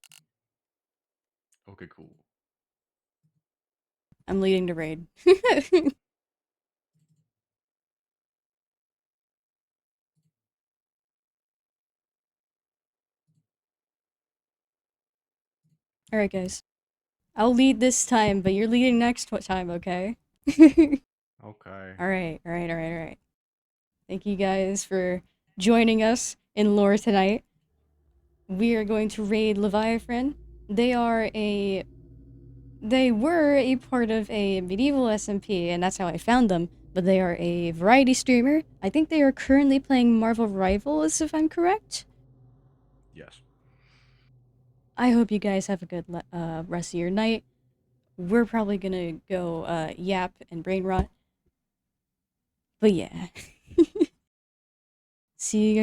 Speaker 3: Okay, cool.
Speaker 1: I'm leading the raid. Alright, guys. I'll lead this time, but you're leading next time, okay?
Speaker 3: Okay.
Speaker 1: Alright. Thank you guys for joining us in lore tonight. We are going to raid Leviathan. They were a part of a medieval SMP, and that's how I found them. but they are a variety streamer. I think they are currently playing Marvel Rivals, if I'm correct.
Speaker 3: Yes.
Speaker 1: I hope you guys have a good rest of your night. We're probably gonna go yap and brain rot. But yeah. See you guys.